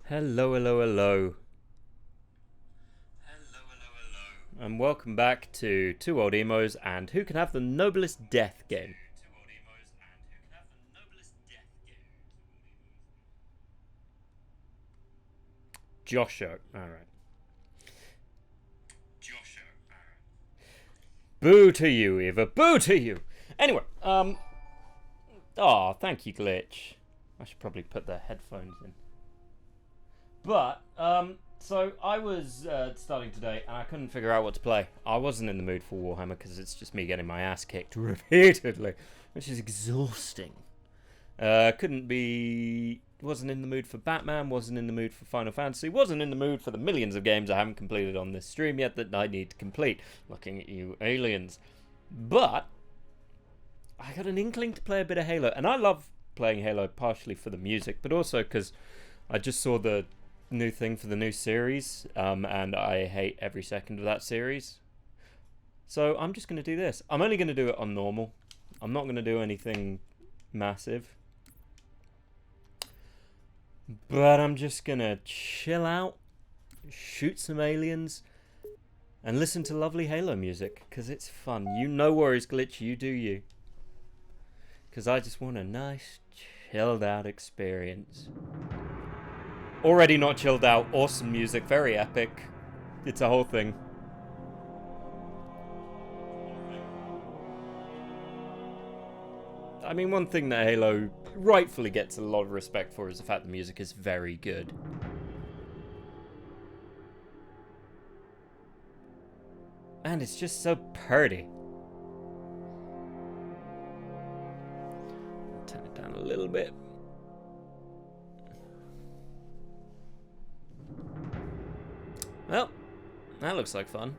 Hello, hello, hello. And welcome back to Two Old Emos and Who Can Have the Noblest Death game. Josho. Alright. Boo to you, Eva. Boo to you! Anyway, oh, thank you, Glitch. I should probably put the headphones in. But, so I was starting today and I couldn't figure out what to play. I wasn't in the mood for Warhammer because it's just me getting my ass kicked repeatedly, which is exhausting. Wasn't in the mood for Batman, wasn't in the mood for Final Fantasy, wasn't in the mood for the millions of games I haven't completed on this stream yet that I need to complete. Looking at you, aliens. But I got an inkling to play a bit of Halo, and I love playing Halo partially for the music, but also because I just saw the new thing for the new series, and I hate every second of that series. So I'm just going to do this. I'm only going to do it on normal. I'm not going to do anything massive. But I'm just going to chill out, shoot some aliens, and listen to lovely Halo music, because it's fun. You no worries, Glitch, you do you. Because I just want a nice, chilled out experience. Already not chilled out, awesome music, very epic. It's a whole thing. I mean, one thing that Halo rightfully gets a lot of respect for is the fact the music is very good. And it's just so pretty. Turn it down a little bit. Well, that looks like fun.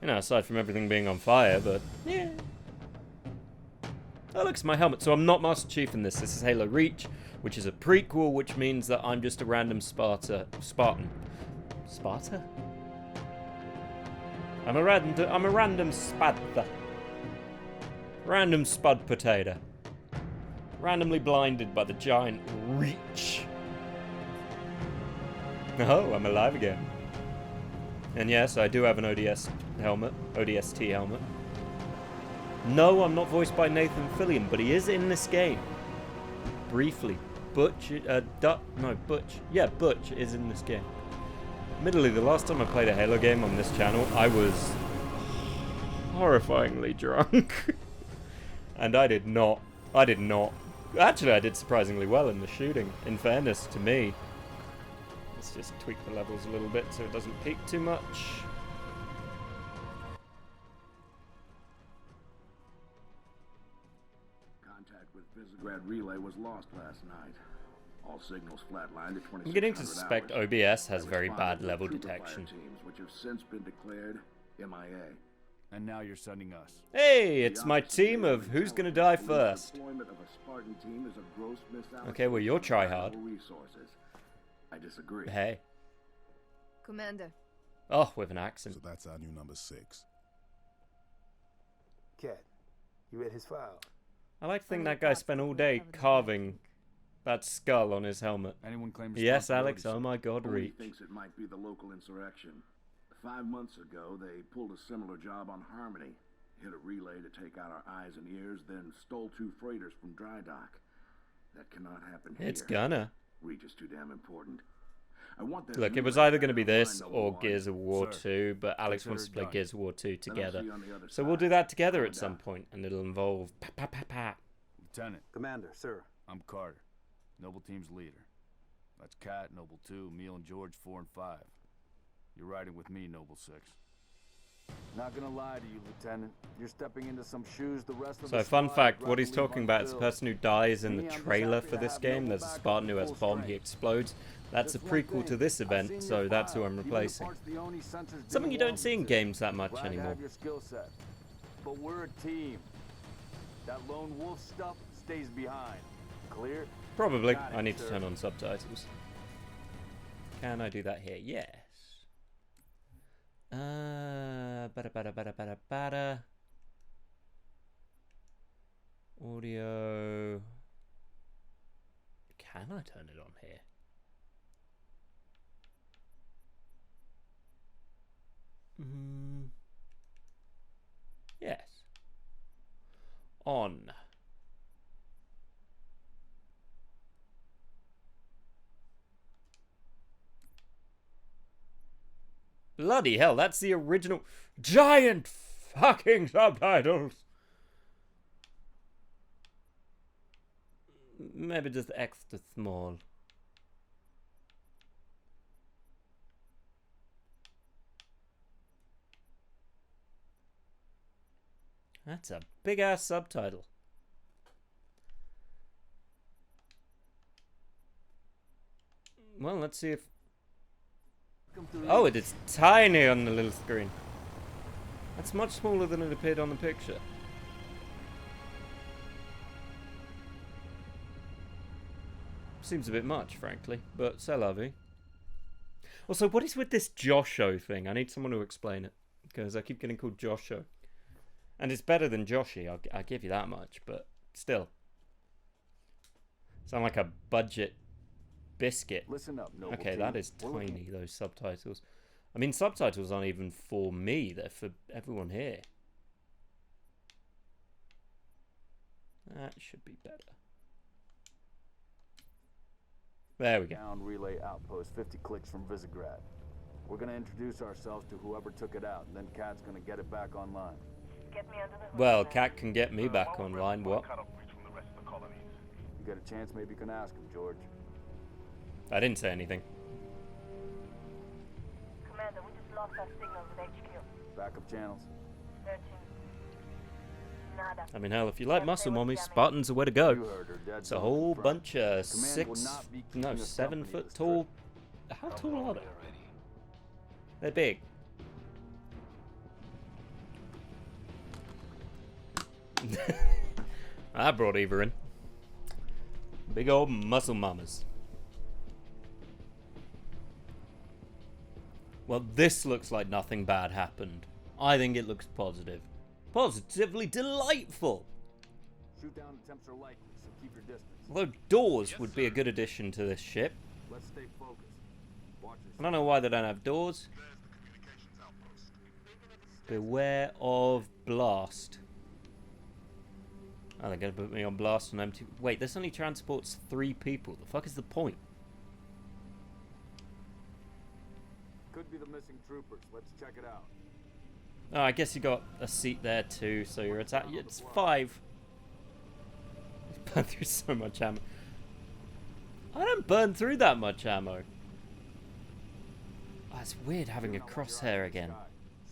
You know, aside from everything being on fire, but yeah. That looks my helmet. So I'm not Master Chief in this. This is Halo Reach, which is a prequel, which means that I'm just a random Spartan. Sparta? I'm a random Spadtha. Random spud potato. Randomly blinded by the giant Reach. Oh, I'm alive again. And yes, I do have an ODS helmet, ODST helmet. No, I'm not voiced by Nathan Fillion, but he is in this game. Briefly. Butch is in this game. Admittedly, the last time I played a Halo game on this channel, I was horrifyingly drunk. And I did not. Actually, I did surprisingly well in the shooting, in fairness to me. Let's just tweak the levels a little bit so it doesn't peak too much. Contact with Visegrad Relay was lost last night. All signals flatlined at 2600 I'm getting to suspect hours. OBS has very bad level detection. Teams, which have since been declared MIA. And now you're sending us. Hey, it's my team of who's gonna die first. Deployment of a Spartan team is a gross Okay, well, you're tryhard. Resources. I disagree. Hey. Commander. Oh, with an accent. So that's our new number 6. Cat, you read his file? I like to think that guy spent all day carving that skull on his helmet. Anyone claim Yes, responsibility, Alex, oh my god, Only Reach. thinks it might be the local insurrection. 5 months ago, they pulled a similar job on Harmony. Hit a relay to take out our eyes and ears, then stole 2 freighters from dry dock. That cannot happen here. It's gonna. Reach is too damn important. I want that Look, it was relay either going to be back this online, or number Gears of War Sir, 2, but Alex wants to consider play it done. Gears of War 2 Then I'll together. see you on the other So we'll side. do that together at Calm some down. point, and it'll involve pa. Lieutenant, Commander, sir. I'm Carter, Noble Team's leader. That's Cat, Noble 2, Emil and George 4 and 5. You're riding with me, Noble 6. Not gonna lie to you, Lieutenant. You're stepping into some shoes the rest of So the fun squad fact, would what he's rather leave talking about is the unfilled. person who dies in the Me, I'm just trailer happy for to this have game. Noble There's a back Spartan who on has full bomb, he strength. explodes. That's a Just one prequel to thing, this I've event, seen so your that's who file. I'm Even the replacing. parts the Oni sensors didn't Something you don't want see in me to. games that much Glad to anymore. have your skill set. But we're a team. That lone wolf stuff stays behind. Clear? Probably. Got it, I need to sir. turn on subtitles. Can I do that here? Yes. Bada. Audio. Can I turn it on here? Bloody hell, that's the original giant fucking subtitles. Maybe just extra small. That's a big ass subtitle. Well, let's see if... Oh, it is tiny on the little screen. That's much smaller than it appeared on the picture. Seems a bit much, frankly, but c'est la vie. Also, what is with this Josho thing? I need someone to explain it, because I keep getting called Josho. And it's better than Joshi, I'll give you that much, but still. Sound like a budget biscuit. Listen up, Noble Okay, Team. that is tiny, those subtitles. I mean, subtitles aren't even for me, they're for everyone here. That should be better. There we go. Down relay outpost 50 clicks from Visegrad. We're gonna introduce ourselves to whoever took it out, and then Kat's gonna get it back online. Get me under the hood. Well, Cat can get me back online, what? You get a chance, maybe you can ask him, George. I didn't say anything. Commander, we just lost our signal with HQ. Backup channels. Searching. Nada. I mean, hell, if you like muscle mommies, Spartan's the way to go. You heard her, dead It's a zone whole front. bunch of Command will not be keeping us 7 company foot this tall. How tall are they? They're big. I brought Eva in. Big old muscle mamas. Well, this looks like nothing bad happened. I think it looks positive. Positively delightful. Shoot down attempts are likely, so keep your distance. Although doors would be a good addition to this ship. Let's stay focused. Watch I this. don't know why they don't have doors. Beware of blast. Oh, they're gonna put me on blast and empty. Wait, this only transports 3 people. The fuck is the point? Could be the missing troopers. Let's check it out. Oh, I guess you got a seat there too, so you're attack. It's 5. Burn through so much ammo. I don't burn through that much ammo. Oh, it's weird having a crosshair again.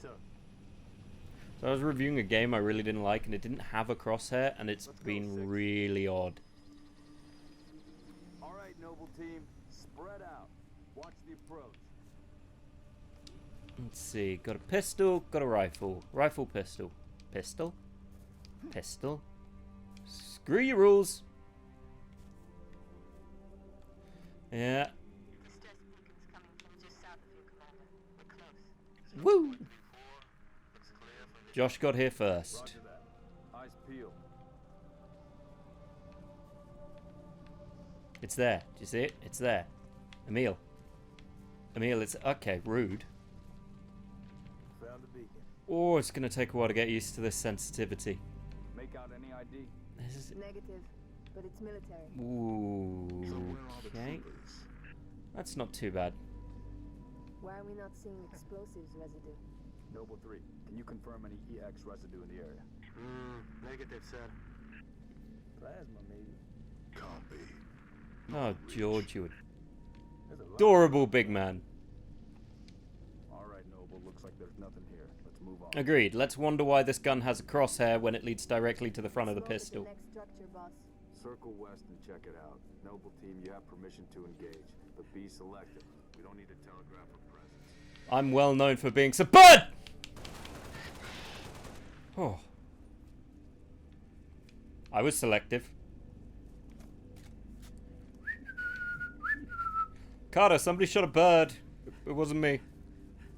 Sir, So I was reviewing a game I really didn't like, and it didn't have a crosshair, and it's been really odd. all right, Noble Team, spread out. Watch the approach. Let's see. Got a pistol, got a rifle. Rifle, pistol. Pistol? Pistol? Screw your rules. Yeah. Woo! Josh got here first. Roger that. Eyes peeled. It's there. Do you see it? It's there. Emil. Emil, it's... Okay, rude. Found the beacon. Oh, it's going to take a while to get used to this sensitivity. Make out any ID? This is... Negative, but it's military. Ooh. Okay. That's not too bad. Why are we not seeing explosives residue? Noble 3, can you confirm any EX residue in the area? Negative, sir. Plasma, maybe. Can't be. Oh, George, you There's a lot. adorable big man. All right, Noble, looks like there's nothing here. Let's move on. Agreed. Let's wonder why this gun has a crosshair when it leads directly to the front of the Let's roll with pistol. The next structure, boss. Circle west and check it out. Noble Team, you have permission to engage, but be selective. We don't need to telegraph our presence. I'm well known for being so... Bird! Oh. I was selective. Carter, somebody shot a bird. It wasn't me.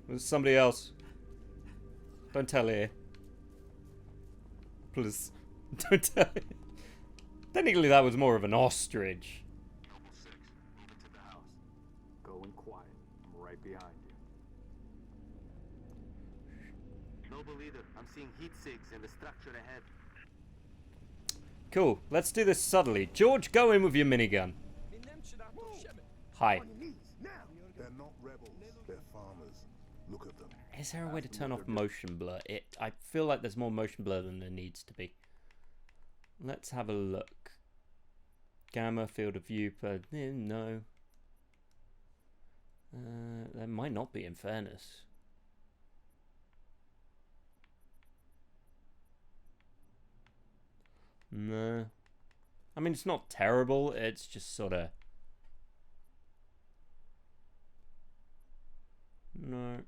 It was somebody else. Don't tell here. Please. Don't tell here. Technically, that was more of an ostrich. Noble 6, move into the house. Go in quiet. I'm right behind you. Noble leader, I'm seeing heat sigs in the structure ahead. Cool. Let's do this subtly. George, go in with your minigun. Hi. They're not rebels, they're farmers. Look at them. Is there a way to turn off motion blur? I feel like there's more motion blur than there needs to be. Let's have a look. Gamma, field of view, per... no. There might not be, in fairness. No. I mean, it's not terrible, it's just sort of... No.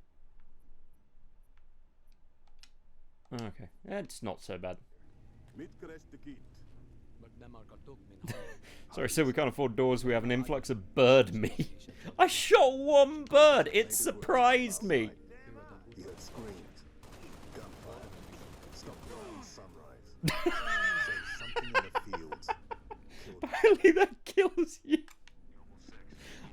Okay, it's not so bad. Sorry, so we can't afford doors, we have an influx of bird meat. I shot one bird! It surprised me! He had screams, gunfire, stopped around sunrise. Says something in the fields. Apparently that kills you.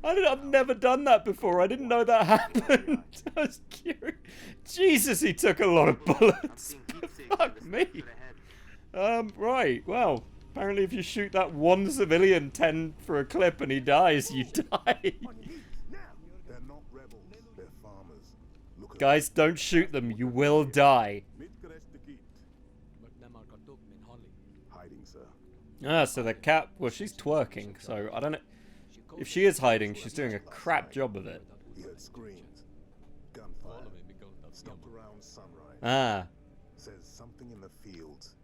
I've never done that before. I didn't know that happened. I was curious. Jesus, he took a lot of bullets. Fuck me. Right. Well, apparently if you shoot that one civilian 10 for a clip and he dies, you die. They're not rebels, they're farmers. Look at Guys, don't shoot them. You will die. hiding, sir. Ah, so the cat... Well, she's twerking, so I don't know... If she is hiding, she's doing a crap job of it. He heard screams, gunfire, stopped around sunrise. Ah. Says something in the fields.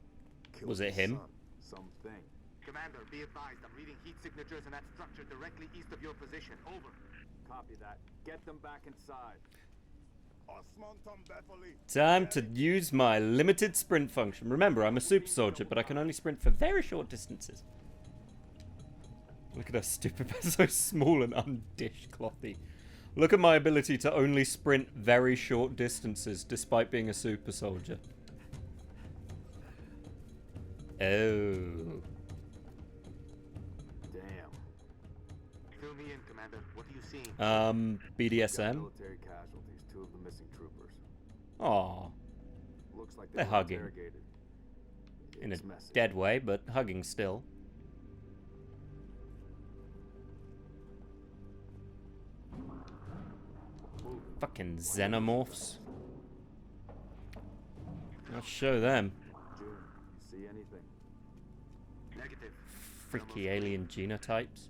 Killed Was it his him? son. Something. Commander, be advised. I'm reading heat signatures in that structure directly east of your position. Over. Copy that. Get them back inside. Time to use my limited sprint function. Remember, I'm a super soldier, but I can only sprint for very short distances. Look at her stupid, so small and undishclothy. Look at my ability to only sprint very short distances, despite being a super soldier. Oh. Damn. Fill me in, Commander. What are you seeing? Got BDSM. military casualties, 2 of the missing troopers. Aw. Looks like They're were hugging. interrogated. In a It's messy. dead way, but hugging still. Fucking xenomorphs. I'll show them. June, you see anything? Negative. Freaky alien genotypes.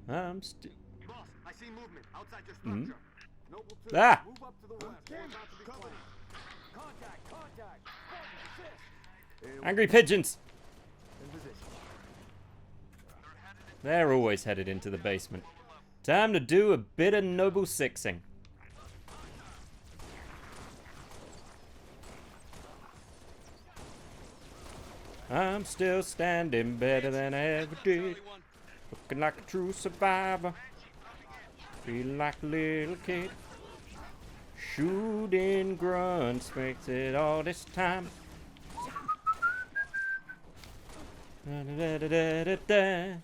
I'm still... Boss, I see movement outside your Mhm. structure. Noble 2, Ah! move up to the west. We're about to be close. Contact, contact. Spartan, assist. Angry pigeons! In position. They're always headed into the basement. Time to do a bit of noble sixing. I'm still standing better than I ever did. Looking like a true survivor. Feel like a little kid. Shooting grunts makes it all this time. Da-da-da-da-da-da.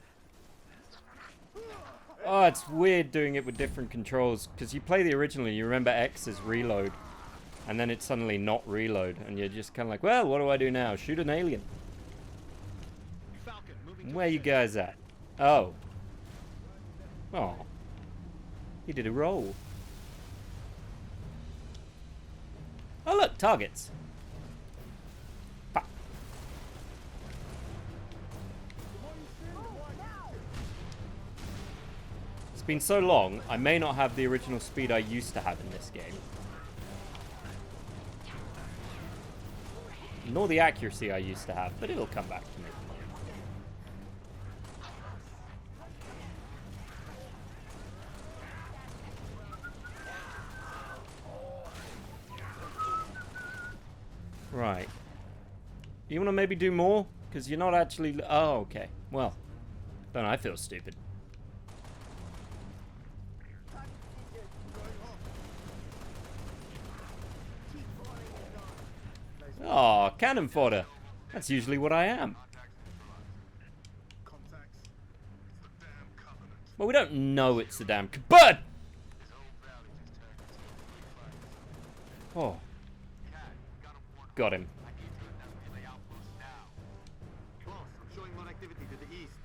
Oh, it's weird doing it with different controls, because you play the original, you remember X as reload, and then it's suddenly not reload, and you're just kind of like, well, what do I do now? Shoot an alien. Falcon, moving Where you guys at? Oh. Oh. He did a roll. Oh look, targets. Pa. It's been so long, I may not have the original speed I used to have in this game. Nor the accuracy I used to have, but it'll come back to me. Right. You want to maybe do more? Because you're not actually... Oh, okay. Well, then I feel stupid. Oh, cannon fodder. That's usually what I am. Well, we don't know it's the damn... Bird! Oh. Got him. Boss, I'm showing more activity to the east.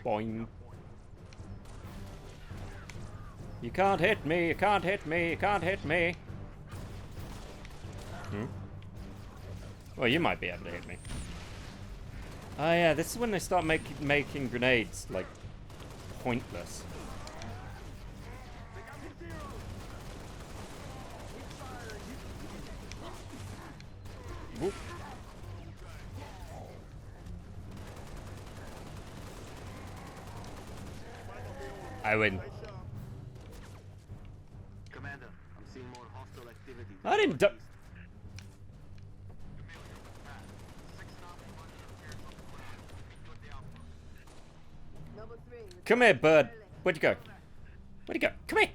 Boing. You can't hit me, you can't hit me, you can't hit me. Well, you might be able to hit me. Oh yeah, this is when they start making grenades, like, pointless. Whoop. I win. Commander, I'm seeing more hostile activity. I didn't do- Noble 3. Come here, bird. Where'd you go? Where'd he go? Come here.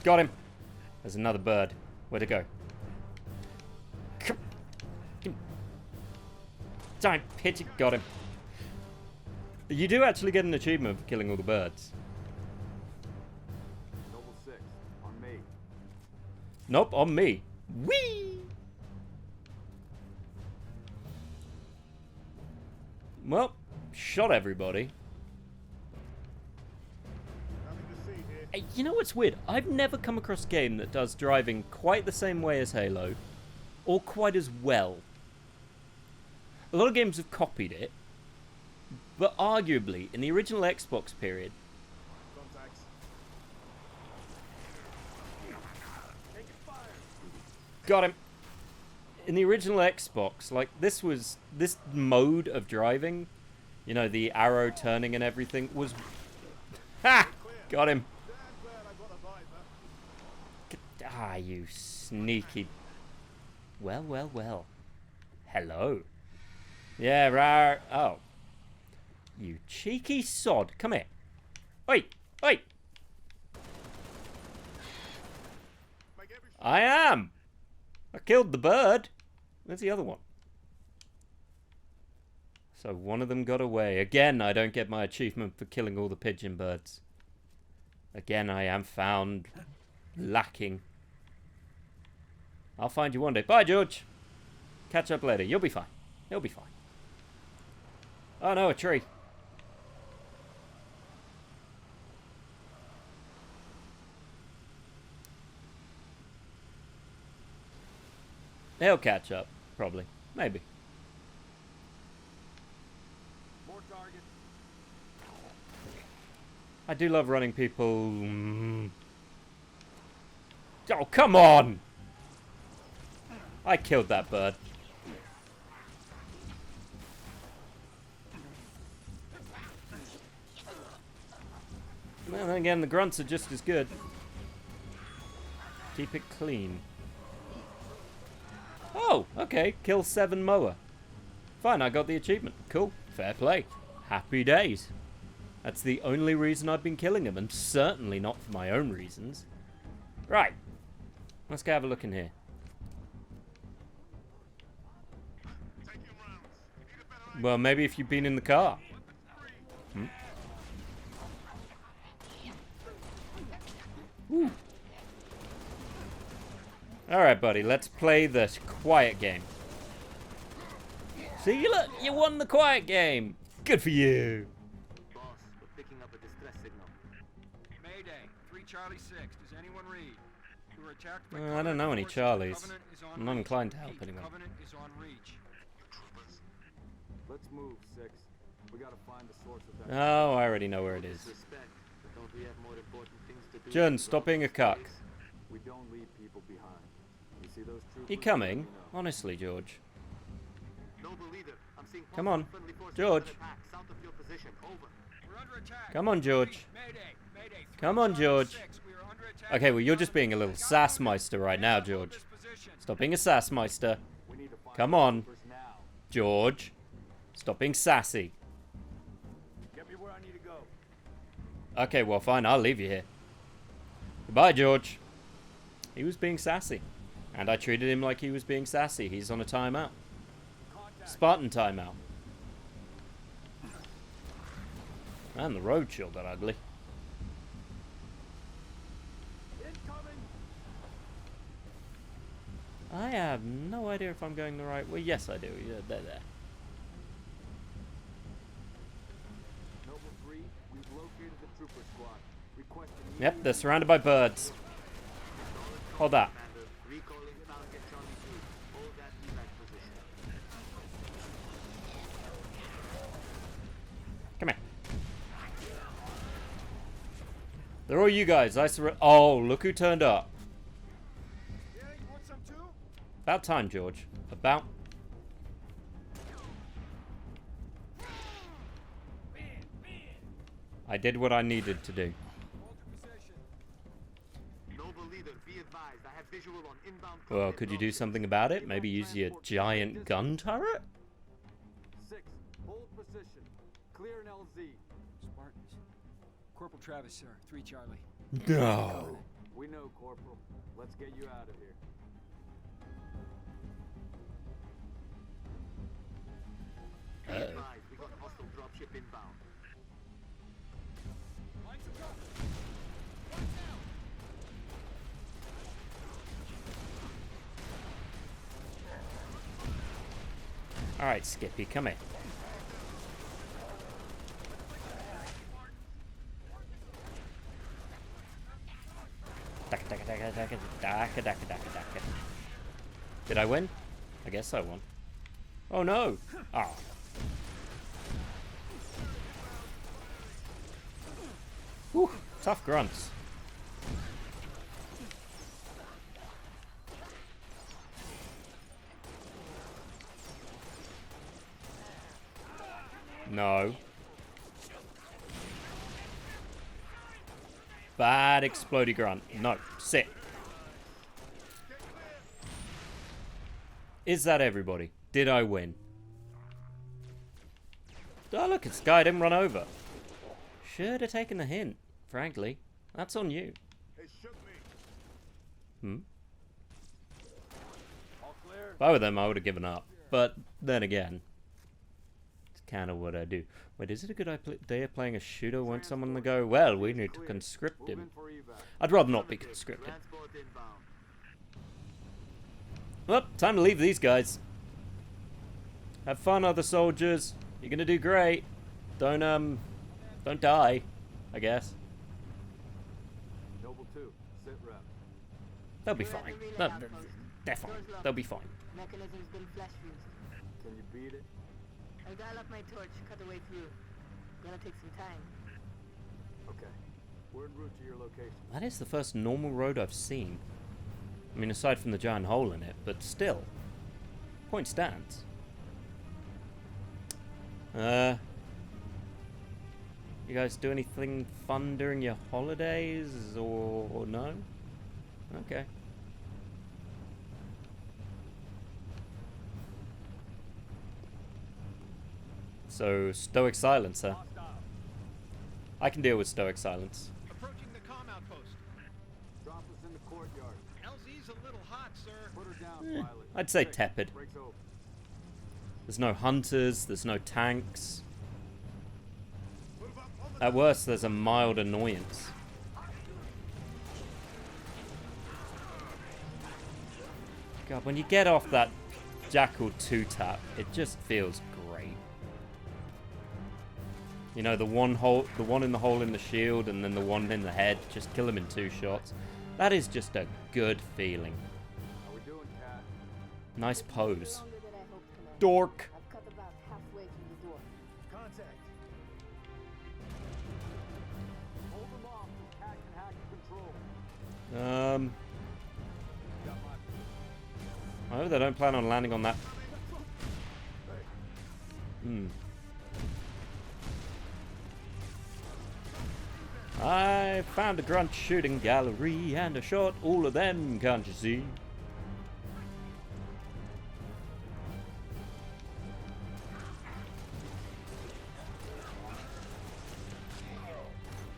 Got him. There's another bird. Where'd it go? Come. Don't pitch it. Got him. You do actually get an achievement for killing all the birds. Noble 6, on me. Nope, on me. Whee! Well, shot everybody. Hey, you know what's weird? I've never come across a game that does driving quite the same way as Halo, or quite as well. A lot of games have copied it, but arguably, in the original Xbox period, got him. In the original Xbox, like, this mode of driving, you know, the arrow turning and everything, was... Ha! Got him. Ah, you sneaky... Well, well, well. Hello. Yeah, rar. Oh. You cheeky sod. Come here. Oi! Oi! I am! I killed the bird. Where's the other one? So one of them got away. Again, I don't get my achievement for killing all the pigeon birds. Again, I am found lacking. I'll find you one day. Bye, George. Catch up later. You'll be fine. You'll be fine. Oh no, a tree. He'll catch up, probably. Maybe. More targets. I do love running people. Oh, come on! I killed that bird. And again, the grunts are just as good. Keep it clean. Oh, okay. Kill 7 moa. Fine, I got the achievement. Cool. Fair play. Happy days. That's the only reason I've been killing them, and certainly not for my own reasons. Right. Let's go have a look in here. Well, maybe if you've been in the car. Alright, buddy, let's play this quiet game. See, look, you won the quiet game. Good for you. Boss, we're picking up a distress signal. Mayday, 3 Charlie 6. Does anyone read? We were attacked by I don't know any forces. Charlies. Covenant is on I'm not reach. inclined to help Repeat, anyone. Covenant is on reach. Let's move, 6. We gotta find the source of that. Oh, I already know where it is. Disrespect, but don't we have more important things to do? Jun, than stop drop being a this cuck. place? We don't leave people behind. You see those troopers? You coming? Let me know. Honestly, George. Noble leader, I'm seeing Come on, friendly forces George. under attack south of your position. Over. We're under attack. Come on, George. Mayday, Mayday. 3 Come on, Charlie George. 6. We are under attack. Okay, well, you're just being a little sassmeister right now, George. This position. Stop being a sassmeister. We need to find Come the on. troopers now. George. Stop being sassy. Get me where I need to go. Okay, well, fine, I'll leave you here. Goodbye, George. He was being sassy. And I treated him like he was being sassy. He's on a timeout. Spartan timeout. And the road shield got ugly. Incoming. I have no idea if I'm going the right way. Yes, I do. Yeah, there. Noble 3, we've located the trooper squad. Yep, they're surrounded by birds. Hold that. Commander, recalling target Charlie 2. Hold that evac position. Come here. They're all you guys. Oh, look who turned up. Yeah, you want some too? About time, George. About. I did what I needed to do. Hold your position. Noble leader, be advised. I have visual on inbound. Well, contact could you do dropship. something about it? Maybe use your giant gun turret? 6, hold position. Clear an LZ. Spartans. Corporal Travis, sir. 3 Charlie. No. We know, Corporal. Let's get you out of here. Be advised. We got hostile dropship inbound. Find some cover. Alright, Skippy, come here. Daka, daka, daka, daka, daka, daka, daka, daka. Did I win? I guess I won. Oh no! Ah. Whew, tough grunts. No. Bad explodey grunt. No. Sit. Is that everybody? Did I win? Oh look, it's guy didn't run over. Should have taken the hint, frankly. That's on you. Hmm? All clear? If I were them, I would have given up. But then again, it's kind of what I do. Wait, is it a good idea playing a shooter? Won't someone go, well, we need to conscript Move in him. for evac. I'd rather not be conscripted. Transport inbound. Well, time to leave these guys. Have fun, other soldiers. You're gonna do great. Don't die, I guess. Noble 2, sit rep. They'll be fine. They're fine. They'll be fine. Mechanism's been flash fused. Can you beat it? I dial up my torch, cut the way through. Gonna take some time. Okay. We're en route to your location. That is the first normal road I've seen. I mean, aside from the giant hole in it, but still. Point stands. You guys do anything fun during your holidays, or no? Okay. So, stoic silence, huh? I can deal with stoic silence. Approaching the comm outpost. Drop us in the courtyard. LZ's a little hot, sir. Put her down, pilot. I'd say 6, tepid. breaks open. There's no hunters, there's no tanks. At worst, there's a mild annoyance. God, when you get off that Jackal 2-tap, it just feels great. You know, the one in the hole in the shield, and then the one in the head. Just kill him in 2 shots. That is just a good feeling. How we doing, Cat? Nice pose. Longer than I hoped, Commander. Dork. I've cut about halfway through the door. Contact. Hold them off so Cat can hack control. Got my... I hope they don't plan on landing on that. I found a grunt shooting gallery and I shot all of them, can't you see?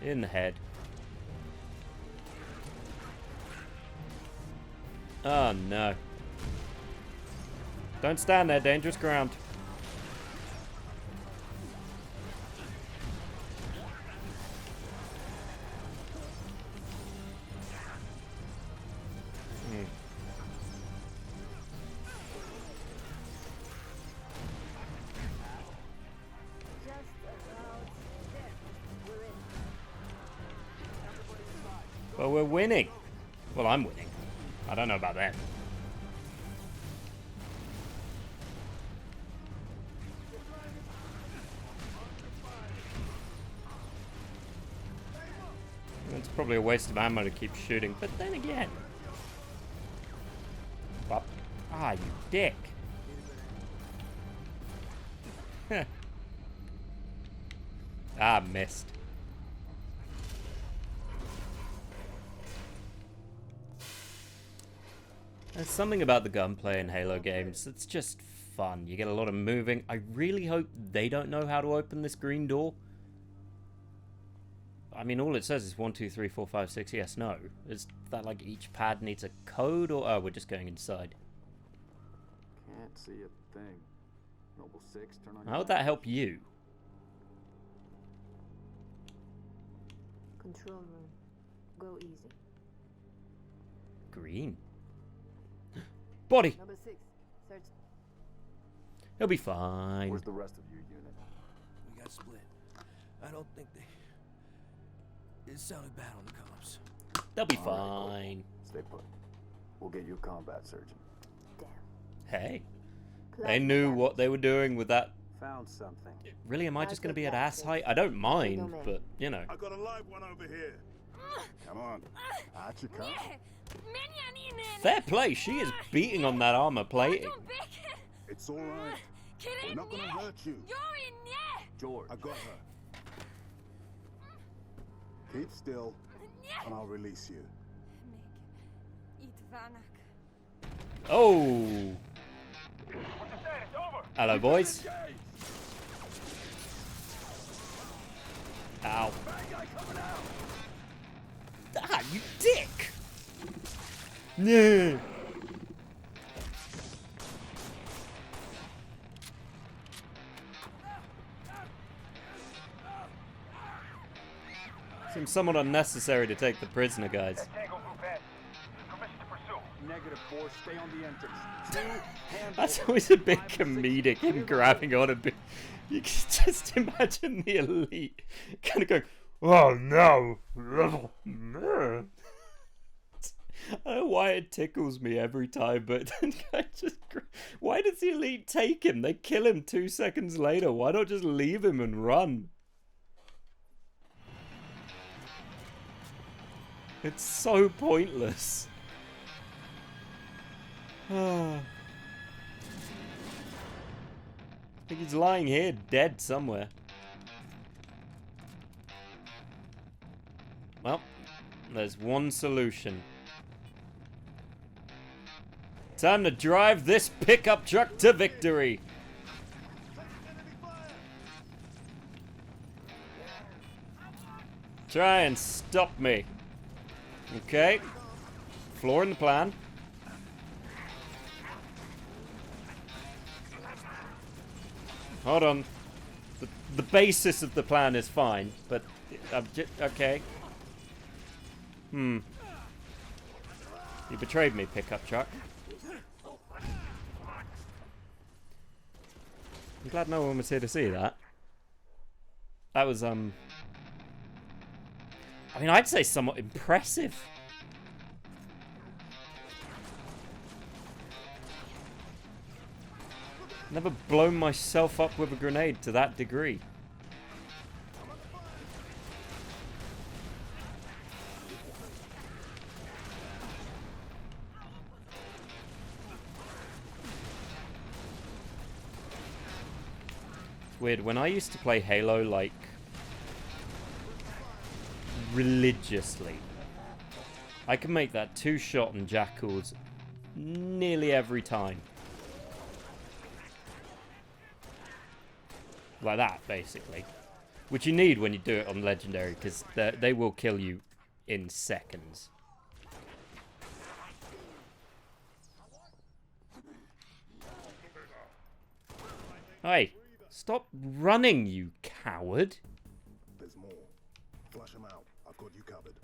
In the head. Oh no. Don't stand there, dangerous ground. Just about there. We're in. But we're winning. Well, I'm winning. I don't know about them. It's probably a waste of ammo to keep shooting, but then again. What? Ah, you dick. Ah, missed. There's something about the gunplay in Halo games that's just fun. You get a lot of moving. I really hope they don't know how to open this green door. I mean, all it says is 1, 2, 3, 4, 5, 6, yes, no. Is that like each pad needs a code, or... Oh, we're just going inside. Can't see a thing. Noble 6, turn on How would that help you? Control room. Go easy. Green. Body! Number 6. Search. He'll be fine. Where's the rest of your unit? We got split. I don't think they... It sounded bad on the comms. They'll be All right, cool. fine. Stay put. We'll get you a combat surgeon. Damn. Hey. They Plasma knew damage. what they were doing with that. Found something. Really, am I I'll just going to take be at that, ass sis. height? I don't mind, domain. but, you know. I got a live one over here. Come on. Out you come. Fair play, she is beating on that armor plating. It's all right. We're not gonna hurt you. George. I got her. Keep still, and I'll release you. Oh! Hello, boys. Ow. Ah, you dick! Yeah. Seems somewhat unnecessary to take the prisoner, guys. -4, stay on the entrance. That's always a bit comedic, him grabbing on a bit. You can just imagine the elite kind of going, oh no. I don't know why it tickles me every time, but I just, why does the elite take him? They kill him 2 seconds later. Why not just leave him and run? It's so pointless. I think he's lying here dead somewhere. Well, there's one solution. Time to drive this pickup truck to victory. Try and stop me. Okay. Flaw in the plan. Hold on. The basis of the plan is fine, but okay. You betrayed me, pickup truck. I'm glad no one was here to see that. That was, I mean, I'd say somewhat impressive. Never blown myself up with a grenade to that degree. It's weird, when I used to play Halo, like, religiously, I can make that 2-shot on Jackals nearly every time. Like that, basically. Which you need when you do it on Legendary, because they will kill you in seconds. Hey, stop running, you coward. There's more. Flush them out. I've got you covered.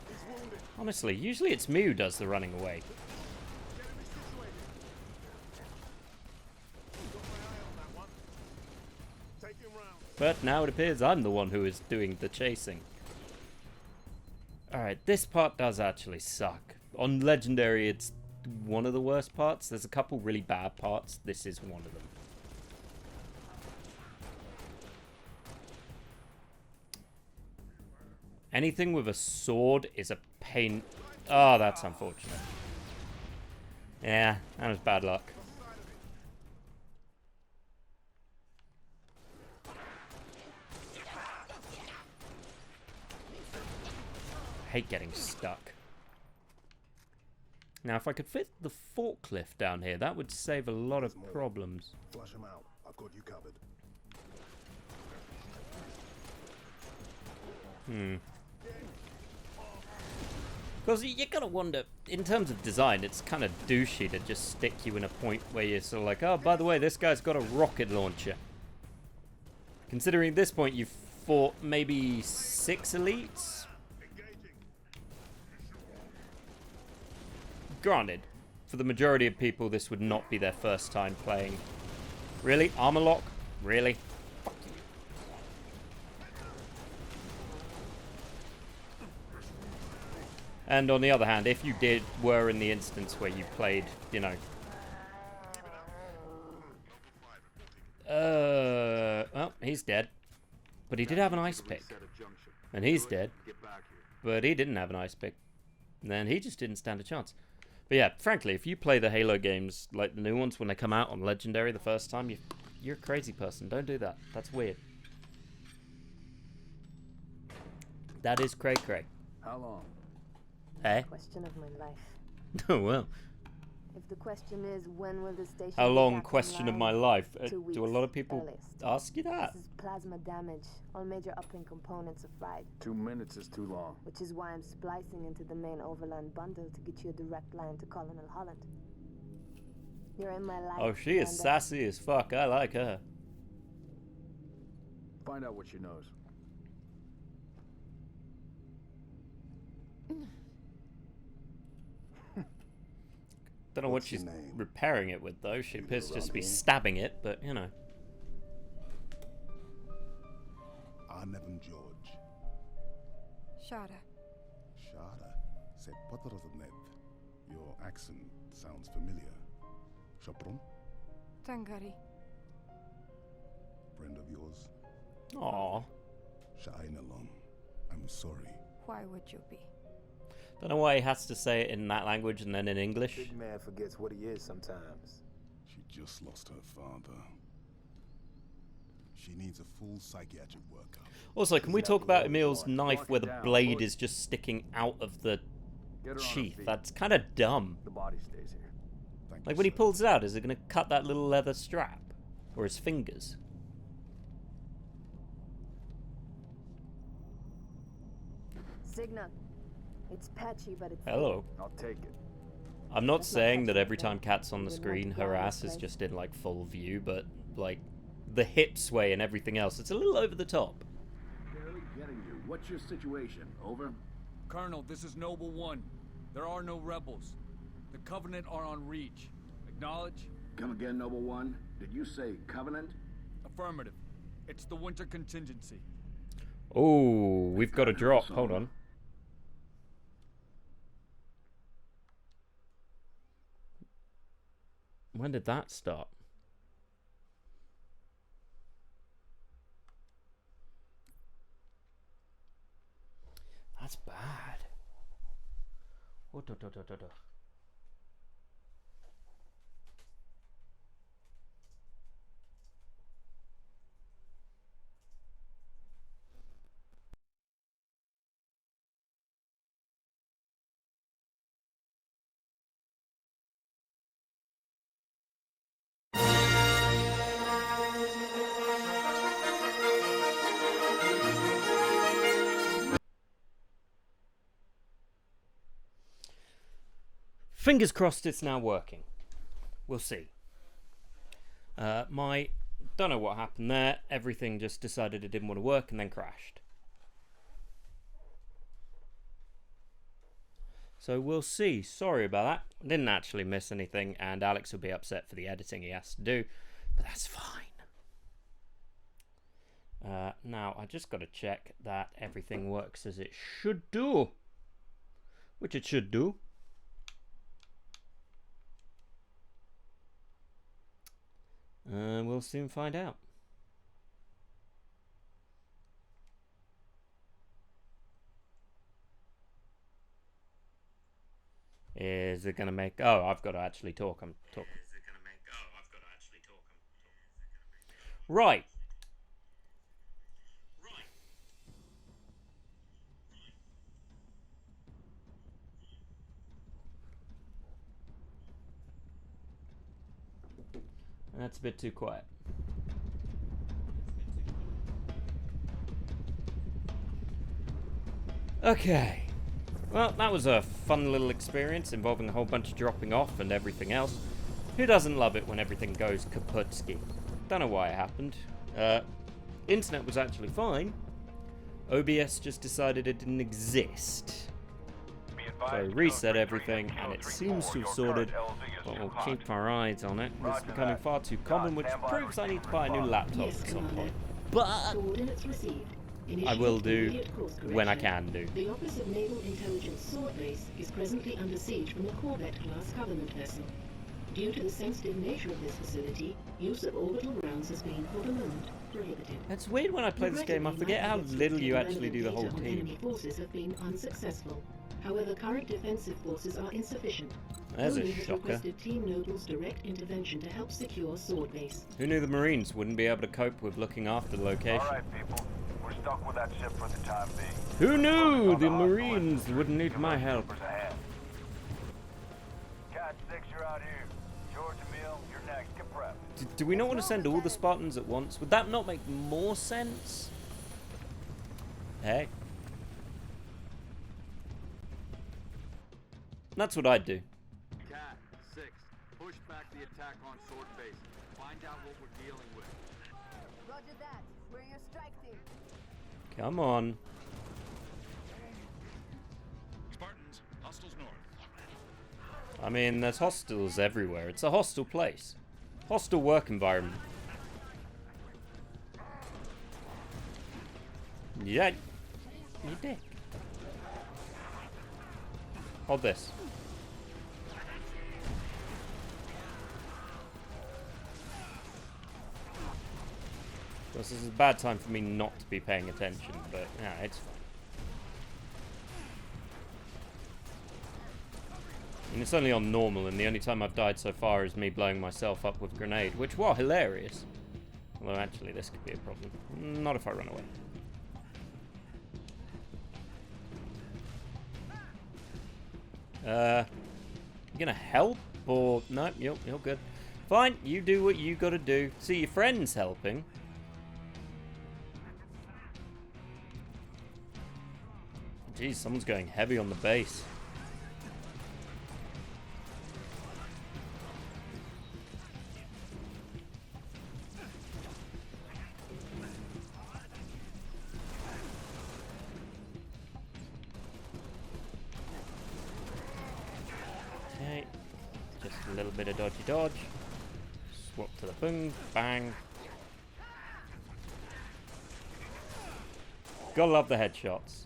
He's wounded. Honestly, usually it's me who does the running away. But now it appears I'm the one who is doing the chasing. Alright, this part does actually suck. On Legendary, it's one of the worst parts. There's a couple really bad parts. This is one of them. Anything with a sword is a pain. Oh, that's unfortunate. Yeah, that was bad luck. I hate getting stuck. Now, if I could fit the forklift down here, that would save a lot of problems. Flush them out. I've got you covered. Because you gotta wonder, in terms of design, it's kind of douchey to just stick you in a point where you're sort of like, oh, by the way, this guy's got a rocket launcher. Considering at this point you've fought maybe 6 elites? Granted, for the majority of people, this would not be their first time playing. Really? Armor lock? Really? Fuck you. And on the other hand, if you were in the instance where you played, you know... well, he's dead. But he did have an ice pick. And he's dead. But he didn't have an ice pick. And then he just didn't stand a chance. But yeah, frankly, if you play the Halo games, like the new ones, when they come out on Legendary the first time, you're a crazy person. Don't do that. That's weird. That is cray-cray. How long? Hey? Question of my life. Oh, well. If the question is when will the station How be long? back Question of online? my life. 2 weeks, Do a lot of people earliest. ask you that? This is plasma damage. All major uplink components are fried, 2 minutes is too long. which is why I'm splicing into the main overland bundle to get you a direct line to Colonel Holland. You're in my life. Oh, she is Amanda. sassy as fuck. I like her. Find out what she knows. Don't know what What's your she's name? repairing it with, though. She You appears to just be around here? stabbing it, but, you know. Arnevin George. Shada. Shada. Se Potteraznet. Your accent sounds familiar. Shopron? Tangari. Friend of yours? Aw. Sha'ainalon. I'm sorry. Why would you be? Don't know why he has to say it in that language and then in English. Big man forgets what he is sometimes. She just lost her father. She needs a full psychiatric workup. Also, can we talk about Emil's knife Lock where it the down, blade push. is just sticking out of the Get her on her sheath? feet. That's kind of dumb. The body stays here. Thank Like you, when he sir. pulls it out, is it going to cut that little leather strap? Or his fingers? Signal. It's patchy, but it's Hello. I'll take it. I'm not That's not saying that patchy, every no. time Kat's on the You're screen, not her blind, ass is right? just in like full view, but like the hip sway and everything else, it's a little over the top. Barely getting you. What's your situation? Over? Colonel, this is Noble One. There are no rebels. The Covenant are on Reach. Acknowledge? Come again, Noble One? Did you say Covenant? Affirmative. It's the winter contingency. Oh, we've got a drop. Hold on. When did that start? That's bad. Oh, da, da, da, da, da. Fingers crossed it's now working. We'll see. Don't know what happened there. Everything just decided it didn't want to work and then crashed. So we'll see. Sorry about that. Didn't actually miss anything, and Alex will be upset for the editing he has to do, but that's fine. Now, I just got to check that everything works as it should do. which it should do. We'll soon find out. Is it gonna make? Oh, I've got to actually talk. I'm talking. Is it gonna make? Oh, I've got to actually talk. Right. That's a bit too quiet. Okay. Well, that was a fun little experience involving a whole bunch of dropping off and everything else. Who doesn't love it when everything goes kaputski? Don't know why it happened. Internet was actually fine. OBS just decided it didn't exist. So I reset everything, and it seems to have sorted, but we'll keep our eyes on it. It's becoming far too common, which proves I need to buy a new laptop at some point. But I will do when I can do. The Office of Naval Intelligence Sword Base is presently under siege from a Corvette-class Covenant vessel. Due to the sensitive nature of this facility, use of orbital rounds has been, for the moment, prohibited. It's weird when I play this game, I forget how little you actually do the whole team. Enemy forces have been unsuccessful. However, current defensive forces are insufficient. There's Only a has shocker. requested Team Noble's direct intervention to help secure Sword Base. Who knew the Marines wouldn't be able to cope with looking after the location? Alright, people. We're stuck with that ship for the time being. Who knew the Marines wouldn't need my help? Cat 6, you're out here. George, Emil, you're next. Get prepped. Do we not want to send all the Spartans at once? Would that not make more sense? Hey. That's what I'd do. Cat 6, push back the attack on Sword Base. Find out what we're dealing with. Roger that. We're your strike team. Come on. Spartans, hostiles north. I mean, there's hostiles everywhere. It's a hostile place. Hostile work environment. Yeah, you dick. Hold this. This is a bad time for me not to be paying attention, but yeah, it's fine. And it's only on normal, and the only time I've died so far is me blowing myself up with a grenade, which, while hilarious, although actually this could be a problem. Not if I run away. You gonna help, or no? You're good. Fine, you do what you gotta do. See, your friend's helping. Jeez, someone's going heavy on the base. Okay, just a little bit of dodgy dodge. Swap to the boom, bang. Gotta love the headshots.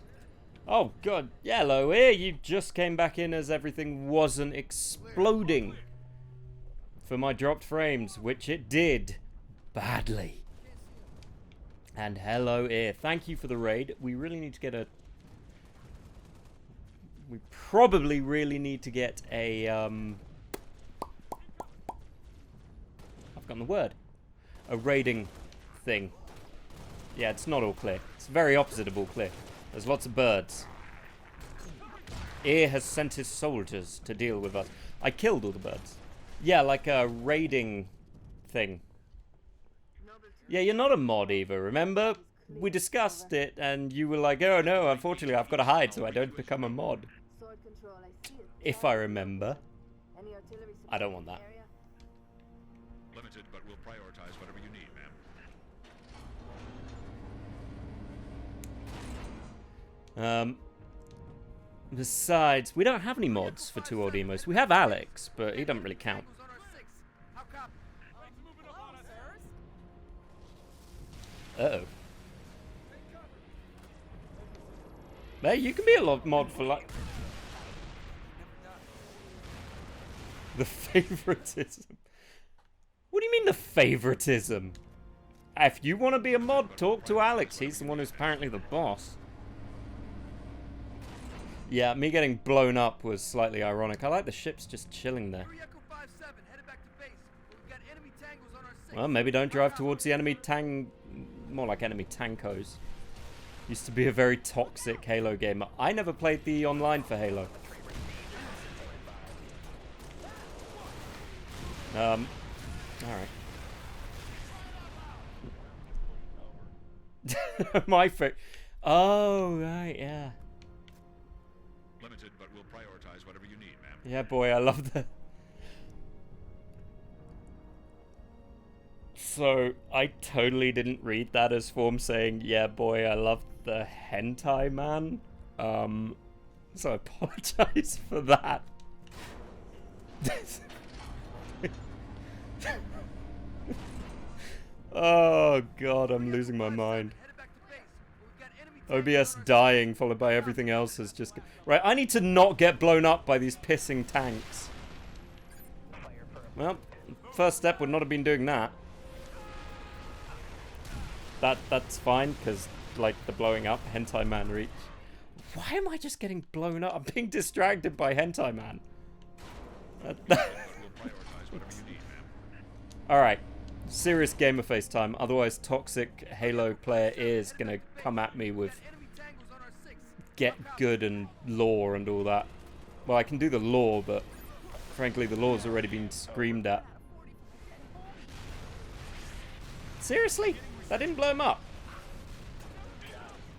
Oh god, yellow here, you just came back in as everything wasn't exploding for my dropped frames, which it did badly. And hello here, thank you for the raid. We really need to get a... We probably really need to get a, I've forgotten the word. A raiding thing. Yeah, it's not all clear. It's very opposite of all clear. There's lots of birds. Ear has sent his soldiers to deal with us. I killed all the birds. Yeah, like a raiding thing. Yeah, you're not a mod either, remember? We discussed it, and you were like, oh no, unfortunately I've got to hide so I don't become a mod. If I remember. I don't want that. Limited, but we'll prioritize whatever you need, ma'am. Besides, we don't have any mods for 2 old emos. We have Alex, but he doesn't really count. Uh-oh. Hey, you can be a mod for like... The favoritism. What do you mean the favoritism? If you want to be a mod, talk to Alex. He's the one who's apparently the boss. Yeah, me getting blown up was slightly ironic. I like the ships just chilling there. Well, maybe don't drive towards the enemy more like enemy tankos. Used to be a very toxic Halo gamer. I never played the online for Halo. Alright. My favorite. Oh, right, yeah. Limited, but we'll prioritize whatever you need, ma'am. Yeah, boy, I love that. So, I totally didn't read that as form saying, yeah, boy, I love the hentai man. So I apologize for that. Oh, God, I'm losing my mind. OBS dying, followed by everything else has just... Right, I need to not get blown up by these pissing tanks. Well, first step would not have been doing that. That's fine, because, like, the blowing up, Hentai Man reach. Why am I just getting blown up? I'm being distracted by Hentai Man. Alright. Serious gamer face time, otherwise toxic Halo player is gonna come at me with get good and lore and all that. Well, I can do the lore, but frankly the lore's already been screamed at. Seriously? That didn't blow him up.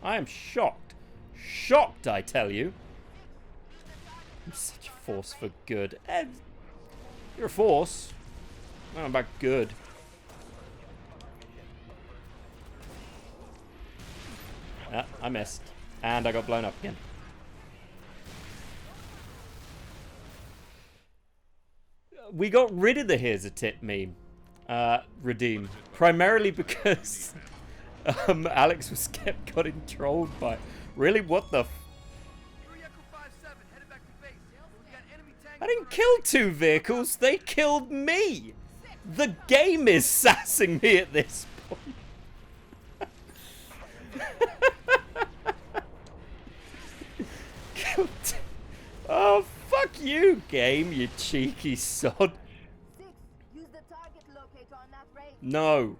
I am shocked. Shocked, I tell you. I'm such a force for good. You're a force. I'm about good. Ah, I missed. And I got blown up again. We got rid of the "here's a tip" meme. Redeem. Primarily because Alex was kept getting trolled by... Really? What the... I didn't kill 2 vehicles. They killed me. The game is sassing me at this point. Oh, fuck you, game, you cheeky sod. Use the target locator on that range. No.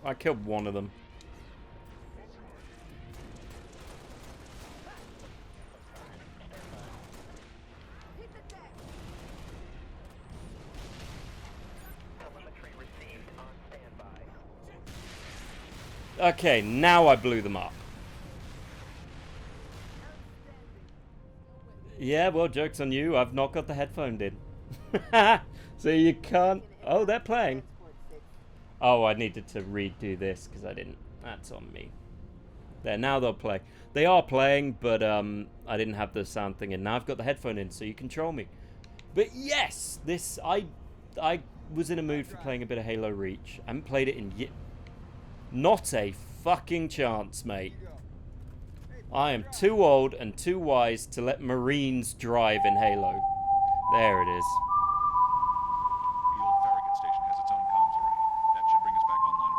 I killed one of them. Okay, now I blew them up. Yeah, well, joke's on you. I've not got the headphone in. So you can't... Oh, they're playing. Oh, I needed to redo this because I didn't. That's on me. There, now they'll play. They are playing, but I didn't have the sound thing in. Now I've got the headphone in, so you control me. But yes, this... I was in a mood for playing a bit of Halo Reach. I haven't played it in years. Not a fucking chance, mate. I am too old and too wise to let Marines drive in Halo. There it is. The old Farragut station has its own comms array. That should bring us back online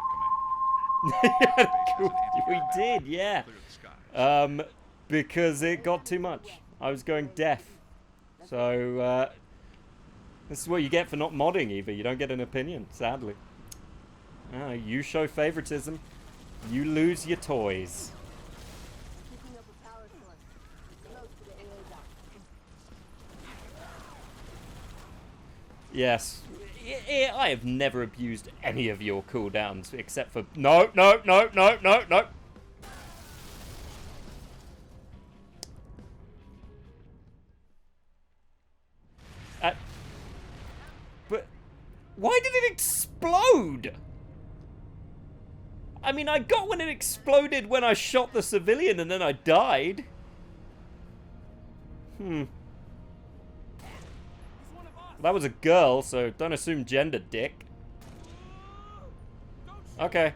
with command. We did, yeah. Because it got too much. I was going deaf. So, this is what you get for not modding, Eva. You don't get an opinion, sadly. You show favoritism, you lose your toys. Yes, I have never abused any of your cooldowns except for... No. But why did it explode? I mean, I got when it exploded when I shot the civilian and then I died. That was a girl, so don't assume gender, dick. Okay.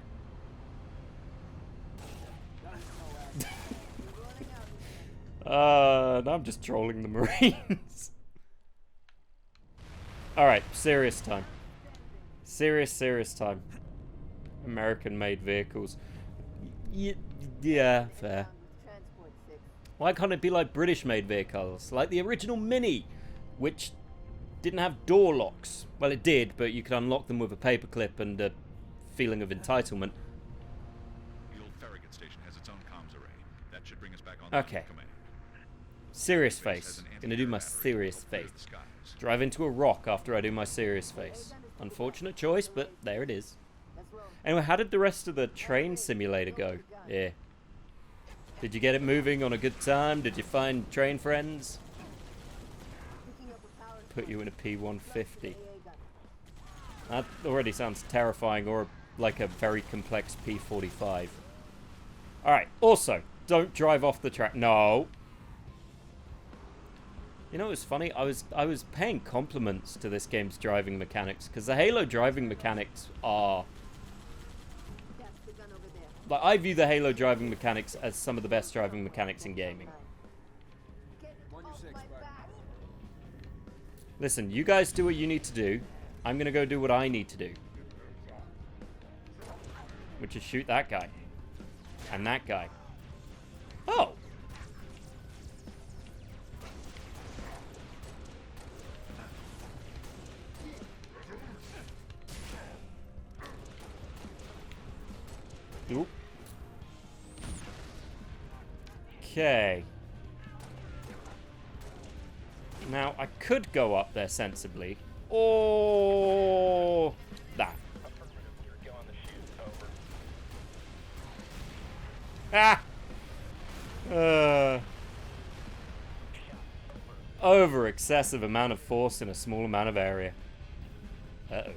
Now I'm just trolling the Marines. Alright, serious time. Serious time. American-made vehicles. Yeah, fair. Why can't it be like British-made vehicles? Like the original Mini, which didn't have door locks. Well, it did, but you could unlock them with a paperclip and a feeling of entitlement. The old Farragut station has its own comms array. That should bring us back on Okay. command. Serious face. Gonna do my serious face. Drive into a rock after I do my serious face. Unfortunate choice, but there it is. Anyway, how did the rest of the train simulator go? Yeah. Did you get it moving on a good time? Did you find train friends? Put you in a P-150. That already sounds terrifying, or like a very complex P-45. Alright, also, don't drive off the track. No. You know what's funny? I was paying compliments to this game's driving mechanics, because the Halo driving mechanics are... Like, I view the Halo driving mechanics as some of the best driving mechanics in gaming. Listen, you guys do what you need to do. I'm gonna go do what I need to do. Which is shoot that guy. And that guy. Oh! Oop. Okay. Now, I could go up there sensibly. Or... that. Ah! Over excessive amount of force in a small amount of area. Uh-oh.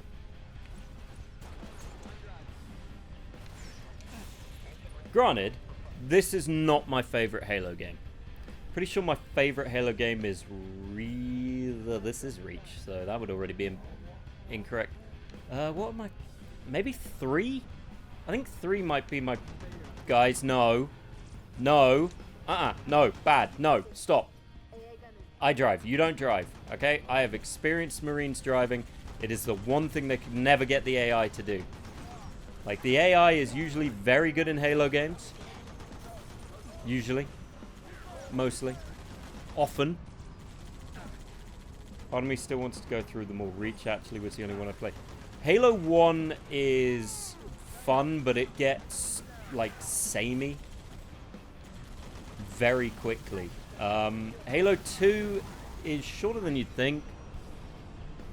Granted, this is not my favorite Halo game. Pretty sure my favorite Halo game is this is Reach, so that would already be incorrect. What am I? Maybe 3? I think 3 might be my... Guys, no. No. No. Bad. No. Stop. I drive. You don't drive. Okay? I have experienced Marines driving. It is the one thing they could never get the AI to do. Like, the AI is usually very good in Halo games. Usually. Mostly. Often. Part of me still wants to go through them all. Reach actually was the only one I played. Halo 1 is fun, but it gets, like, samey very quickly. Halo 2 is shorter than you'd think,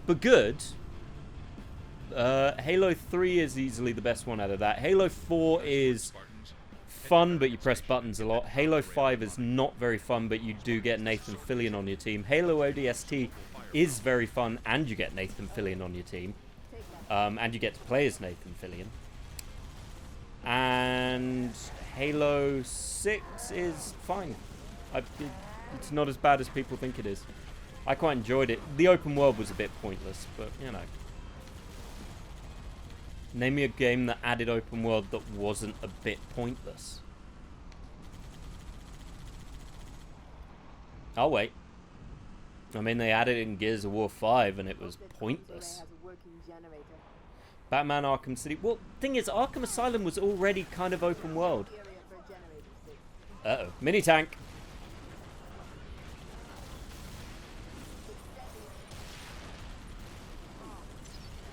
but good. Halo 3 is easily the best one out of that. Halo 4 is fun, but you press buttons a lot. Halo 5 is not very fun, but you do get Nathan Fillion on your team. Halo ODST is very fun, and you get Nathan Fillion on your team. And you get to play as Nathan Fillion. And Halo 6 is fine. It's not as bad as people think it is. I quite enjoyed it. The open world was a bit pointless, but, you know. Name me a game that added open world that wasn't a bit pointless. I'll wait. I mean, they added it in Gears of War 5 and it was pointless. Batman Arkham City. Well, thing is, Arkham Asylum was already kind of open world. Uh-oh. Mini tank.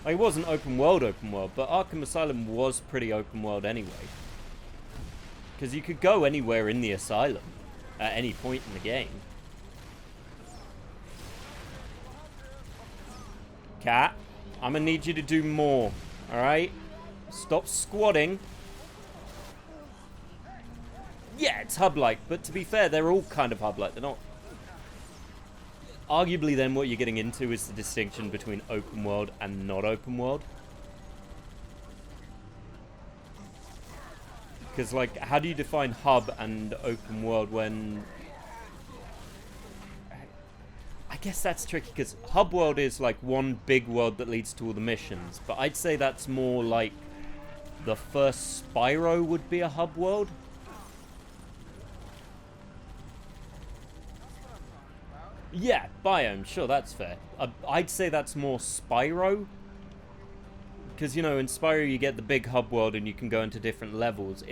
Like, it wasn't open world, but Arkham Asylum was pretty open world anyway. Because you could go anywhere in the asylum at any point in the game. Cat, I'm gonna need you to do more, alright? Stop squatting. Yeah, it's hub-like, but to be fair, they're all kind of hub-like. They're not... Arguably, then, what you're getting into is the distinction between open world and not open world. Because, like, how do you define hub and open world when... I guess that's tricky, because hub world is, like, one big world that leads to all the missions. But I'd say that's more like the first Spyro would be a hub world. Yeah, biome, sure, that's fair. I'd say that's more Spyro. Because, you know, in Spyro you get the big hub world and you can go into different levels.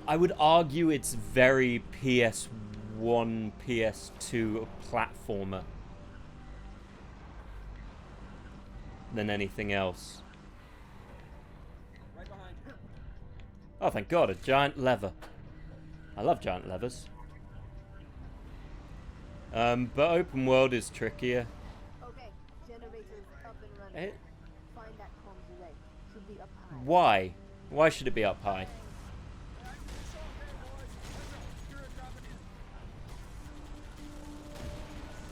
I would argue it's very PS1, PS2 platformer than anything else. Oh, thank God, a giant lever. I love giant levers. But open world is trickier. Okay, generators up and running. Find that comms array. Should be up high. Why? Why should it be up high?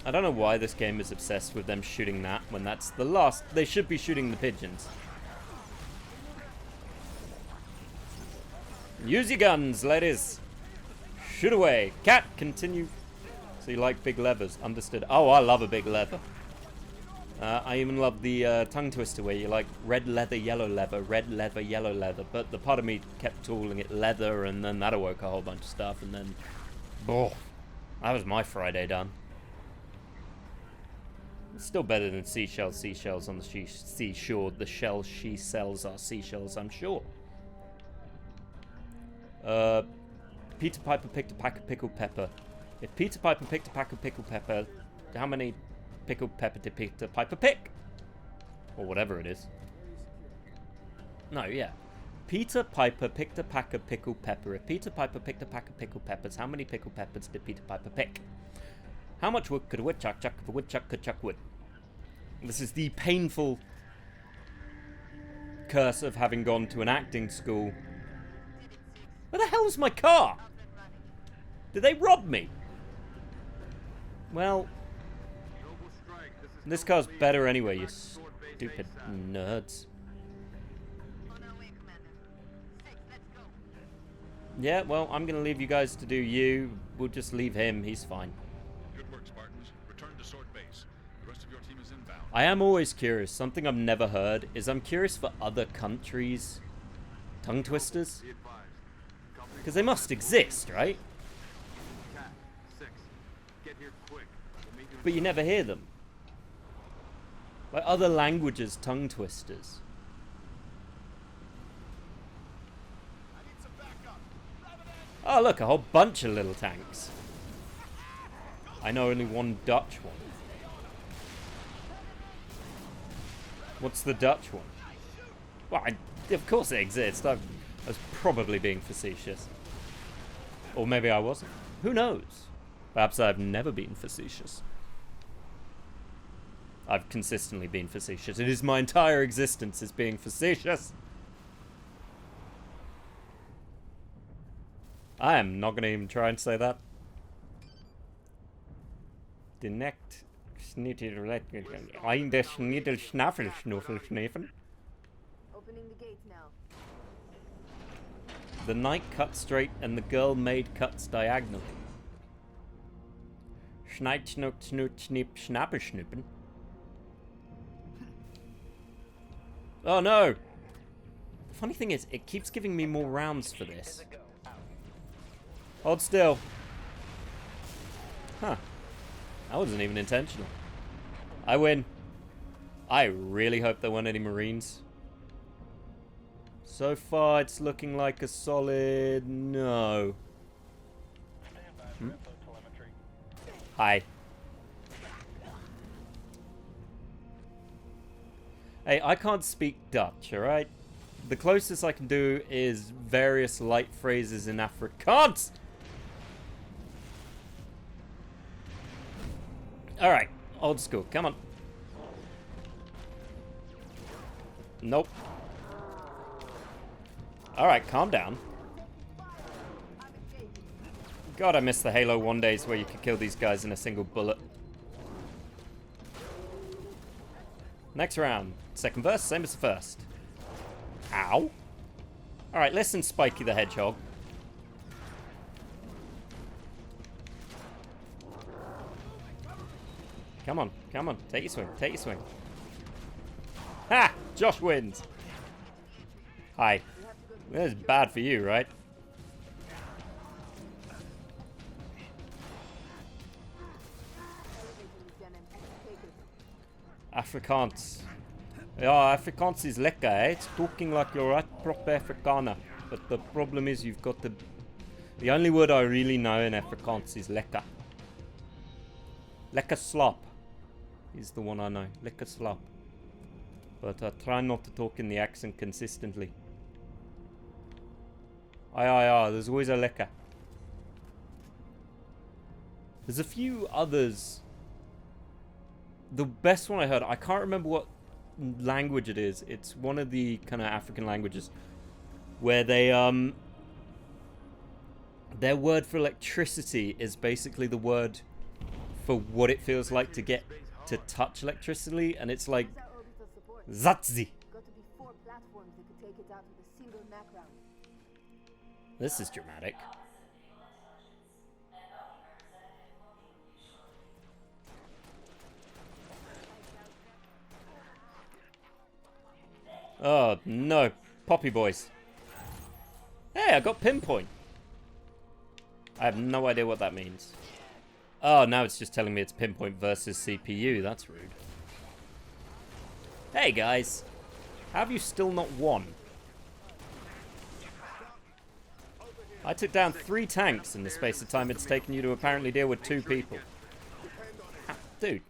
I don't know why this game is obsessed with them shooting that when that's the last. They should be shooting the pigeons. Use your guns, ladies. Shoot away. Cat, continue. So you like big levers. Understood. Oh, I love a big lever. I even love the tongue twister where you like red leather, yellow leather, red leather, yellow leather. But the part of me kept calling it leather, and then that awoke a whole bunch of stuff. And then, oh, that was my Friday done. It's still better than seashells. Seashells on the seashore. The shells she sells are seashells, I'm sure. Peter Piper picked a pack of pickled pepper. If Peter Piper picked a pack of pickled pepper, how many pickled pepper did Peter Piper pick? Or whatever it is. No, yeah. Peter Piper picked a pack of pickled pepper. If Peter Piper picked a pack of pickled peppers, how many pickled peppers did Peter Piper pick? How much wood could a woodchuck chuck if a woodchuck could chuck wood? This is the painful curse of having gone to an acting school. Where the hell's my car? Did they rob me? Well, this car's better anyway, you stupid nerds. Yeah, well, I'm gonna leave you guys to do you. We'll just leave him, he's fine. Good work, Spartans. Return to Sword Base. The rest of your team is inbound. I am always curious. Something I've never heard is I'm curious for other countries' tongue twisters. Because they must exist, right? But you never hear them. Like other languages' tongue twisters. Oh, look, a whole bunch of little tanks. I know only one Dutch one. What's the Dutch one? Well, of course it exists. I was probably being facetious. Or maybe I wasn't. Who knows? Perhaps I've never been facetious. I've consistently been facetious. It is my entire existence is being facetious. I am not going to even try and say that. The next snitted ein der Schniedel Schnaffel Schnuffel Schneffen. Opening the gates now. The knight cut straight and the girl maid cuts diagonally. Schneid schnuck schnoot schnipp schnappe schnippen. Oh no! The funny thing is, it keeps giving me more rounds for this. Hold still. Huh. That wasn't even intentional. I win. I really hope there weren't any Marines. So far, it's looking like a solid no. Hi. Hey, I can't speak Dutch, alright? The closest I can do is various light phrases in Afrikaans. Alright, old school, come on. Nope. Alright, calm down. God, I miss the Halo 1 days where you could kill these guys in a single bullet. Next round. Second verse, same as the first. Ow. Alright, listen, Spiky the Hedgehog. Come on, come on. Take your swing, take your swing. Ha! Josh wins. Hi. This is bad for you, right? Afrikaans. Yeah, Afrikaans is lekker, eh? It's talking like you're right proper Afrikaner. But the problem is you've got the... The only word I really know in Afrikaans is lekker. Lekker slop is the one I know. Lekker slop. But I try not to talk in the accent consistently. Aye, there's always a lekker. There's a few others. The best one I heard, I can't remember what language it is. It's one of the kind of African languages where they their word for electricity is basically the word for what it feels like to get to touch electricity, and it's like Zatzi. This is dramatic. Oh no, Poppy Boys. Hey, I got pinpoint. I have no idea what that means. Oh, now it's just telling me it's pinpoint versus CPU. That's rude. Hey guys, how have you still not won? I took down 3 tanks in the space of time it's taken you to apparently deal with 2 people. Dude.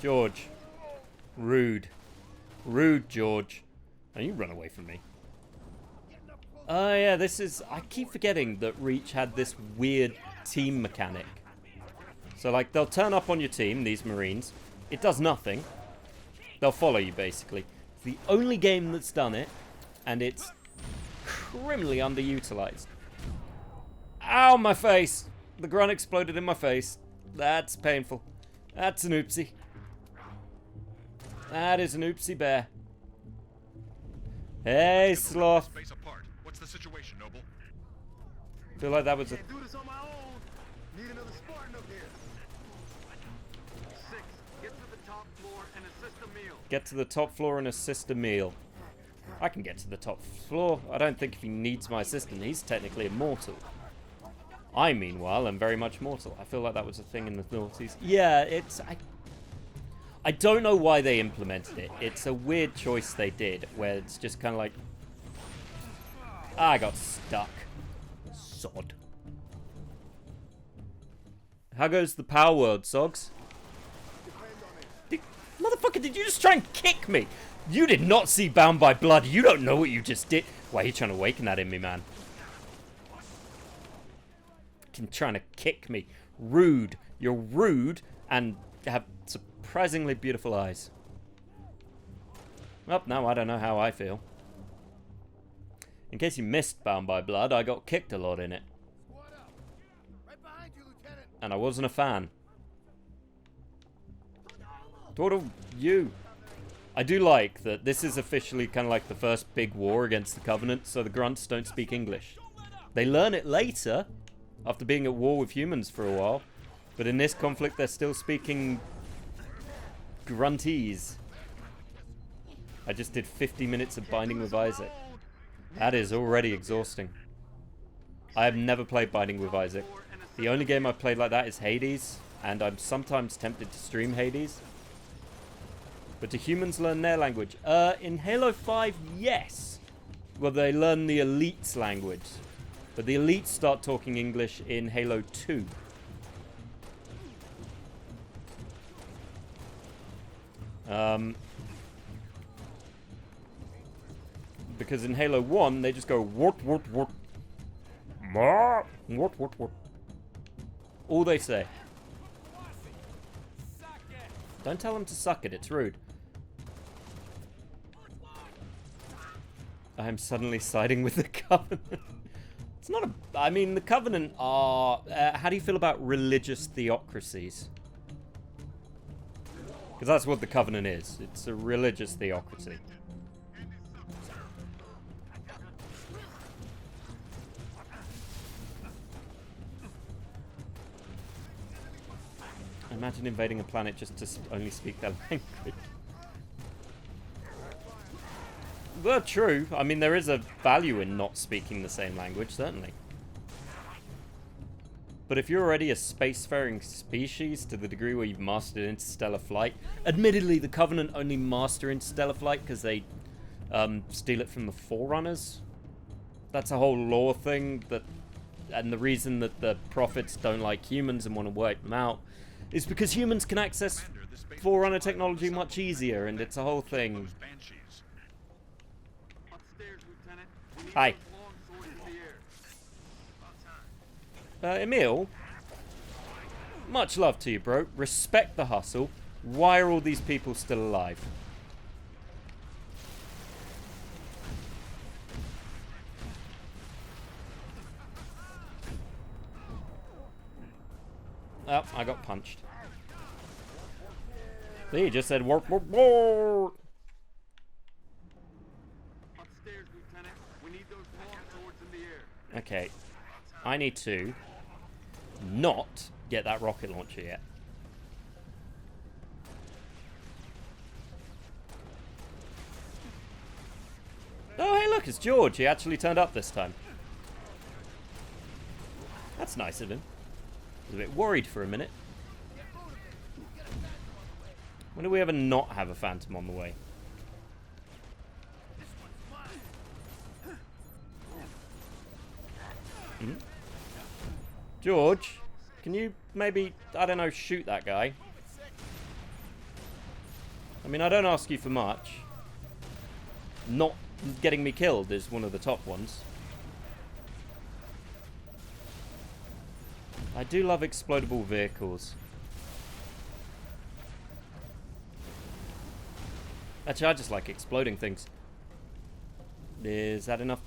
George. Rude. Rude, George. Now you run away from me. Oh yeah, this is... I keep forgetting that Reach had this weird team mechanic. So like, they'll turn up on your team, these Marines. It does nothing. They'll follow you, basically. It's the only game that's done it, and it's criminally underutilized. Ow, my face! The grunt exploded in my face. That's painful. That's an oopsie. That is an oopsie bear. Hey, Sloth. Space apart. What's the situation, Noble? Feel like that was a... Do this on my own. Need another Spartan up here. 6. Get to the top floor and assist a meal. Get to the top floor and assist a meal. I can get to the top floor. I don't think if he needs my assistance, he's technically immortal. I, meanwhile, am very much mortal. I feel like that was a thing in the noughties. Yeah, it's... I don't know why they implemented it. It's a weird choice they did, where it's just kind of like... I got stuck. Sod. How goes the Power World, Sogs? Motherfucker, did you just try and kick me? You did not see Bound by Blood. You don't know what you just did. Why are you trying to awaken that in me, man? Fucking trying to kick me. Rude. You're rude and have surprisingly beautiful eyes. Well, now I don't know how I feel. In case you missed Bound by Blood, I got kicked a lot in it. And I wasn't a fan. Thought of you. I do like that this is officially kind of like the first big war against the Covenant, so the grunts don't speak English. They learn it later, after being at war with humans for a while. But in this conflict, they're still speaking grunties. I just did 50 minutes of Binding with Isaac. That is already exhausting. I have never played Binding with Isaac. The only game I've played like that is Hades, and I'm sometimes tempted to stream Hades. But do humans learn their language? In Halo 5, yes. Well, they learn the elites' language. But the elites start talking English in Halo 2. Because in Halo 1, they just go wort, wort, wort. Wort, wort, wort. All they say. Don't tell them to suck it, it's rude. I am suddenly siding with the Covenant. It's not a... I mean, the Covenant are... how do you feel about religious theocracies? Because that's what the Covenant is. It's a religious theocracy. Imagine invading a planet just to only speak their language. Well, true. I mean, there is a value in not speaking the same language, certainly. But if you're already a spacefaring species to the degree where you've mastered interstellar flight, admittedly the Covenant only master interstellar flight because they steal it from the Forerunners. That's a whole lore thing, and the reason that the Prophets don't like humans and want to wipe them out is because humans can access Forerunner technology much easier, and it's a whole thing. Hi. Emil, much love to you, bro. Respect the hustle. Why are all these people still alive? Oh, I got punched. See, he just said work, work, work. Upstairs, Lieutenant. We need those long swords in the air. Okay. I need to not get that rocket launcher yet. Oh, hey, look, it's George. He actually turned up this time. That's nice of him. I was a bit worried for a minute. When do we ever not have a Phantom on the way? Hmm? George, can you maybe, I don't know, shoot that guy? I mean, I don't ask you for much. Not getting me killed is one of the top ones. I do love explodable vehicles. Actually, I just like exploding things. Is that enough?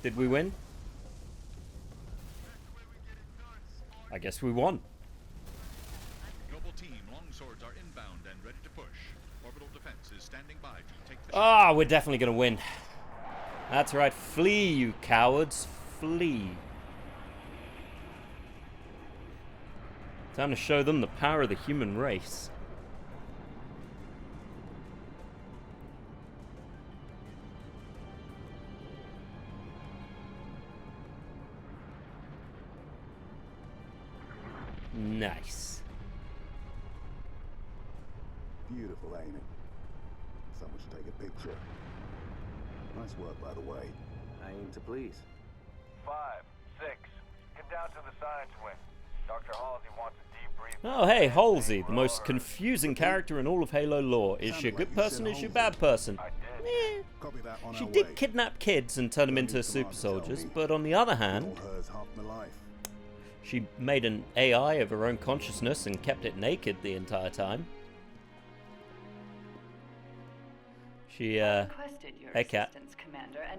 Did we win? I guess we won. Noble team, longswords are inbound and ready to push. Orbital defense is standing by to take the Ah, we're definitely gonna win. That's right. Flee, you cowards. Flee. Time to show them the power of the human race. Nice. Beautiful, ain't it? Someone should take a picture. Nice work, by the way. I aim to please. 5, 6. Get down to the science wing. Dr. Halsey wants a debrief. Oh, hey, Halsey, the most confusing character in all of Halo lore. Is she a good person? Is she a bad person? Eh. Copy that on She our did way. kidnap kids and turn them into super soldiers, but on the other hand, Told hers half my life. she made an AI of her own consciousness and kept it naked the entire time. She, hey cat.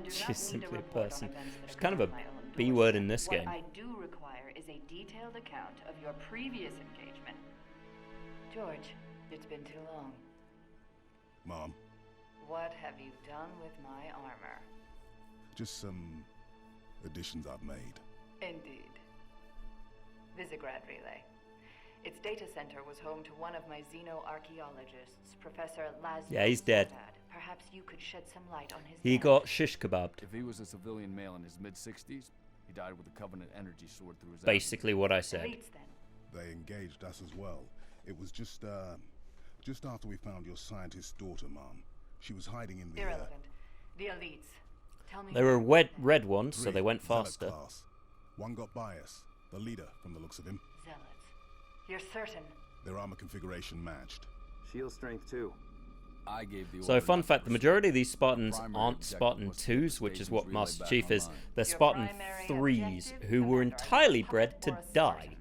She's simply a person. She's kind of a B-word in this game. What I do require is a detailed account of your previous engagement. George, it's been too long. Mom, What have you done with my armor? just some additions I've made. Indeed. Visegrad Relay. Its data center was home to one of my xenoarchaeologists, Professor Laszlo. Yeah, he's dead. Soldad. Perhaps you could shed some light on his He death. got shish kebabbed. If he was a civilian male in his mid-60s, he died with a Covenant energy sword through his Basically what I said. Elites, then. They engaged us as well. It was just after we found your scientist's daughter, Mom. She was hiding in the Irrelevant. The elites. Tell me. They were red ones, so Three, they went zealot faster. class. One got by us, the leader from the looks of him. Zealots. You're certain? Their armor configuration matched. Shield strength too. I gave the So, order fun not to fact, the pursue. majority of these Spartans Primary aren't objective Spartan was to 2s, get which is stations what relayed Master back Chief is. online. They're Your Spartan primary 3s, objective, who were Commander, entirely is to bred to hunt for a die. Spartan.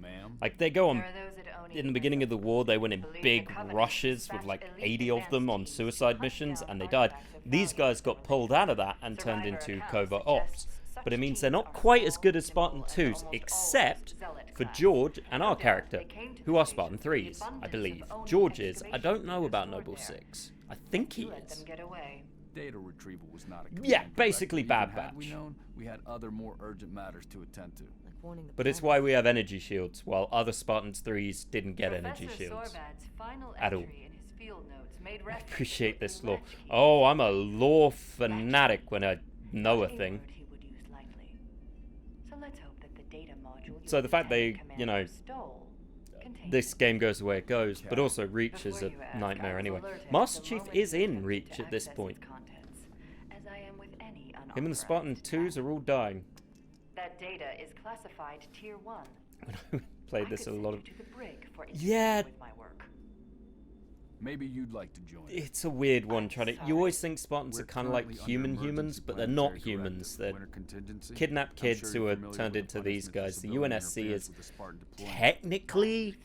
Ma'am? Like, they go on, There are those that own in the even beginning of the war, they went in believe the big Covenant rushes with dispatched like elite 80 of them on advance teams suicide to missions, hunt and they down died. artifacts of These value guys got from pulled the out of that and turned Survivor into accounts covert suggest ops. such But it means they're teams not are quite as small, good as Spartan nimble, and 2s, almost except always zealot for class. George and No our doubt character, they came to who the are station Spartan for the 3s, I abundance believe. of owned George is. I excavation don't know gear about stored Noble there. 6. I think he You let is. them get away. Data retrieval was not a Yeah, command basically directive. Bad Even had we Batch. known, we had other more urgent matters to attend to. But it's why we have energy shields, while other Spartans 3s didn't get energy Professor shields. Sorbad's final At all. entry in his field notes made I reference appreciate to this a lore. latchkey. Oh, I'm a lore fanatic when I know a Not thing. word he would use lightly. So let's hope that the data module So the fact they, you know, this game goes the way it goes, but also Reach is a nightmare anyway. Master Chief is in Reach at this point. Him and the Spartan 2s are all dying. That data is classified Tier 1. When I played this a lot of... Yeah. Maybe you'd like to join. It's a weird one trying to... You always think Spartans are kind of like humans, but they're not humans. They're kidnapped kids who are turned into these guys. The UNSC is technically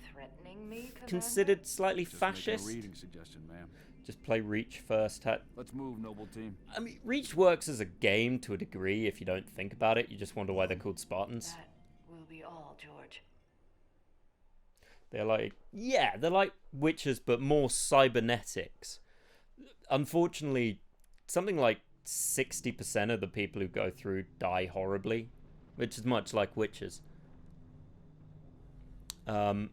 considered slightly fascist. Just play Reach first. Let's move, Noble Team. I mean, Reach works as a game to a degree if you don't think about it. You just wonder why they're called Spartans. That will be all, George. They're like, yeah, they're like Witchers, but more cybernetics. Unfortunately, something like 60% of the people who go through die horribly, which is much like Witchers. I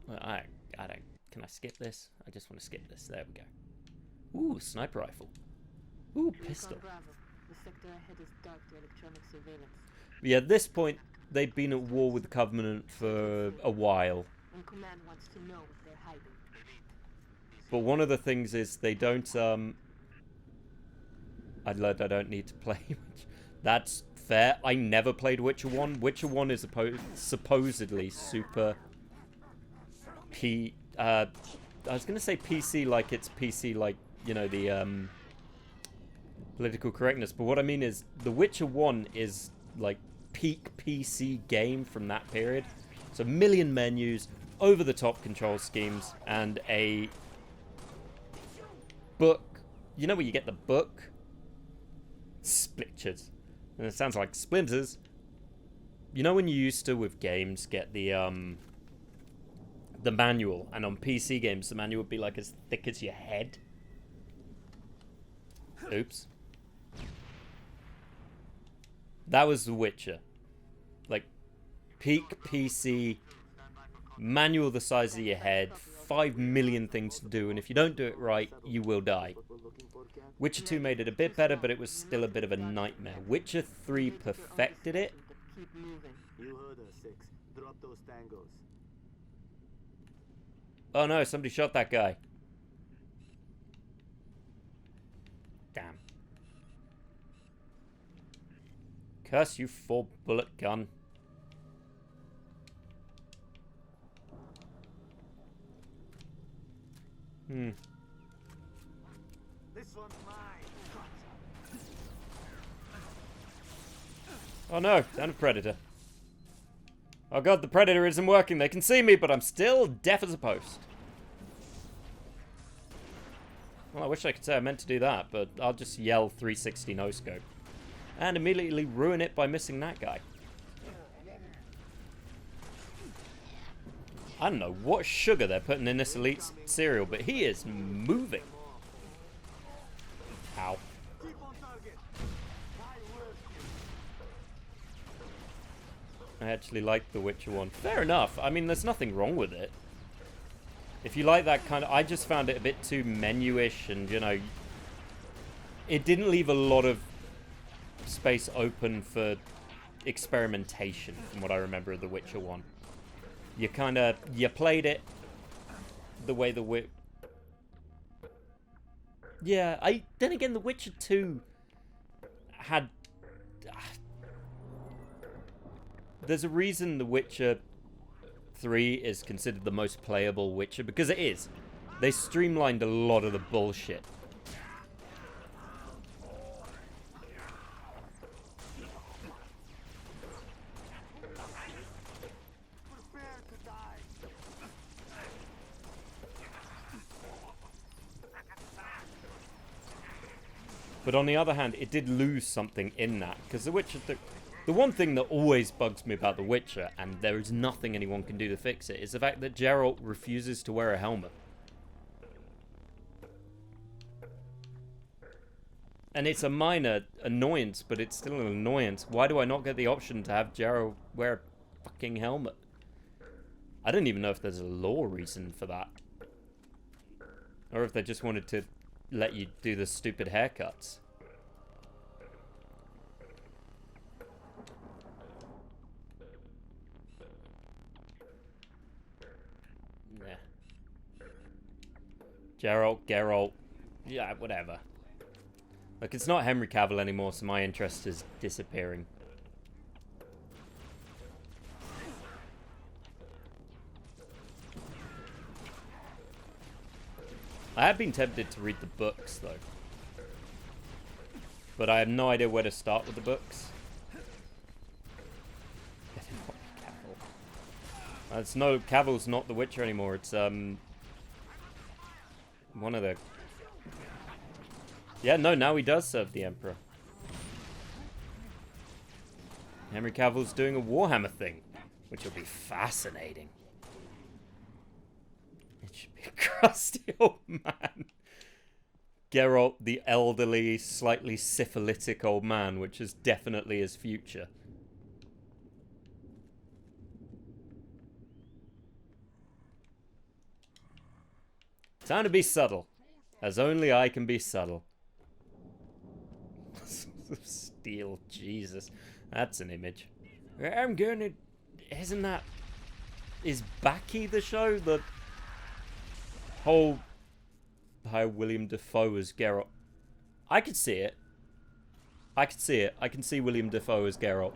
don't. Can I skip this? I just want to skip this. There we go. Ooh, sniper rifle. Ooh, pistol. Yeah, at this point, they've been at war with the Covenant for a while. But one of the things is they don't, I learned I don't need to play. That's fair. I never played Witcher 1. Witcher 1 is supposedly super I was going to say PC like it's PC like, you know, the political correctness, but what I mean is The Witcher 1 is like peak PC game from that period. So a million menus, over-the-top control schemes, and a book. You know where you get the book? Splitchers. And it sounds like splinters. You know when you used to, with games, get the manual, and on PC games the manual would be like as thick as your head. Oops. That was The Witcher. Like, peak PC, manual the size of your head, 5 million things to do, and if you don't do it right, you will die. Witcher 2 made it a bit better, but it was still a bit of a nightmare. Witcher 3 perfected it. You heard us, 6. Drop those tangos. Oh no, somebody shot that guy. Damn. Curse you, 4-bullet gun. This one's mine. Oh no, down a predator. Oh god, the predator isn't working. They can see me, but I'm still deaf as a post. Well, I wish I could say I meant to do that, but I'll just yell 360 no-scope. And immediately ruin it by missing that guy. I don't know what sugar they're putting in this elite cereal, but he is moving. Ow. I actually like The Witcher 1. Fair enough. I mean, there's nothing wrong with it. If you like that kind of... I just found it a bit too menu-ish and, you know... It didn't leave a lot of space open for experimentation, from what I remember of The Witcher 1. You kind of... You played it the way The Witcher... Yeah, then again, The Witcher 2 had... There's a reason The Witcher 3 is considered the most playable Witcher, because it is. They streamlined a lot of the bullshit. But on the other hand, it did lose something in that, because The Witcher... The one thing that always bugs me about The Witcher, and there is nothing anyone can do to fix it, is the fact that Geralt refuses to wear a helmet. And it's a minor annoyance, but it's still an annoyance. Why do I not get the option to have Geralt wear a fucking helmet? I don't even know if there's a law reason for that. Or if they just wanted to let you do the stupid haircuts. Geralt. Yeah, whatever. Look, it's not Henry Cavill anymore, so my interest is disappearing. I have been tempted to read the books, though. But I have no idea where to start with the books. Cavill's not The Witcher anymore. It's, one of the... Yeah, no, now he does serve the Emperor. Henry Cavill's doing a Warhammer thing, which will be fascinating. It should be a crusty old man. Geralt, the elderly, slightly syphilitic old man, which is definitely his future. Time to be subtle, as only I can be subtle. Steel, Jesus. That's an image. I'm gonna... Isn't that... Is Baki the show? The whole... How William Dafoe as Geralt. I could see it. I could see it. I can see William Dafoe as Geralt.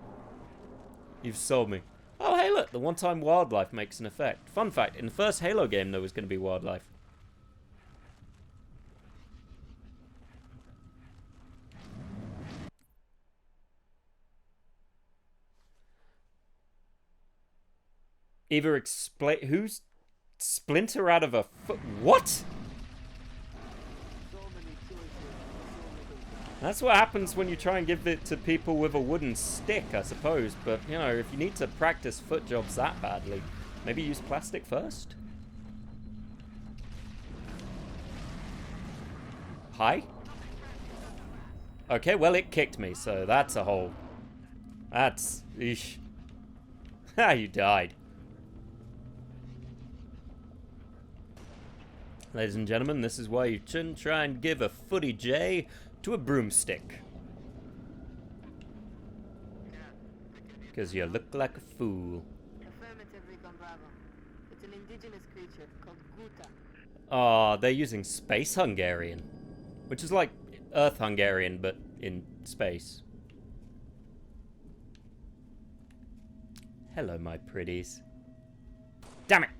You've sold me. Oh, hey, look. The one-time wildlife makes an effect. Fun fact. In the first Halo game, there was going to be wildlife. Either explain... Who's... Splinter out of a foot... What? That's what happens when you try and give it to people with a wooden stick, I suppose. But, you know, if you need to practice foot jobs that badly, maybe use plastic first? Hi? Okay, well, it kicked me, so that's a whole... That's... Eesh. Ha, you died. Ladies and gentlemen, this is why you shouldn't try and give a footy J to a broomstick. Because you look like a fool. Affirmative, Recon Bravo. It's an indigenous creature called Guta. Ah, they're using Space Hungarian. Which is like Earth Hungarian, but in space. Hello, my pretties. Damn it!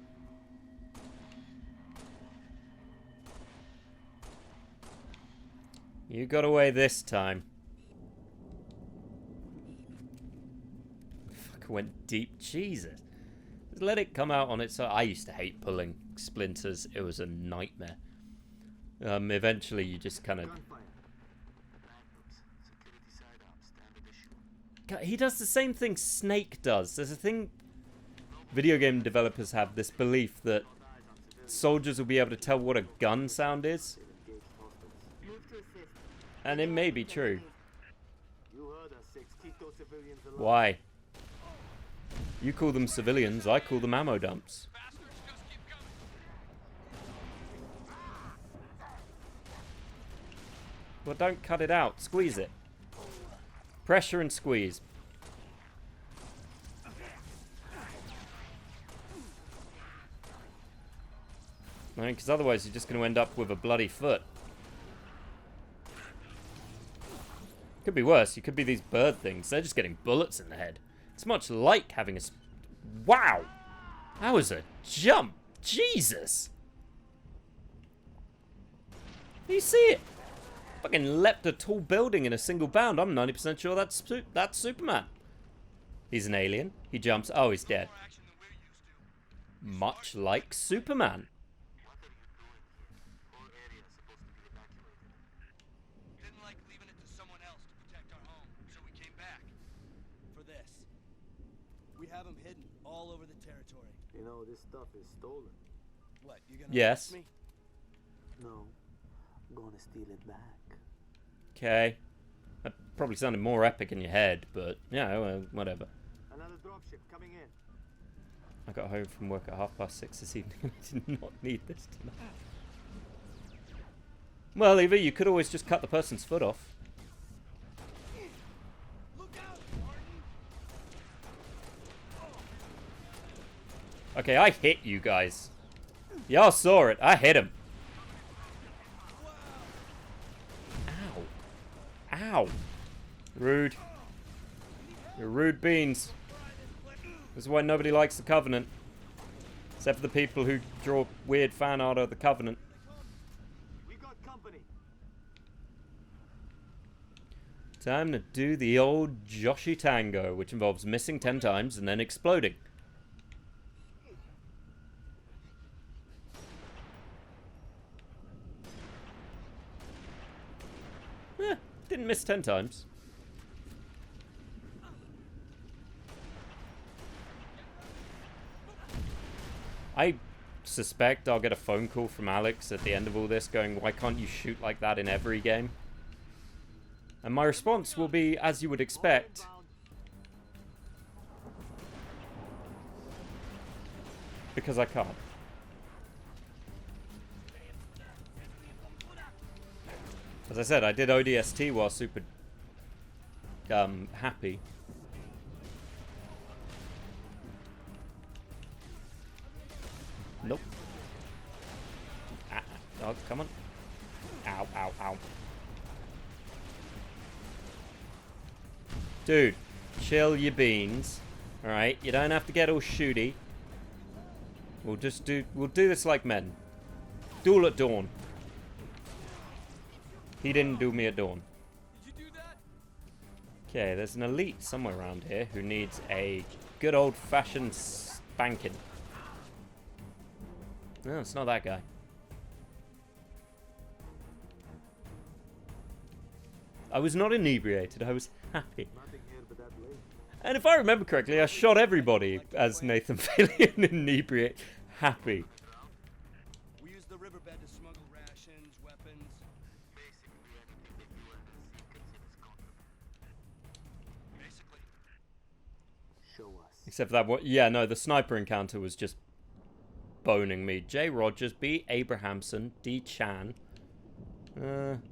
You got away this time. Fuck, went deep. Jesus. Just let it come out on its own. I used to hate pulling splinters. It was a nightmare. Eventually you just kind of... He does the same thing Snake does. There's a thing... Video game developers have this belief that soldiers will be able to tell what a gun sound is. And it may be true. Why? You call them civilians, I call them ammo dumps. Well, don't cut it out. Squeeze it. Pressure and squeeze. Because otherwise you're just going to end up with a bloody foot. Could be worse. You could be these bird things. They're just getting bullets in the head. It's much like having a... Wow! That was a jump! Jesus! You see it? Fucking leapt a tall building in a single bound. I'm 90% sure that's Superman. He's an alien. He jumps. Oh, he's dead. Much like Superman. Have them hidden all over the territory. You know, this stuff is stolen. What, you gonna yes. me? No, I'm gonna steal it back. Okay. That probably sounded more epic in your head, but, yeah, well, whatever. Another dropship coming in. I got home from work at 6:30 this evening and I did not need this tonight. Well, Eva, you could always just cut the person's foot off. Okay, I hit you guys. Y'all saw it. I hit him. Ow. Rude. You're rude beans. This is why nobody likes the Covenant. Except for the people who draw weird fan art of the Covenant. We got company. Time to do the old Joshy Tango, which involves missing 10 times and then exploding. Didn't miss 10 times. I suspect I'll get a phone call from Alex at the end of all this going, why can't you shoot like that in every game? And my response will be, as you would expect, because I can't. As I said, I did ODST while super happy. Nope. Oh, come on. Ow, ow, ow. Dude, chill your beans. Alright, you don't have to get all shooty. We'll do this like men. Duel at dawn. He didn't do me at dawn. Okay, there's an elite somewhere around here who needs a good old-fashioned spanking. No, it's not that guy. I was not inebriated, I was happy. And if I remember correctly, I shot everybody as Nathan Fillion inebriate happy. We use the riverbed to smuggle rations, weapons. Basically. Show us. Except for that one. Yeah, no, the sniper encounter was just boning me. J. Rogers, B. Abrahamson, D. Chan, N.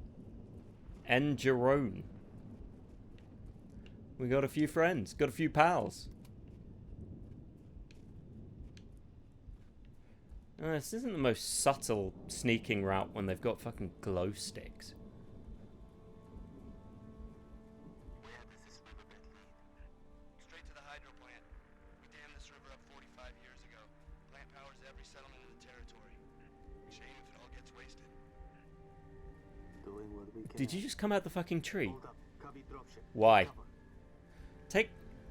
Jerome. We got a few friends, got a few pals. This isn't the most subtle sneaking route when they've got fucking glow sticks. Straight to the hydro plant. We dammed this river up 45 years ago. Plant powers every settlement in the territory. Shame if it all gets wasted. Doing what we can. Did you just come out the fucking tree? Hold up. Copy dropship. Why?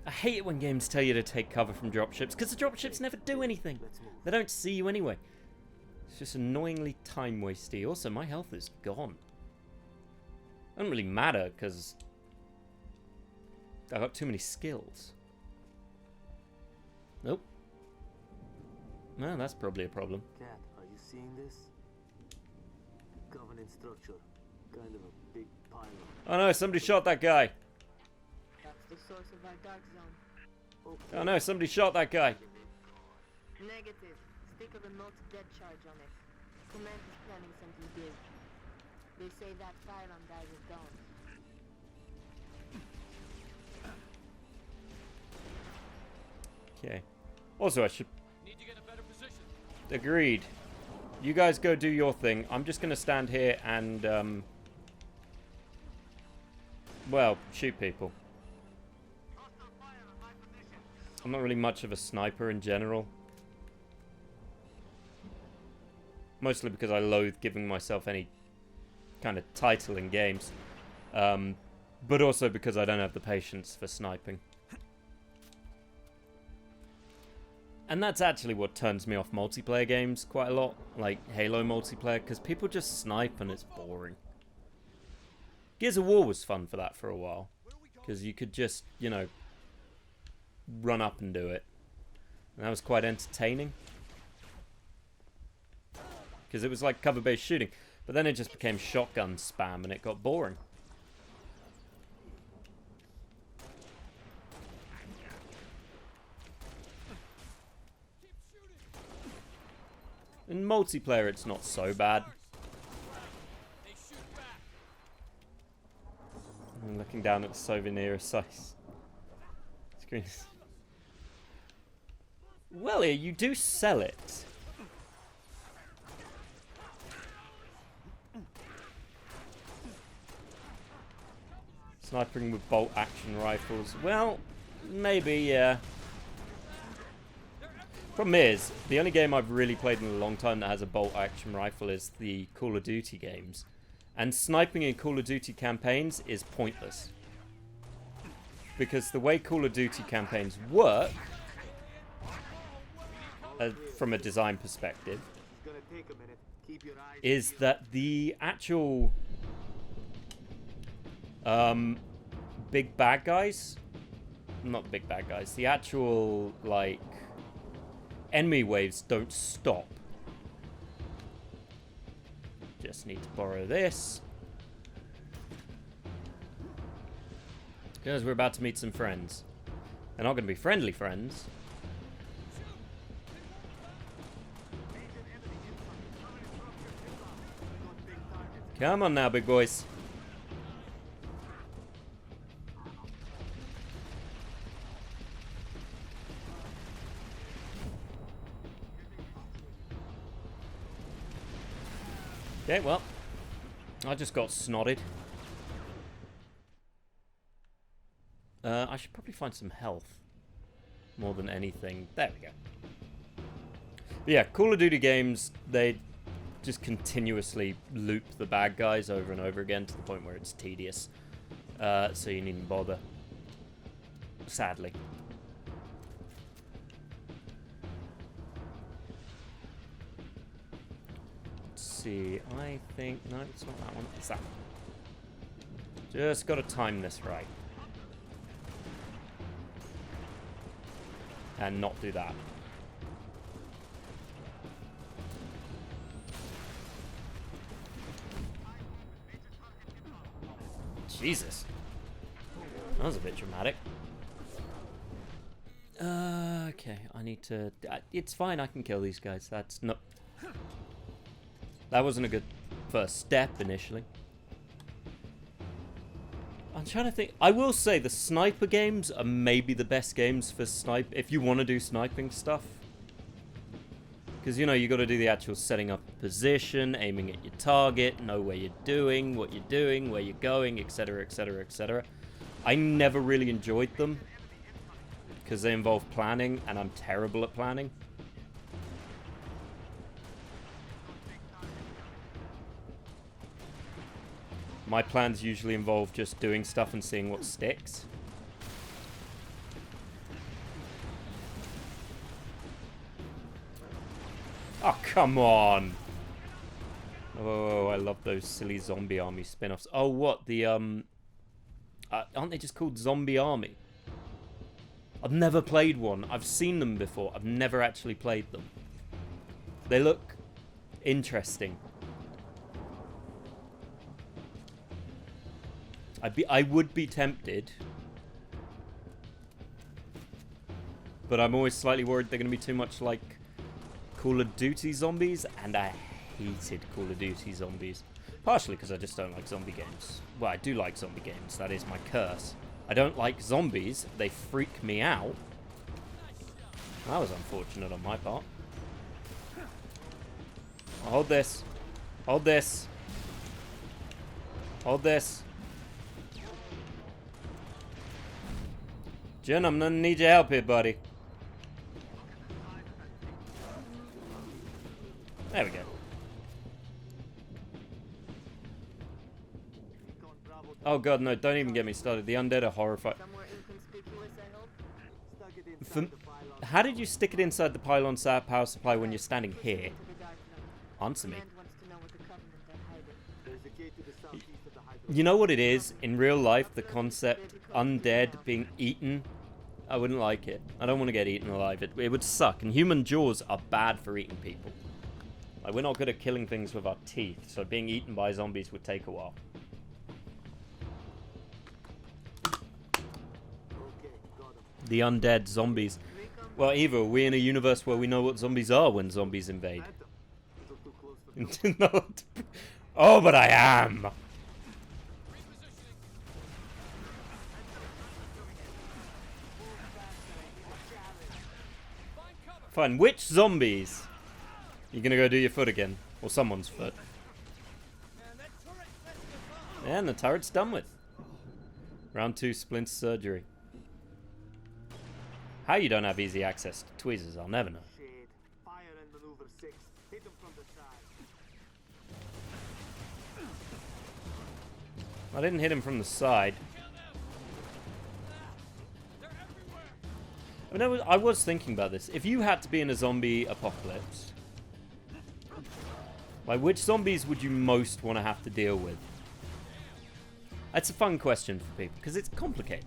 I hate it when games tell you to take cover from dropships, because the dropships never do anything. They don't see you anyway. It's just annoyingly time-wasty. Also, my health is gone. It doesn't really matter, because I've got too many skills. Nope. No, that's probably a problem. Cat, are you seeing this? Covenant structure. Kind of a big pylon. Oh no, somebody shot that guy. The source of our dark zone. Oh no, somebody shot that guy. Negative. Stick a remote dead charge on it. Command is planning something big. They say that Chiron dies at dawn. Okay. Also, I should... Need to get a better position. Agreed. You guys go do your thing. I'm just going to stand here and, well, shoot people. I'm not really much of a sniper in general. Mostly because I loathe giving myself any kind of title in games. But also because I don't have the patience for sniping. And that's actually what turns me off multiplayer games quite a lot. Like Halo multiplayer, because people just snipe and it's boring. Gears of War was fun for that for a while. Because you could just, you know, run up and do it. And that was quite entertaining. Because it was like cover-based shooting. But then it just became shotgun spam and it got boring. In multiplayer it's not so bad. I'm looking down at the souvenir size screen. Well, here, you do sell it. Sniping with bolt action rifles. Well, maybe, yeah. Problem is, the only game I've really played in a long time that has a bolt action rifle is the Call of Duty games. And sniping in Call of Duty campaigns is pointless. Because the way Call of Duty campaigns work, from a design perspective, is that the actual big bad guys, not big bad guys, the actual, like, enemy waves don't stop. Just need to borrow this. Because we're about to meet some friends. They're not going to be friendly friends. Come on now, big boys. Okay, well, I just got snotted. I should probably find some health more than anything. There we go. But yeah, Call of Duty games, they just continuously loop the bad guys over and over again to the point where it's tedious. So you needn't bother. Sadly. Let's see. I think... No, it's not that one. It's that one. Just got to time this right. And not do that. Jesus. That was a bit dramatic. Okay, I need to... it's fine, I can kill these guys. That's not... That wasn't a good first step initially. I'm trying to think. I will say the sniper games are maybe the best games for snipe if you want to do sniping stuff. Because, you know, you got to do the actual setting up position, aiming at your target, know where you're doing, what you're doing, where you're going, etc, etc, etc. I never really enjoyed them because they involve planning, and I'm terrible at planning. My plans usually involve just doing stuff and seeing what sticks. Oh, come on! Oh, I love those silly Zombie Army spin-offs. Oh, what? The, aren't they just called Zombie Army? I've never played one. I've seen them before. I've never actually played them. They look interesting. I would be tempted, but I'm always slightly worried they're going to be too much like Call of Duty zombies, and I hated Call of Duty zombies. Partially because I just don't like zombie games. Well, I do like zombie games. That is my curse. I don't like zombies. They freak me out. That was unfortunate on my part. I'll hold this. Hold this. Hold this. Jin, I'm gonna need your help here, buddy. There we go. Oh god, no, don't even get me started. The undead are horrified. How did you stick it inside the pylon power supply when you're standing here? Answer me. You know what it is? In real life, the concept undead being eaten, I wouldn't like it. I don't want to get eaten alive. It would suck. And human jaws are bad for eating people. Like, we're not good at killing things with our teeth, so being eaten by zombies would take a while. The undead zombies. Well, either are we in a universe where we know what zombies are when zombies invade? Oh, but I am! Fine, which zombies? You gonna go do your foot again? Or someone's foot? And the turret's done with. Round 2, Splinter Surgery. How you don't have easy access to tweezers, I'll never know. Shade. Fire and maneuver 6. Hit them from the side. I didn't hit him from the side. I mean, I was thinking about this. If you had to be in a zombie apocalypse, like, which zombies would you most want to have to deal with? That's a fun question for people, because it's complicated.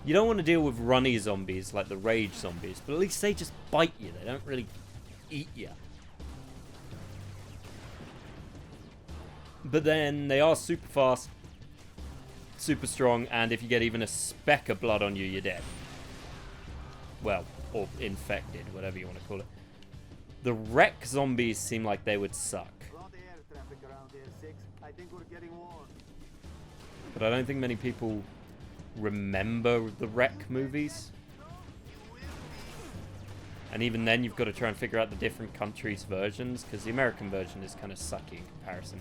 You don't want to deal with runny zombies, like the rage zombies, but at least they just bite you. They don't really eat you. But then they are super fast, super strong, and if you get even a speck of blood on you, you're dead. Well, or infected, whatever you want to call it. The wreck zombies seem like they would suck. I think we're getting warm. But I don't think many people remember the wreck movies. And even then, you've got to try and figure out the different countries' versions, because the American version is kind of sucky in comparison.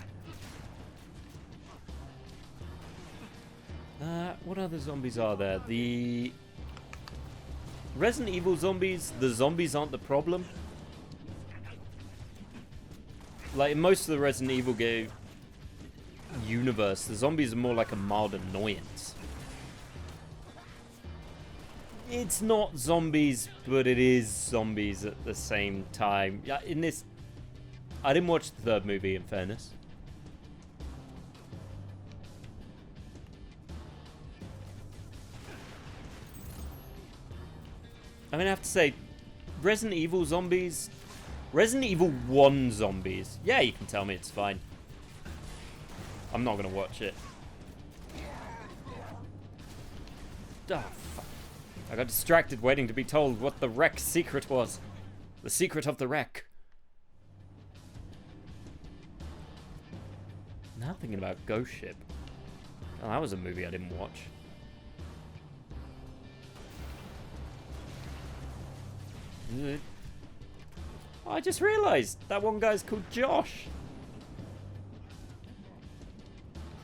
What other zombies are there? The Resident Evil zombies, the zombies aren't the problem. Like, in most of the Resident Evil game universe, the zombies are more like a mild annoyance. It's not zombies, but it is zombies at the same time. Yeah, in this, I didn't watch the third movie, in fairness. I mean, I have to say, Resident Evil zombies, Resident Evil 1 zombies, yeah, you can tell me it's fine. I'm not going to watch it. Oh, fuck. I got distracted waiting to be told what the wreck secret was. The secret of the wreck. Now I'm thinking about Ghost Ship. Oh, that was a movie I didn't watch. Oh, I just realised that one guy's called Josh.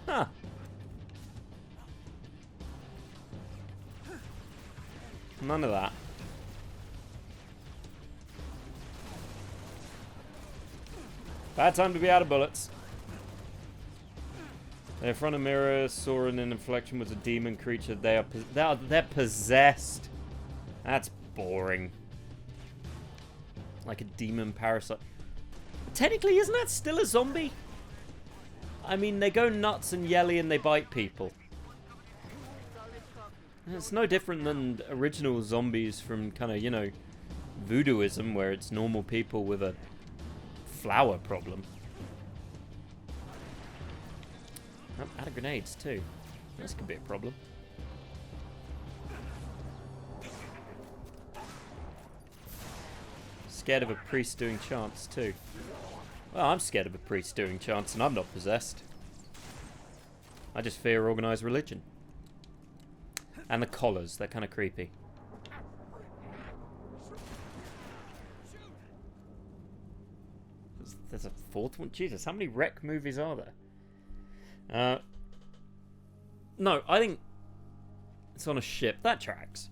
Huh. None of that. Bad time to be out of bullets. In front of mirror, saw an inflection was a demon creature. They're possessed. That's boring. Like a demon parasite. Technically, isn't that still a zombie? I mean, they go nuts and yelly and they bite people. It's no different than original zombies from kind of, you know, voodooism, where it's normal people with a flower problem. Oh, out of grenades too. This could be a problem. Scared of a priest doing chants too. Well, I'm scared of a priest doing chants and I'm not possessed. I just fear organised religion. And the collars, they're kind of creepy. There's a fourth one? Jesus, how many wreck movies are there? No, I think it's on a ship. That tracks.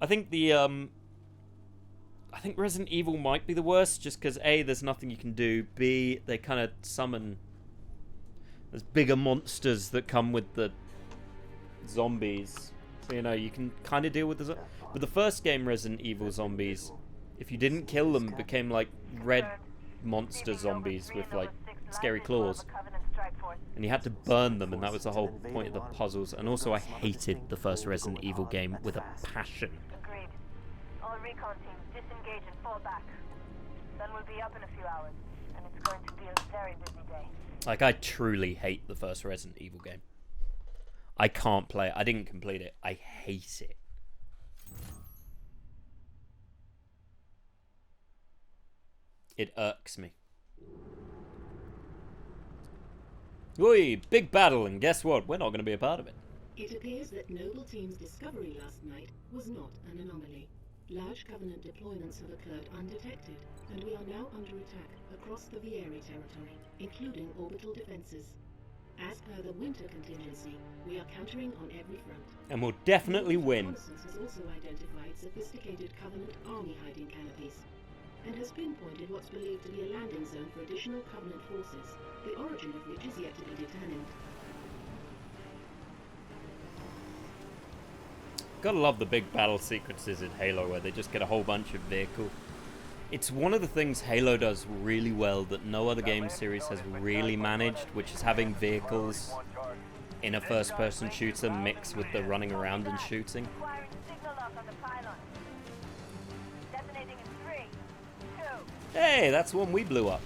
I think the, I think Resident Evil might be the worst, just because A, there's nothing you can do. B, they kind of summon... There's bigger monsters that come with the zombies. So, you know, you can kind of deal with the... But the first game, Resident Evil zombies, if you didn't kill them, became like red monster zombies with like scary claws. And you had to burn them, and that was the whole point of the puzzles. And also, I hated the first Resident Evil game with a passion. Agreed. All recon teams disengage and fall back. Sun will be up in a few hours, and it's going to be a very busy day. Like, I truly hate the first Resident Evil game. I can't play it. I didn't complete it. I hate it. It irks me. Oi, big battle, and guess what? We're not going to be a part of it. It appears that Noble Team's discovery last night was not an anomaly. Large Covenant deployments have occurred undetected, and we are now under attack across the Vieri territory, including orbital defenses. As per the winter contingency, we are countering on every front. And we'll definitely win. Reconnaissance has also identified sophisticated Covenant army hiding canopies, and has pinpointed what's believed to be a landing zone for additional Covenant forces, the origin of which is yet to be determined. Gotta love the big battle sequences in Halo where they just get a whole bunch of vehicles. It's one of the things Halo does really well that no other game series has really managed, which is having vehicles in a first-person shooter mix with the running around and shooting. Acquiring signal lock on the pylon. Detonating in 3, 2. Hey, that's one we blew up.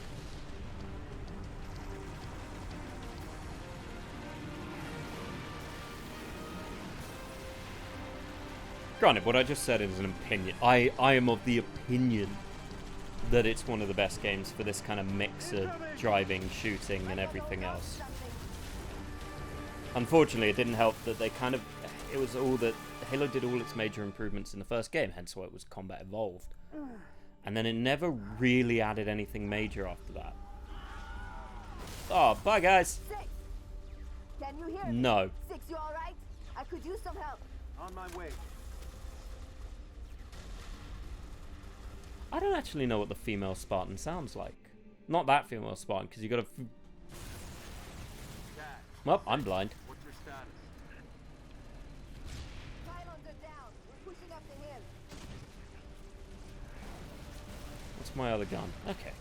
Granted, what I just said is an opinion. I am of the opinion that it's one of the best games for this kind of mix of driving, shooting, and everything else. Unfortunately, it didn't help that it was all that Halo did all its major improvements in the first game, hence why it was Combat Evolved. And then it never really added anything major after that. Oh, bye guys. Six. Can you hear me? No. 6, you alright? I could use some help. On my way. I don't actually know what the female Spartan sounds like. Not that female Spartan, because you got to. Well, I'm blind. What's your status? Pylons are down. We're pushing up the hill. What's my other gun? Okay.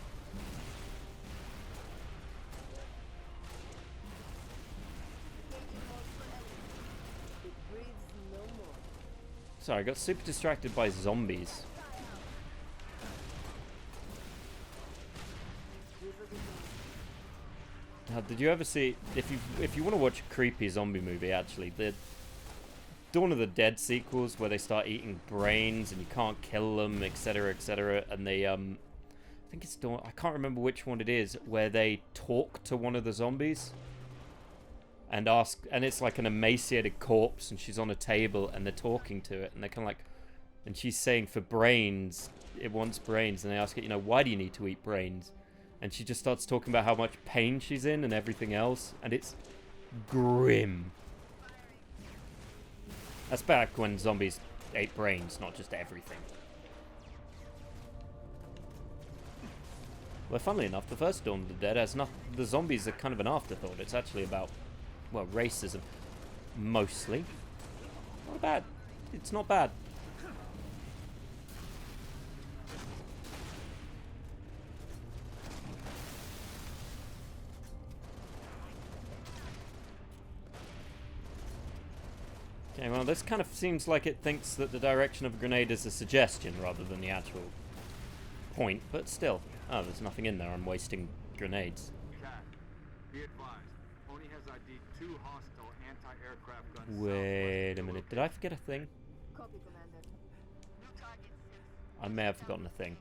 It breathes no more. Sorry, I got super distracted by zombies. Now, did you ever see, if you want to watch a creepy zombie movie, actually, the Dawn of the Dead sequels where they start eating brains and you can't kill them, etc., and they I think it's Dawn, I can't remember which one it is, where they talk to one of the zombies and ask, and it's like an emaciated corpse and she's on a table and they're talking to it and they're kind of like, and she's saying for brains, it wants brains, and they ask it, you know, why do you need to eat brains? And she just starts talking about how much pain she's in and everything else. And it's grim. That's back when zombies ate brains, not just everything. Well, funnily enough, the first Dawn of the Dead has nothing. The zombies are kind of an afterthought. It's actually about, well, racism. Mostly. Not bad. It's not bad. Okay, well, this kind of seems like it thinks that the direction of a grenade is a suggestion rather than the actual point, but still. Oh, there's nothing in there. I'm wasting grenades. Cat, be advised. Oni has ID'd 2 hostile anti-aircraft guns. Wait a minute. Did I forget a thing? Copy, Commander. New target 6. I may have forgotten a thing.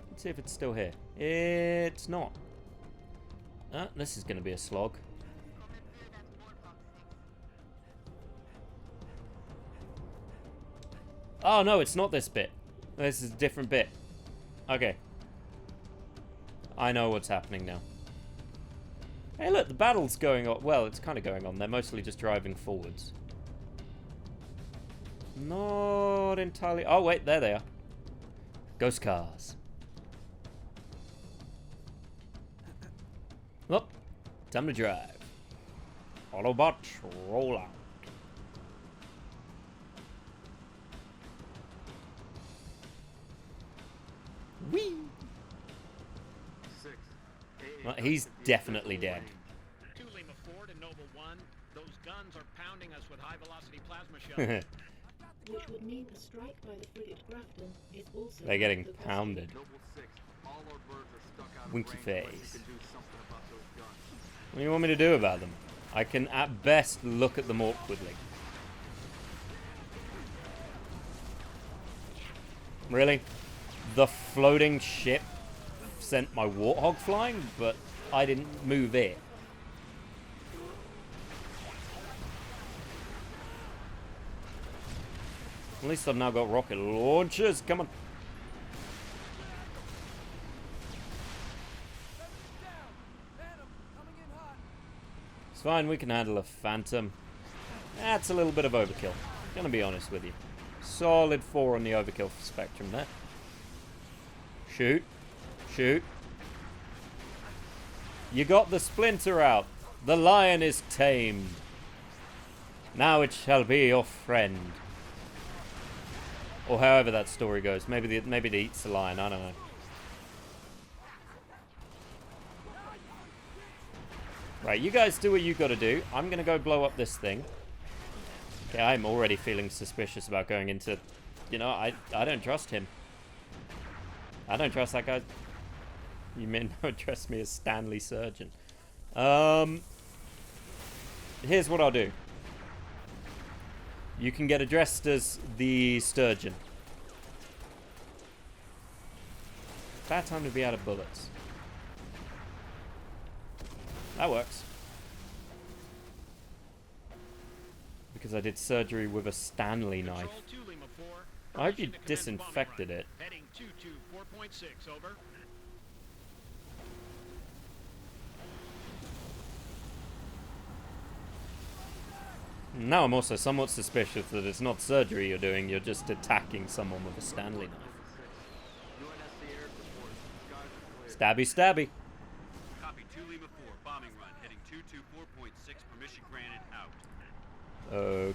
Let's see if it's still here. It's not. This is going to be a slog. Oh no, it's not this bit. This is a different bit. Okay. I know what's happening now. Hey look, the battle's going on. Well, it's kind of going on. They're mostly just driving forwards. Not entirely. Oh wait, there they are. Ghost cars. Well, time to drive. Autobots, roll out. Whee! Well, he's definitely dead. To Lima Ford and Noble 1, those guns are pounding us with high-velocity plasma shells. Which would mean a strike by the frigate Grafton is also... They're getting pounded. Noble 6, all our birds are stuck out of Winky range unless face. you can do something about those guns. What do you want me to do about them? I can at best look at them awkwardly. Really? The floating ship sent my Warthog flying, but I didn't move it. At least I've now got rocket launchers. Come on. It's fine, we can handle a Phantom. That's a little bit of overkill. Gonna be honest with you. Solid 4 on the overkill spectrum there. Shoot. Shoot. You got the Splinter out. The lion is tamed. Now it shall be your friend. Or however that story goes. Maybe it eats the lion. I don't know. Right, you guys do what you gotta do. I'm going to go blow up this thing. Okay, I'm already feeling suspicious about going into... You know, I don't trust him. I don't trust that guy. You may not address me as Stanley Surgeon. Here's what I'll do. You can get addressed as the Sturgeon. Bad time to be out of bullets. That works. Because I did surgery with a Stanley knife. I hope you disinfected it. Heading 224.6, over. Now I'm also somewhat suspicious that it's not surgery you're doing, you're just attacking someone with a Stanley knife. Stabby, stabby. Copy 2 Lima 4, bombing run, heading 224.6, permission granted, out.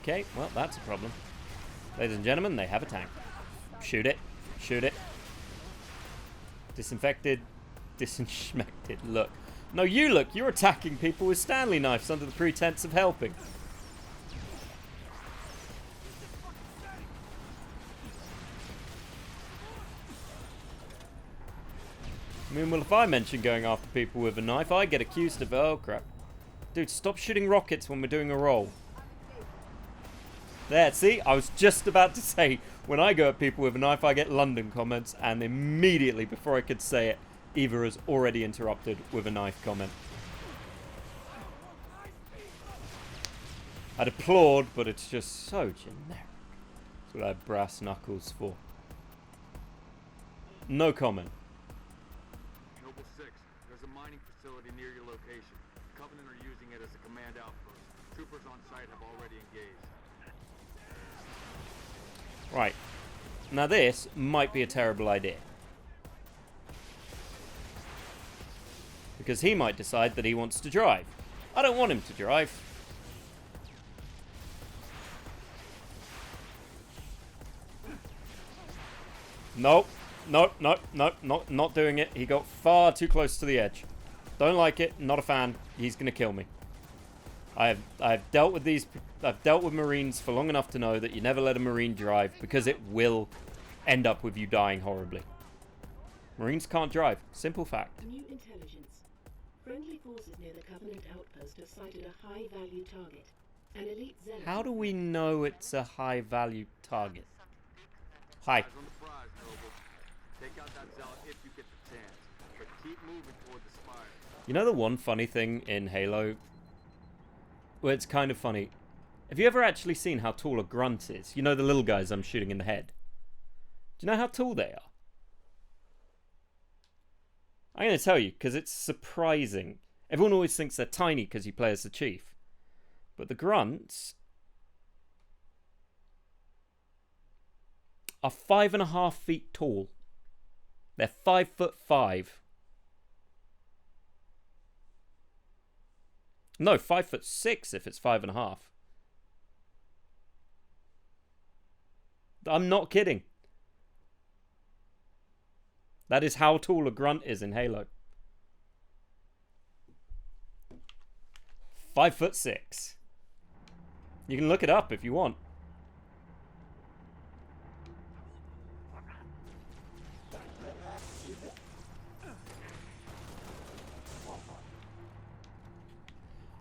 Okay, well, that's a problem. Ladies and gentlemen, they have a tank. Shoot it. Shoot it. Disinfected. Disinfected. Look. No, you look. You're attacking people with Stanley knives under the pretense of helping. I mean, well, if I mention going after people with a knife, I get accused of... Oh, crap. Dude, stop shooting rockets when we're doing a roll. There, see? I was just about to say, when I go at people with a knife, I get London comments, and immediately, before I could say it, Eva has already interrupted with a knife comment. I'd applaud, but it's just so generic. That's what I have brass knuckles for. No comment. Noble 6, there's a mining facility near your location. Covenant are using it as a command outpost. Troopers on site have already engaged. Right. Now this might be a terrible idea. Because he might decide that he wants to drive. I don't want him to drive. Nope. Nope, nope, nope, not doing it. He got far too close to the edge. Don't like it, not a fan. He's gonna kill me. I've dealt with Marines for long enough to know that you never let a Marine drive because it will end up with you dying horribly. Marines can't drive. Simple fact. New intelligence. Friendly forces near the Covenant outpost have sighted a high-value target. An elite zealot. How do we know it's a high-value target? Hi. Eyes on the prize, Noble. Take out that zealot if you get the chance, but keep moving toward the spire. You know the one funny thing in Halo? Well, it's kind of funny. Have you ever actually seen how tall a grunt is? You know the little guys I'm shooting in the head? Do you know how tall they are? I'm going to tell you, because it's surprising. Everyone always thinks they're tiny because you play as the chief. But the grunts are 5.5 feet tall. They're 5'5". No, 5'6" if it's 5.5. I'm not kidding. That is how tall a grunt is in Halo. 5'6". You can look it up if you want.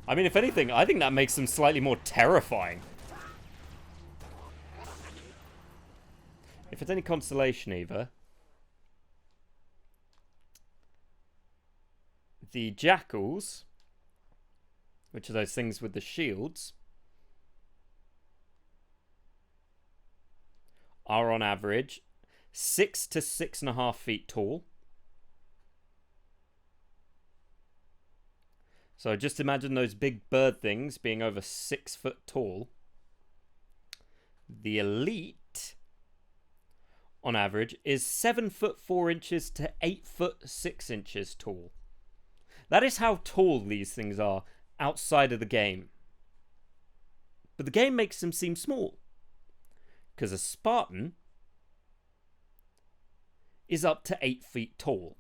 I mean, if anything, I think that makes them slightly more terrifying. If it's any consolation, Eva, the jackals, which are those things with the shields, are on average 6 to 6.5 feet tall. So just imagine those big bird things being over 6 foot tall. The elite, on average, is 7 foot 4 inches to 8 foot 6 inches tall. That is how tall these things are outside of the game. But the game makes them seem small. Because a Spartan is up to 8 feet tall.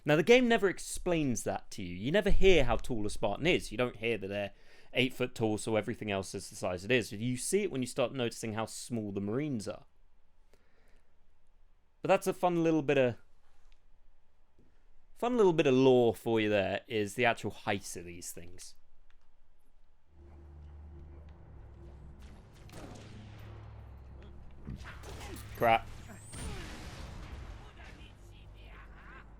Now, the game never explains that to you. You never hear how tall a Spartan is. You don't hear that they're 8 foot tall, so everything else is the size it is. You see it when you start noticing how small the Marines are. But that's a fun little bit of lore for you there, is the actual height of these things. Crap.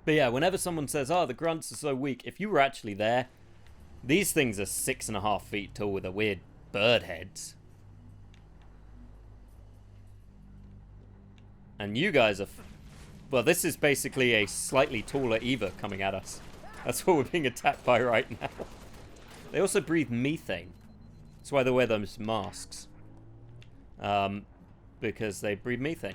But yeah, whenever someone says, oh, the grunts are so weak, if you were actually there, these things are 6.5 feet tall with their weird bird heads. And you guys are... well, this is basically a slightly taller Eva coming at us. That's what we're being attacked by right now. They also breathe methane. That's why they wear those masks. Because they breathe methane.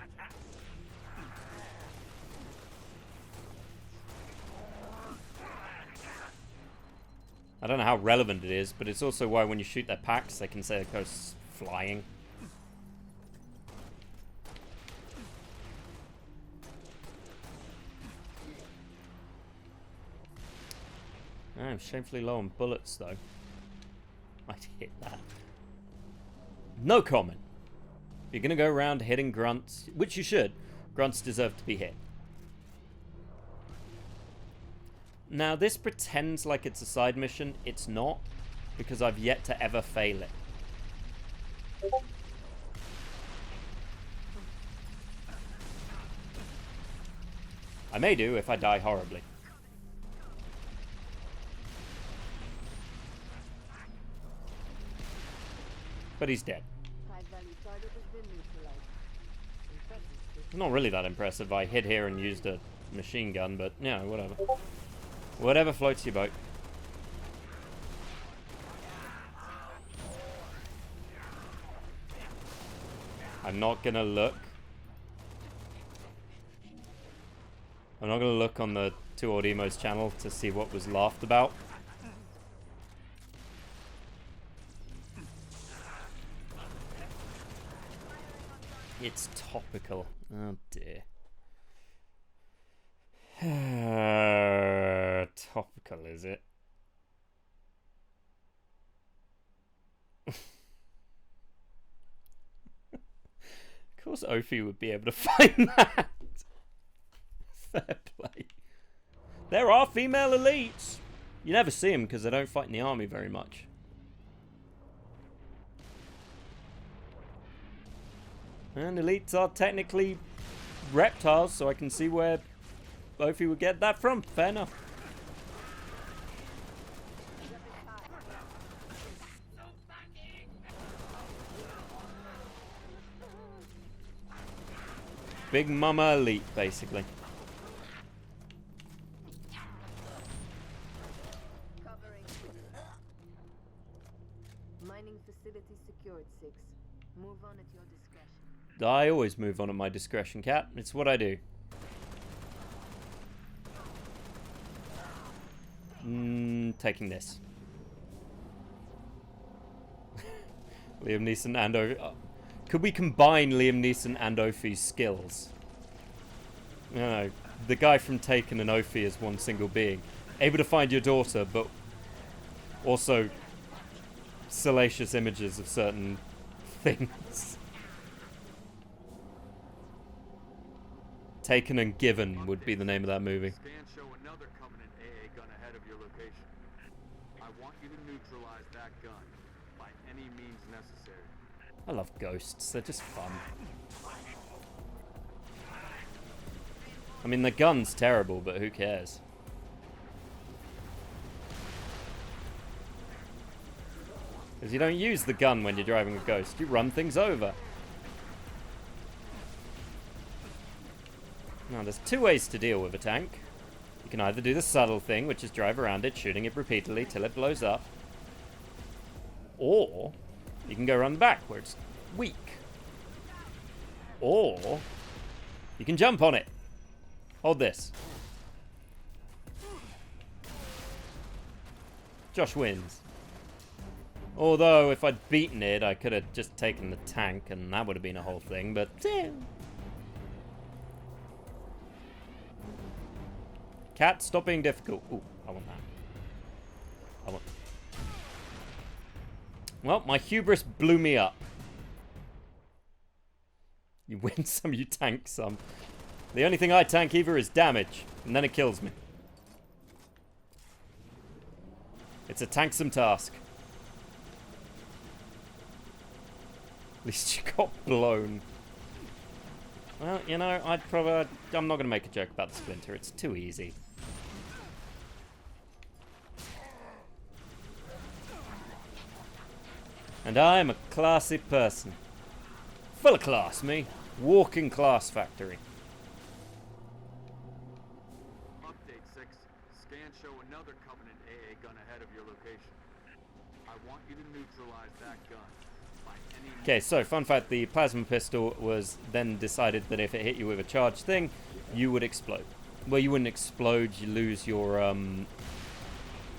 I don't know how relevant it is, but it's also why when you shoot their packs, they can say it goes flying. I'm shamefully low on bullets, though. I'd hit that. No comment. If you're going to go around hitting grunts, which you should, grunts deserve to be hit. Now, this pretends like it's a side mission. It's not, because I've yet to ever fail it. I may do if I die horribly. But he's dead. It's not really that impressive. I hid here and used a machine gun, but yeah, whatever. Whatever floats your boat. I'm not gonna look. I'm not gonna look on the Two Old Emos channel to see what was laughed about. It's topical. Oh dear. Topical, is it? Of course Ophi would be able to find that. Fair play. There are female elites. You never see them because they don't fight in the army very much. And elites are technically reptiles, so I can see where Ophi would get that from. Fair enough. Big Mama elite, basically. Mining facility secured, 6. Move on at your discretion. I always move on at my discretion, Cat. It's what I do. Taking this. Liam Neeson and Ophi. Could we combine Liam Neeson and Ophi's skills? No, the guy from Taken and Ophi is one single being. Able to find your daughter, but also salacious images of certain things. Taken and Given would be the name of that movie. Scans show another Covenant AA gun ahead of your location. I want you to neutralize that gun by any means necessary. I love ghosts. They're just fun. I mean, the gun's terrible, but who cares? Because you don't use the gun when you're driving a ghost. You run things over. Now, there's two ways to deal with a tank. You can either do the subtle thing, which is drive around it, shooting it repeatedly till it blows up, or you can go around the back where it's weak, or you can jump on it. Hold this. Josh wins. Although, if I'd beaten it, I could have just taken the tank, and that would have been a whole thing, but... Cat, stop being difficult. Ooh, I want that. I want... Well, my hubris blew me up. You win some, you tank some. The only thing I tank either is damage, and then it kills me. It's a tanksome task. At least you got blown. Well, you know, I'm not going to make a joke about the Splinter. It's too easy. And I'm a classy person. Full of class, me. Walking class factory. Update 6. Scans show another Covenant AA gun ahead of your location. I want you to neutralize that gun. Okay, so fun fact, the plasma pistol was then decided that if it hit you with a charged thing, you would explode. Well, you wouldn't explode, you lose your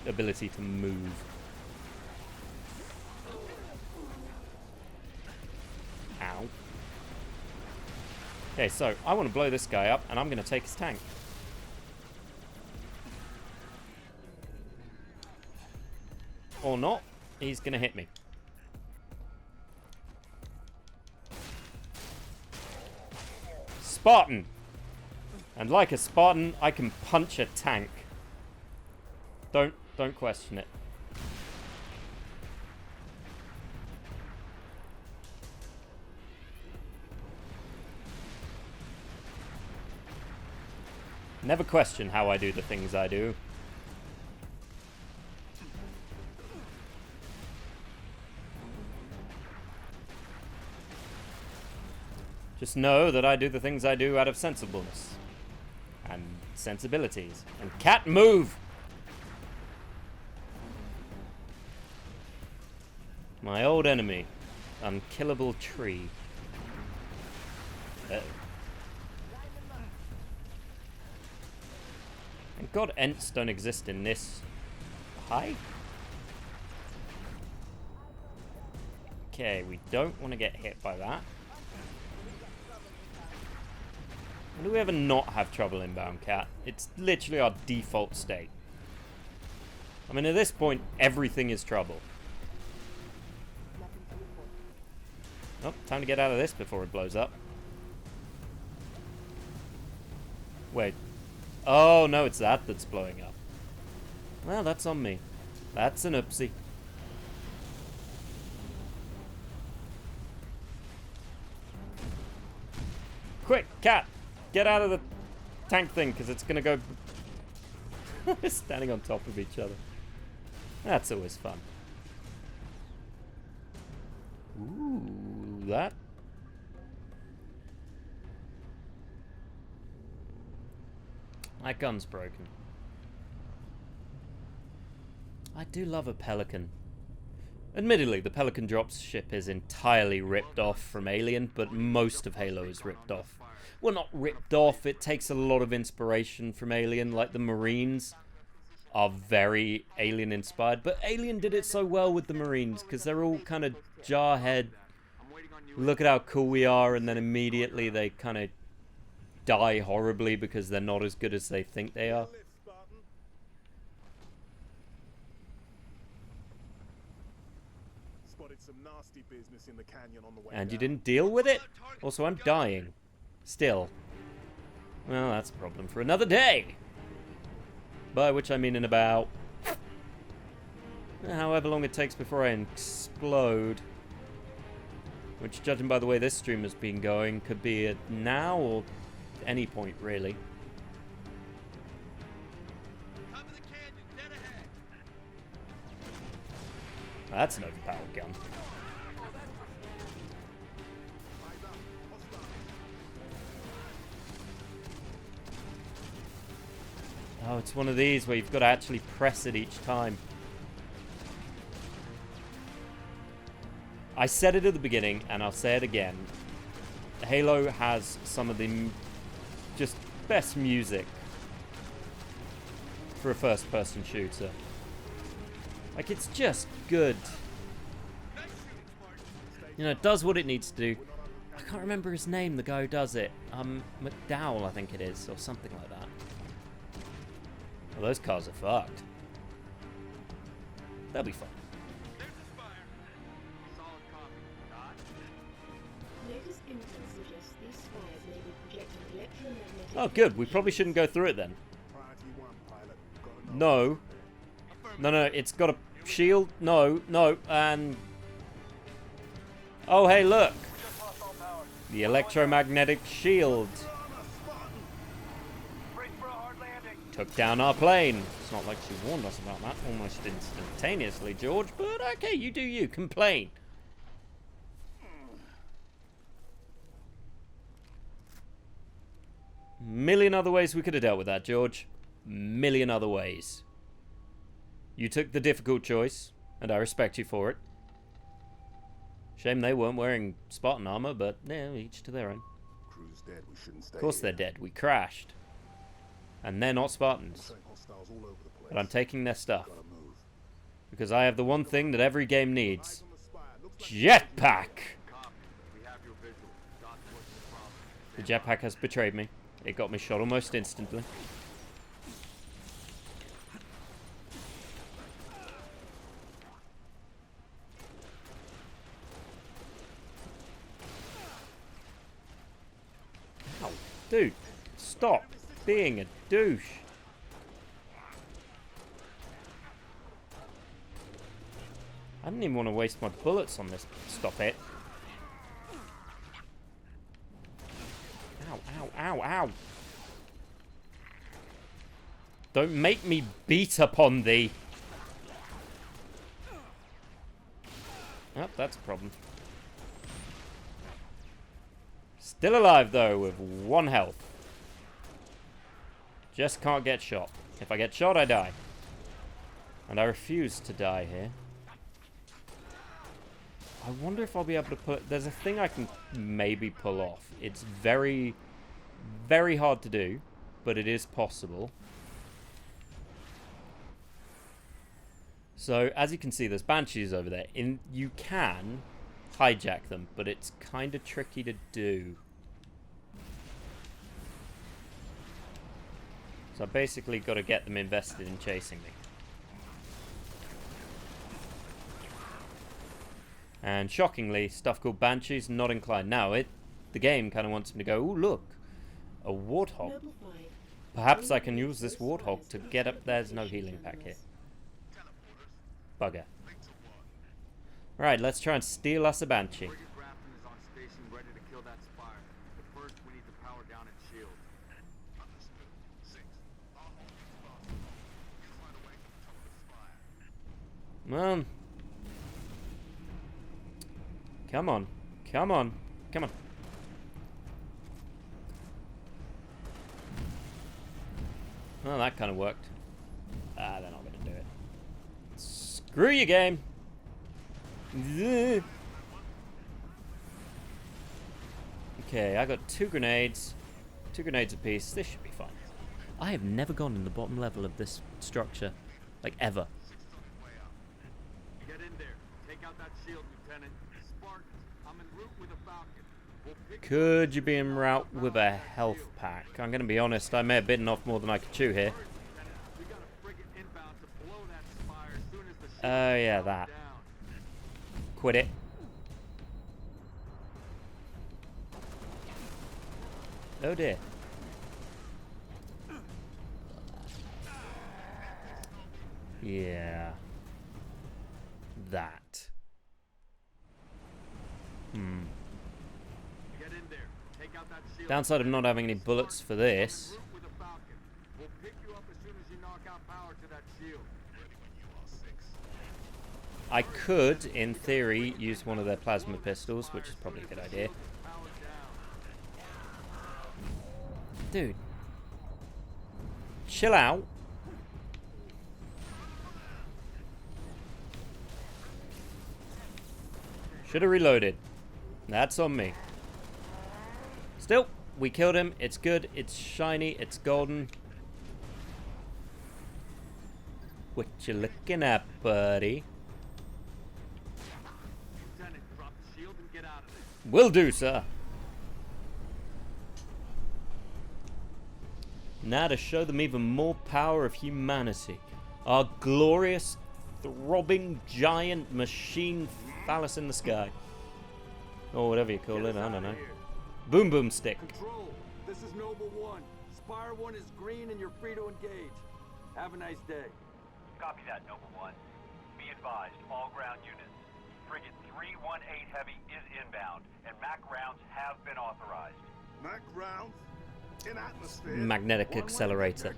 ability to move. Ow. Okay, so I want to blow this guy up, and I'm going to take his tank. Or not, he's going to hit me. Spartan! And like a Spartan, I can punch a tank. Don't question it. Never question how I do the things I do. Just know that I do the things I do out of sensibleness. And sensibilities. And cat, move! My old enemy. Unkillable tree. Thank God Ents don't exist in this. Hi? Okay, we don't want to get hit by that. When do we ever not have trouble inbound, Cat? It's literally our default state. I mean, at this point, everything is trouble. Oh, time to get out of this before it blows up. Wait. Oh, no, it's that that's blowing up. Well, that's on me. That's an oopsie. Quick, Cat! Get out of the tank thing, because it's going to go... We're standing on top of each other. That's always fun. Ooh, that... That gun's broken. I do love a Pelican. Admittedly, the Pelican dropship is entirely ripped off from Alien, but most of Halo is ripped off. Well, not ripped off, it takes a lot of inspiration from Alien, like the Marines are very Alien-inspired, but Alien did it so well with the Marines, because they're all kind of jarhead, look at how cool we are, and then immediately they kind of die horribly because they're not as good as they think they are. Some nasty business in the canyon on the way And you down. didn't deal with it? Also, I'm dying. Still. Well, that's a problem for another day. By which I mean in about... however long it takes before I explode. Which, judging by the way this stream has been going, could be at now or any point, really. That's an overpowered gun. Oh, it's one of these where you've got to actually press it each time. I said it at the beginning, and I'll say it again. Halo has some of the just best music for a first-person shooter. Like, it's just good. You know, it does what it needs to do. I can't remember his name, the guy who does it. McDowell, I think it is, or something like that. Well, those cars are fucked. They'll be fine. Oh, good. We probably shouldn't go through it then. No. No, it's got a shield. No, and... Oh, hey, look. The electromagnetic shield. Took down our plane. It's not like she warned us about that almost instantaneously, George, but okay, you do you. Complain. Million other ways we could have dealt with that, George. Million other ways. You took the difficult choice, and I respect you for it. Shame they weren't wearing Spartan armor, but yeah, each to their own. Crew's dead. We shouldn't stay Of course they're dead. We crashed. And they're not Spartans. But I'm taking their stuff. Because I have the one thing that every game needs. Jetpack! The jetpack has betrayed me. It got me shot almost instantly. Ow. Dude, stop being a douche. I didn't even want to waste my bullets on this. Stop it. Ow, ow, ow, ow. Don't make me beat upon thee. Oh, that's a problem. Still alive, though, with 1 health. Just can't get shot. If I get shot, I die. And I refuse to die here. I wonder if I'll be able to put... There's a thing I can maybe pull off. It's very, very hard to do, but it is possible. So, as you can see, there's Banshees over there. You can hijack them, but it's kind of tricky to do. So I basically got to get them invested in chasing me. And shockingly, stuff called Banshees not inclined. Now, the game kind of wants me to go, ooh, look, a Warthog. Perhaps I can use this Warthog to get up. There's no healing pack here. Bugger. Alright, let's try and steal us a Banshee. Well, come on, come on, come on. Well, that kind of worked. Ah, they're not going to do it. Screw you, game. Okay, I got 2 grenades. 2 grenades apiece. This should be fine. I have never gone in the bottom level of this structure. Like, ever. Get in there. Take out that shield, Lieutenant. Spartans, I'm en route with a Falcon. We'll pick Could you be en route with a health pack? I'm going to be honest, I may have bitten off more than I could chew here. Oh, yeah, that. Quit it. Oh, dear. Yeah. That. Downside of not having any bullets for this. We'll pick you up as soon as you knock out power to that shield. I could, in theory, use one of their plasma pistols, which is probably a good idea. Dude. Chill out. Should have reloaded. That's on me. Still, we killed him. It's good. It's shiny. It's golden. What you looking at, buddy? Lieutenant, drop the shield and get out of there. Will do, sir. Now to show them even more power of humanity. Our glorious, throbbing, giant machine phallus in the sky. Or whatever you call it, I don't know. Boom boom stick. Control, this is Noble 1. Spire 1 is green and you're free to engage. Have a nice day. Copy that, Noble 1. Be advised, all ground units. Frigate 318 Heavy is inbound, and MAC rounds have been authorized. MAC rounds? In atmosphere? Magnetic accelerator.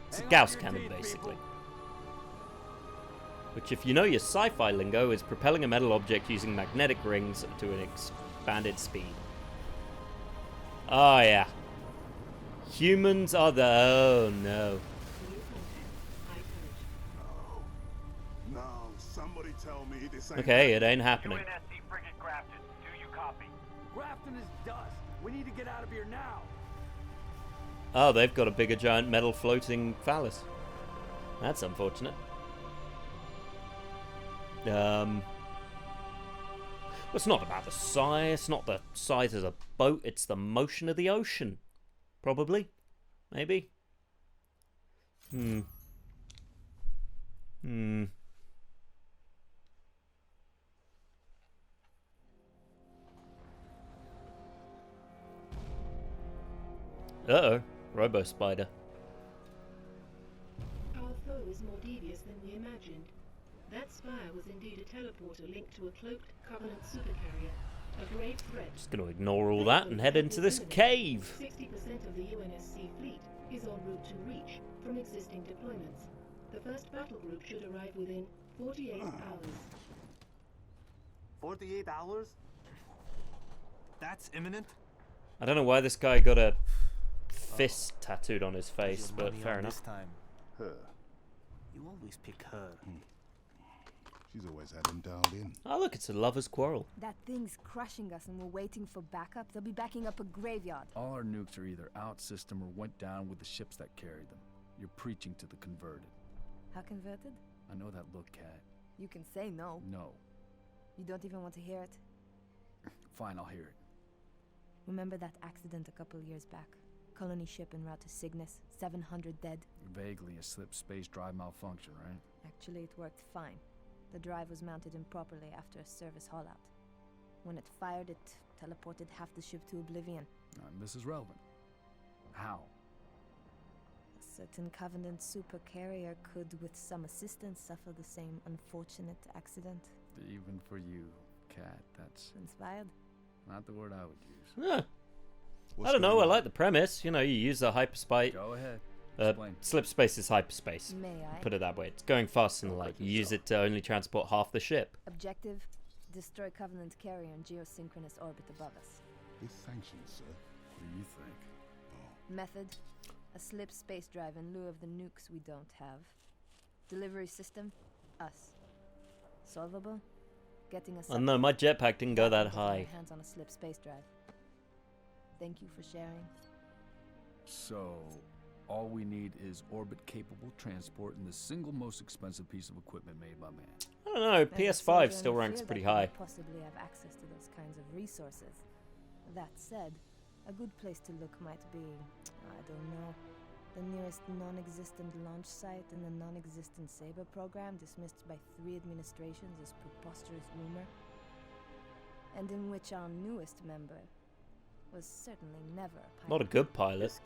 It's a Gauss cannon, basically. Which, if you know your sci-fi lingo, is propelling a metal object using magnetic rings to an expanded speed. Oh, yeah. Humans are the... Oh, no. No, somebody tell me this ain't... Okay, it ain't happening. UNSC Frigate Grafton, do you copy? Grafton is dust. We need to get out of here now. Oh, they've got a bigger giant metal floating phallus. That's unfortunate. Well, it's not about the size. It's not the size of a boat. It's the motion of the ocean. Probably. Maybe. Uh-oh. Robo-Spider. Our foe is more devious than we imagined. That spire was indeed a teleporter linked to a cloaked Covenant supercarrier, a grave threat. Just going to ignore all that and head into this cave. 60% of the UNSC fleet is en route to Reach from existing deployments. The first battle group should arrive within 48 hours. 48 hours? That's imminent? I don't know why this guy got a fist tattooed on his face, but fair enough. This time. Her. You always pick her. She's always had him dialed in. Oh, look, it's a lover's quarrel. That thing's crushing us and we're waiting for backup. They'll be backing up a graveyard. All our nukes are either out system or went down with the ships that carried them. You're preaching to the converted. How converted? I know that look, Cat. You can say no. No. You don't even want to hear it? Fine, I'll hear it. Remember that accident a couple years back? Colony ship en route to Cygnus, 700 dead. Vaguely a slip space drive malfunction, right? Actually, it worked fine. The drive was mounted improperly after a service haul-out. When it fired, it teleported half the ship to oblivion. This is relevant. How? A certain Covenant supercarrier could, with some assistance, suffer the same unfortunate accident. Even for you, Cat, that's... Inspired? Not the word I would use. Yeah. I don't know, I like the premise. You know, you use the hyperspace. Go ahead. Explain. Slip space is hyperspace. May I? Put it that way. It's going faster than light. You use it to only transport half the ship. Objective: destroy Covenant carrier in geosynchronous orbit above us. It's sanctioned, sir. What do you think? Method: a slip space drive in lieu of the nukes we don't have. Delivery system: us. Solvable: getting us. Oh no, my jetpack didn't go that high. Hands on a slip space drive. Thank you for sharing. So, all we need is orbit-capable transport and the single most expensive piece of equipment made by man. I don't know, PS5 still ranks pretty high. Possibly have access to those kinds of resources. That said, a good place to look might be, I don't know, the nearest non-existent launch site in the non-existent Saber program dismissed by 3 administrations as preposterous rumor, and in which our newest member was certainly never a pilot. Not a good pilot.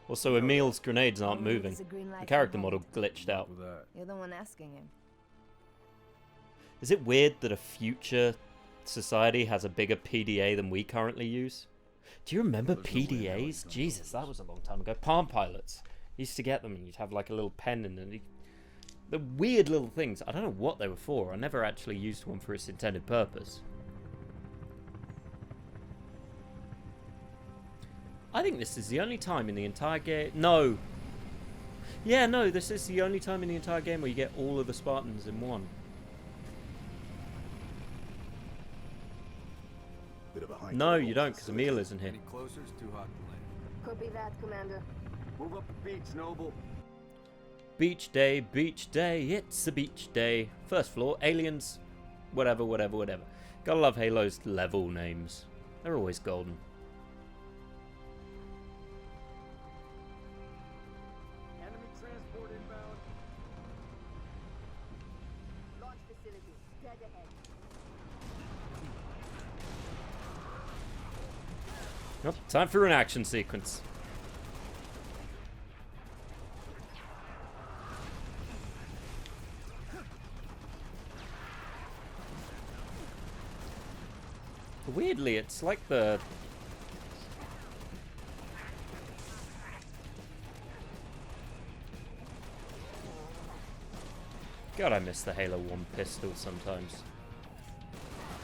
Also, Emil's grenades aren't moving. The character model glitched out. You're the one asking him. Is it weird that a future society has a bigger PDA than we currently use? Do you remember PDAs? Jesus, that was a long time ago. Palm pilots. You used to get them and you'd have like a little pen and the weird little things. I don't know what they were for. I never actually used one for its intended purpose. I think this is the only time in the entire game... No. Yeah, no, this is the only time in the entire game where you get all of the Spartans in one. bit of a hike. No, you don't, because Emil isn't here. Any closer, it's too hot to land. Copy that, Commander. Move up the beach, Noble. Beach day, it's a beach day. First floor, aliens, whatever. Gotta love Halo's level names. They're always golden. Enemy transport inbound. Launch facility, dead ahead. Well, time for an action sequence. Weirdly, it's like the... God, I miss the Halo 1 pistol sometimes.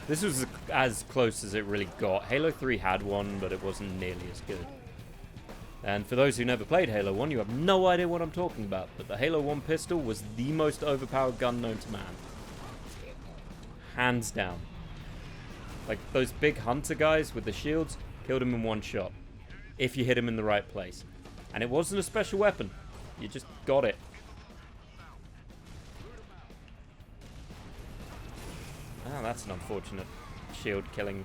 This was as close as it really got. Halo 3 had one, but it wasn't nearly as good. And for those who never played Halo 1, you have no idea what I'm talking about, but the Halo 1 pistol was the most overpowered gun known to man. Hands down. Like, those big hunter guys with the shields killed him in one shot. If you hit him in the right place. And it wasn't a special weapon. You just got it. Ah, that's an unfortunate shield killing.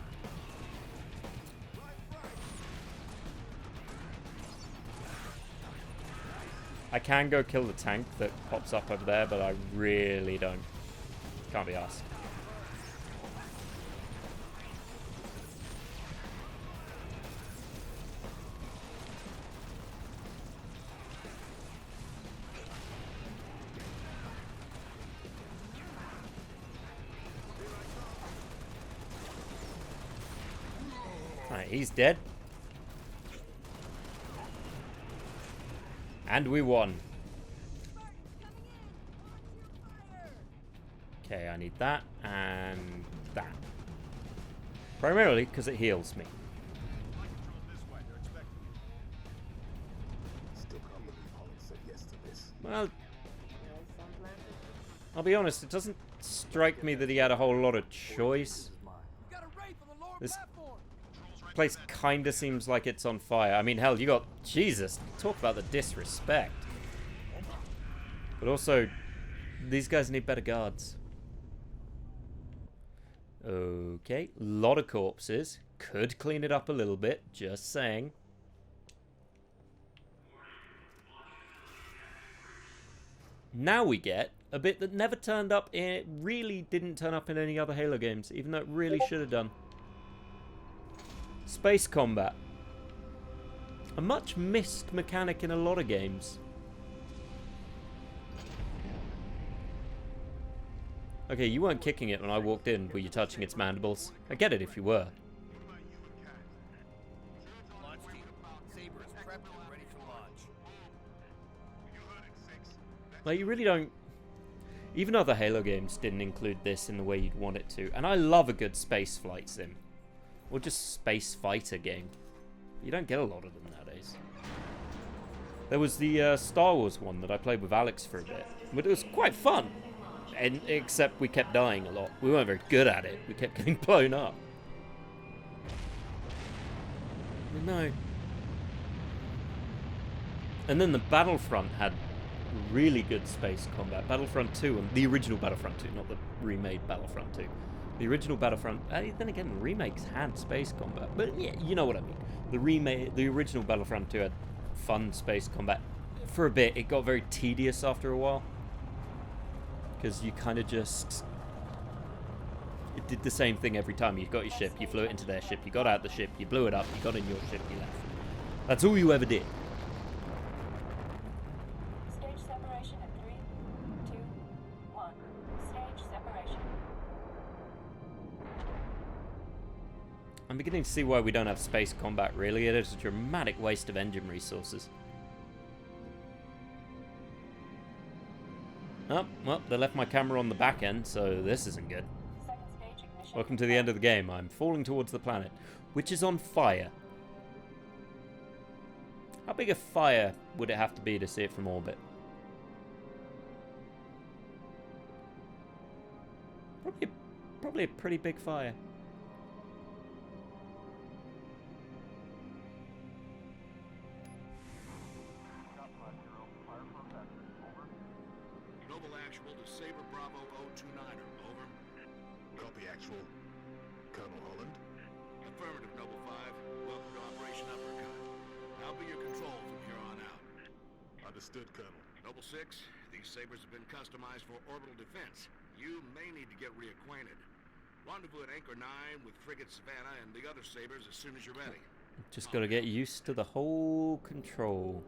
I can go kill the tank that pops up over there, but I really don't. Can't be asked. Alright, he's dead. And we won. Okay, I need that and that. Primarily because it heals me. Still can't believe Holland said yes to this. Well, I'll be honest, it doesn't strike me that he had a whole lot of choice. This place kinda seems like it's on fire. I mean, hell, you got... Jesus, talk about the disrespect. But also, these guys need better guards. Okay, lot of corpses. Could clean it up a little bit, just saying. Now we get a bit that never turned up in... It really didn't turn up in any other Halo games, even though it really should have done. Space combat. A much missed mechanic in a lot of games. Okay, you weren't kicking it when I walked in. Were you touching its mandibles? I get it if you were. Launch team. Saber is prepped and ready for launch. Like, you really don't... Even other Halo games didn't include this in the way you'd want it to. And I love a good space flight sim. Or just space fighter game. You don't get a lot of them nowadays. There was the Star Wars one that I played with Alex for a bit. But it was quite fun. And except we kept dying a lot. We weren't very good at it. We kept getting blown up. No. And then the Battlefront had really good space combat. Battlefront 2, and the original Battlefront 2, not the remade Battlefront 2. The original Battlefront, then again, remakes had space combat. But yeah, you know what I mean. The original Battlefront 2 had fun space combat. For a bit, it got very tedious after a while. Because you kind of just... It did the same thing every time. You got your ship, you flew it into their ship, you got out the ship, you blew it up, you got in your ship, you left. That's all you ever did. Stage separation in 3, 2, 1. Stage separation. I'm beginning to see why we don't have space combat, really. It is a dramatic waste of engine resources. Oh, well, they left my camera on the back end, so this isn't good. Welcome to the end of the game. I'm falling towards the planet, which is on fire. How big a fire would it have to be to see it from orbit? Probably a pretty big fire. actual Colonel Holland? Affirmative, Noble 5. Welcome to Operation Uppercut. I'll be your control from here on out. Understood, Colonel. Noble 6, these sabers have been customized for orbital defense. You may need to get reacquainted. Rendezvous at Anchor 9 with Frigate Savannah and the other sabers as soon as you're ready. Just gotta get used to the whole control.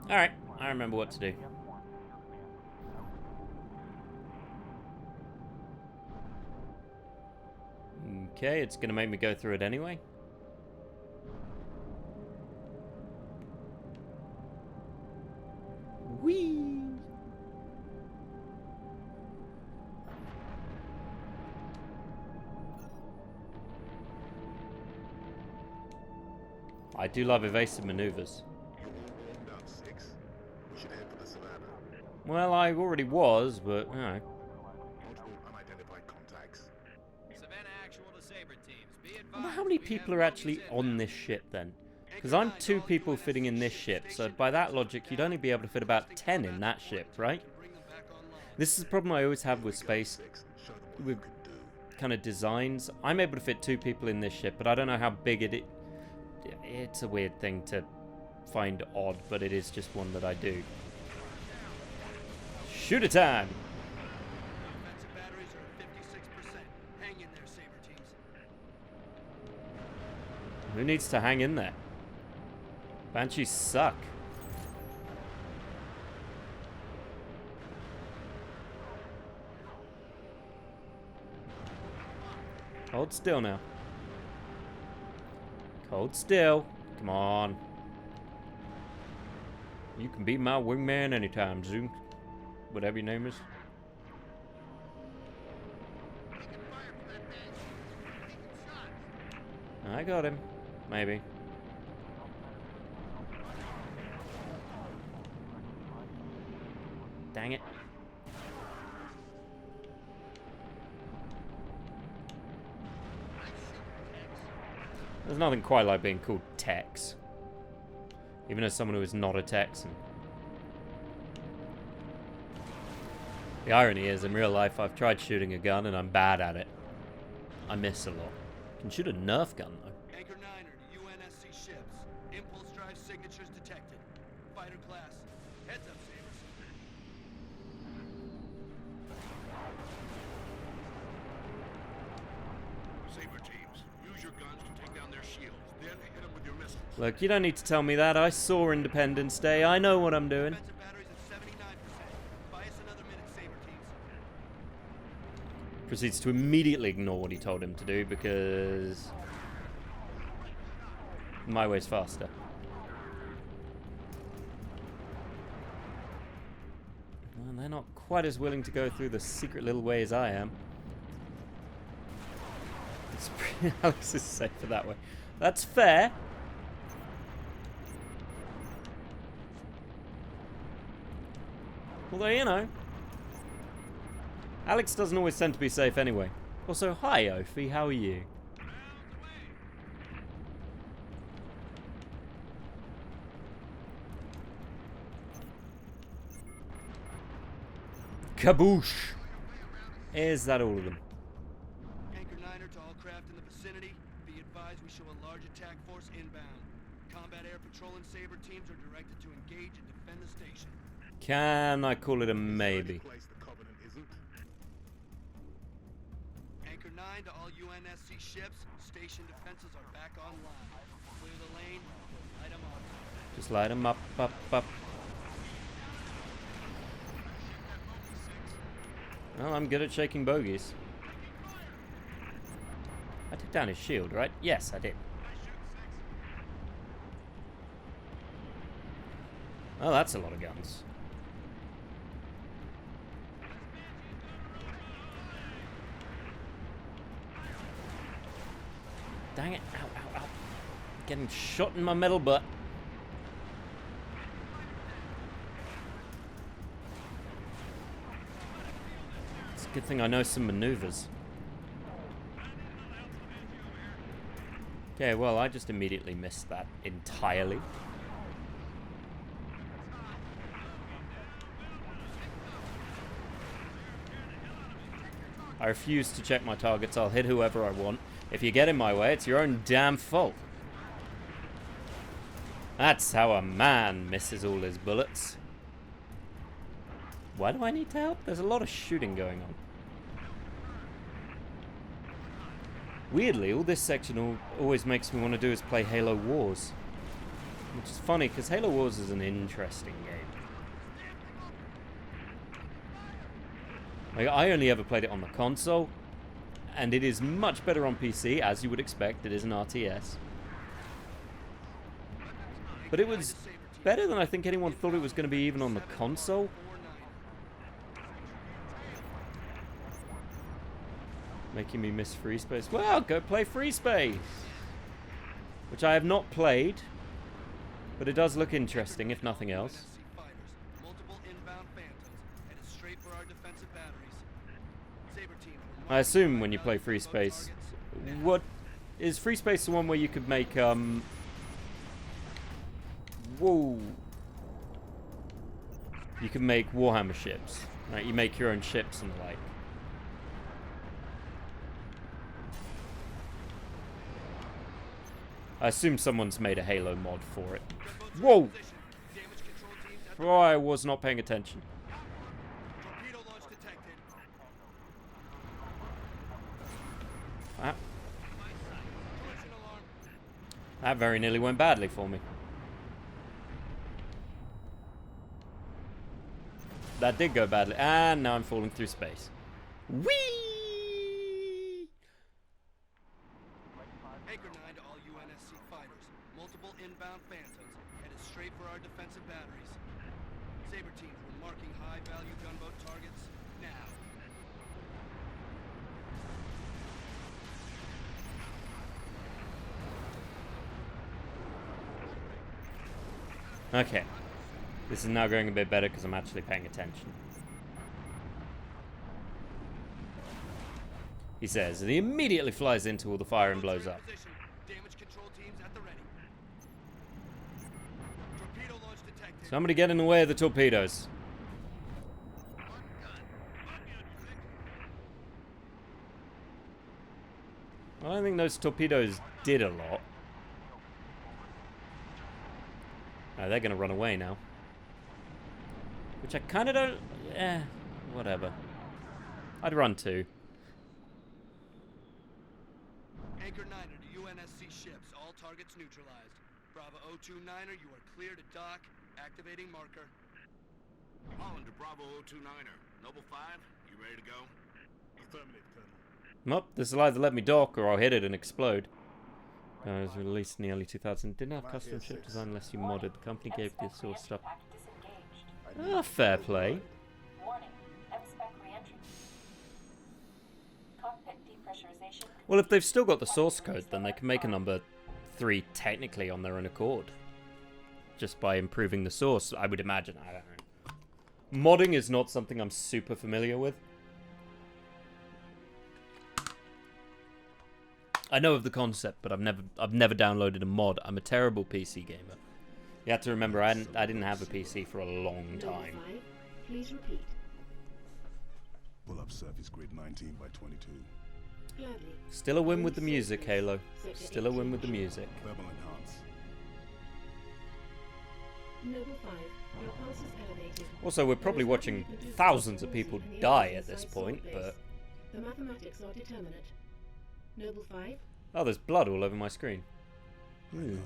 Alright, I remember what to do. Okay, it's gonna make me go through it anyway. Whee! I do love evasive maneuvers. You're all warmed up, 6. We should head for the Savannah. Well, I already was, but, you know. Multiple unidentified contacts. Savannah actual to Saber teams. Be I wonder how many people are actually on this ship then? Because I'm 2 people fitting in this ship, so by that logic, you'd only be able to fit about 10 in that ship, right? This is the problem I always have with space, with kind of designs. I'm able to fit 2 people in this ship, but I don't know how big it is. It's a weird thing to find odd, but it is just one that I do. Shooter time! Offensive batteries are at 56%. Hang in there, Saber teams. Who needs to hang in there? Banshees suck. Hold still now. Hold still. Come on. You can be my wingman anytime, Zoom. Whatever your name is. I got him. Maybe. Dang it. There's nothing quite like being called Tex. Even as someone who is not a Texan. The irony is, in real life, I've tried shooting a gun and I'm bad at it. I miss a lot. Can shoot a Nerf gun, though. Anchor 9 to UNSC ships. Impulse drive signatures detected. Fighter class. Heads up, Sabers. Saber teams, use your guns to take down their shields, then hit them with your missiles. Look, you don't need to tell me that. I saw Independence Day. I know what I'm doing. Offensive batteries at 79%. Buy us another minute, Saber teams. Proceeds to immediately ignore what he told him to do because my way's faster. Well, they're not quite as willing to go through the secret little way as I am. Alex is safer that way. That's fair. Although, you know, Alex doesn't always tend to be safe anyway. Also, hi, Ophi, how are you? Kaboosh! Is that all of them? Anchor 9er to all craft in the vicinity. Be advised we show a large attack force inbound. Combat air patrol and Saber teams are directed to engage and defend the station. Can I call it a maybe? Anchor 9 to all UNSC ships. Station defenses are back online. Clear the lane. Light them up. Just light them up, up. Well, I'm good at shaking bogeys. I took down his shield, right? Yes, I did. Well, that's a lot of guns. Dang it. Ow, ow, ow. Getting shot in my metal butt. It's a good thing I know some maneuvers. Okay, well, I just immediately missed that entirely. I refuse to check my targets. I'll hit whoever I want. If you get in my way, it's your own damn fault. That's how a man misses all his bullets. Why do I need to help? There's a lot of shooting going on. Weirdly, all this section always makes me want to do is play Halo Wars. Which is funny, because Halo Wars is an interesting game. Like, I only ever played it on the console, and it is much better on PC, as you would expect. It is an RTS. But it was better than I think anyone thought it was going to be even on the console. Making me miss Free Space. Well, go play Free Space! Which I have not played, but it does look interesting, if nothing else. I assume when you play Free Space, what is Free Space the one where you could make whoa, you can make Warhammer ships, right? You make your own ships and the like. I assume someone's made a Halo mod for it. Whoa! Oh, I was not paying attention. That very nearly went badly for me. That did go badly. And now I'm falling through space. Whee! Anchor 9 to all UNSC fighters. Multiple inbound Phantoms, headed straight for our defensive batteries. Saber teams were marking high-value gunboat targets now. Okay. This is now going a bit better because I'm actually paying attention. He says, and he immediately flies into all the fire and blows up. Somebody get in the way of the torpedoes. I don't think those torpedoes did a lot. Oh, they're going to run away now. Which I kind of don't... whatever. I'd run too. Anchor 9er to UNSC ships. All targets neutralized. Bravo 029er, you are clear to dock. Activating marker. Holland to Bravo 029er. Noble 5, you ready to go? Affirmative, Colonel. Nope, this will either let me dock or I'll hit it and explode. It was released in the early 2000s. Didn't have custom ship design unless you modded. The company gave this sort of stuff. Ah, fair play. Well, if they've still got the source code, then they can make a number 3 technically on their own accord. Just by improving the source, I would imagine. I don't know. Modding is not something I'm super familiar with. I know of the concept, but I've never downloaded a mod. I'm a terrible PC gamer. You have to remember, I didn't have a PC for a long time. Please repeat. Pull up surface grid 19 by 22. Gladly. Still a win with the music, Halo. Still a win with the music. Thermal enhance. Noble 5, your pulse is elevated. Also, we're probably watching thousands of people die at this point, but... The mathematics are determinate. Noble 5. Oh, there's blood all over my screen. Bravo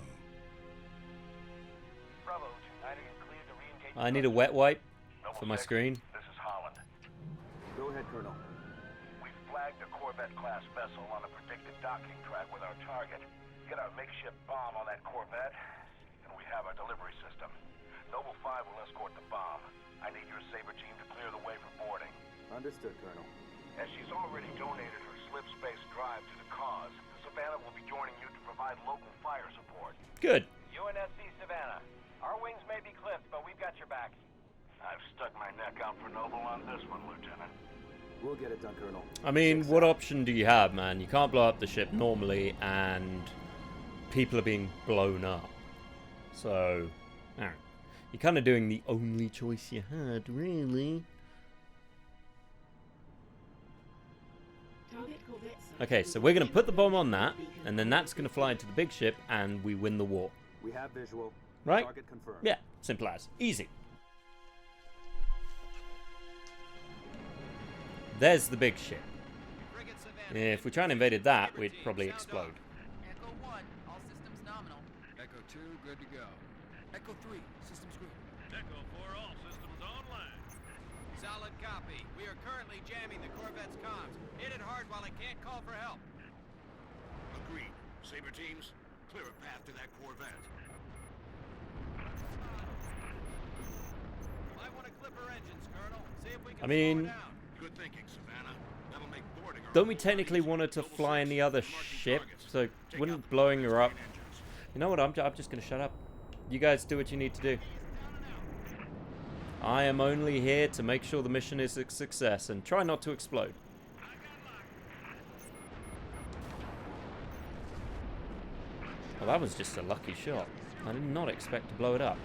29er, you're clear to re-engage. I need a wet wipe for my screen. This is Holland. Go ahead, Colonel. We've flagged a Corvette-class vessel on a predicted docking track with our target. Get our makeshift bomb on that Corvette, and we have our delivery system. Noble 5 will escort the bomb. I need your Saber team to clear the way for boarding. Understood, Colonel. As she's already donated her slip space drive to the cause, the Savannah will be joining you to provide local fire support. Good. UNSC Savannah. Our wings may be clipped, but we've got your back. I've stuck my neck out for Noble on this one, Lieutenant. We'll get it done, Colonel. I mean, what option do you have, man? You can't blow up the ship normally, and people are being blown up. So, you're kind of doing the only choice you had, really. Okay, so we're going to put the bomb on that, and then that's going to fly into the big ship, and we win the war. We have visual. Right? Target confirmed. Yeah, simple as. Easy. There's the big ship. If we try and invaded that, we'd probably explode. Echo 1, all systems nominal. Echo 2, good to go. Echo 3, systems green. Echo 4, all systems online. Solid copy. We are currently jamming the Corvette's comms. Hit it hard while it can't call for help. Agreed. Saber teams, clear a path to that Corvette. Might want to clip her engines, Colonel. See if we can I mean, slow her down. Good thinking, Savannah. That'll make boarding our don't we technically want her to fly in the other ship? So wouldn't blowing her up... You know what, I'm just going to shut up. You guys do what you need to do. I am only here to make sure the mission is a success and try not to explode. Well, that was just a lucky shot. I did not expect to blow it up.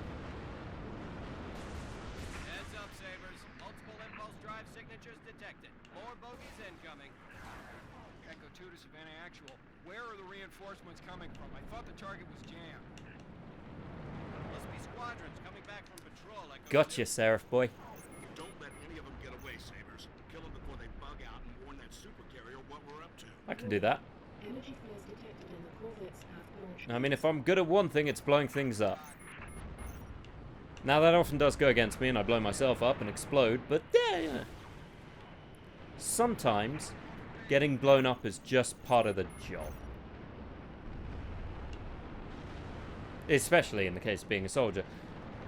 Heads up, Sabers. Multiple impulse drive signatures detected. More bogies incoming. Echo 2 to Savannah Actual. Where are the reinforcements coming from? I thought the target was jammed. Must be squadrons coming back from patrol. Echo Gotcha, 2. Seraph boy. Don't let any of them get away, Sabers. Kill them before they bug out and warn that supercarrier what we're up to. I can do that. Energy flares detected in the Corvette's half-launch. I mean, if I'm good at one thing, it's blowing things up. Now, that often does go against me, and I blow myself up and explode, but yeah. Sometimes, getting blown up is just part of the job. Especially in the case of being a soldier,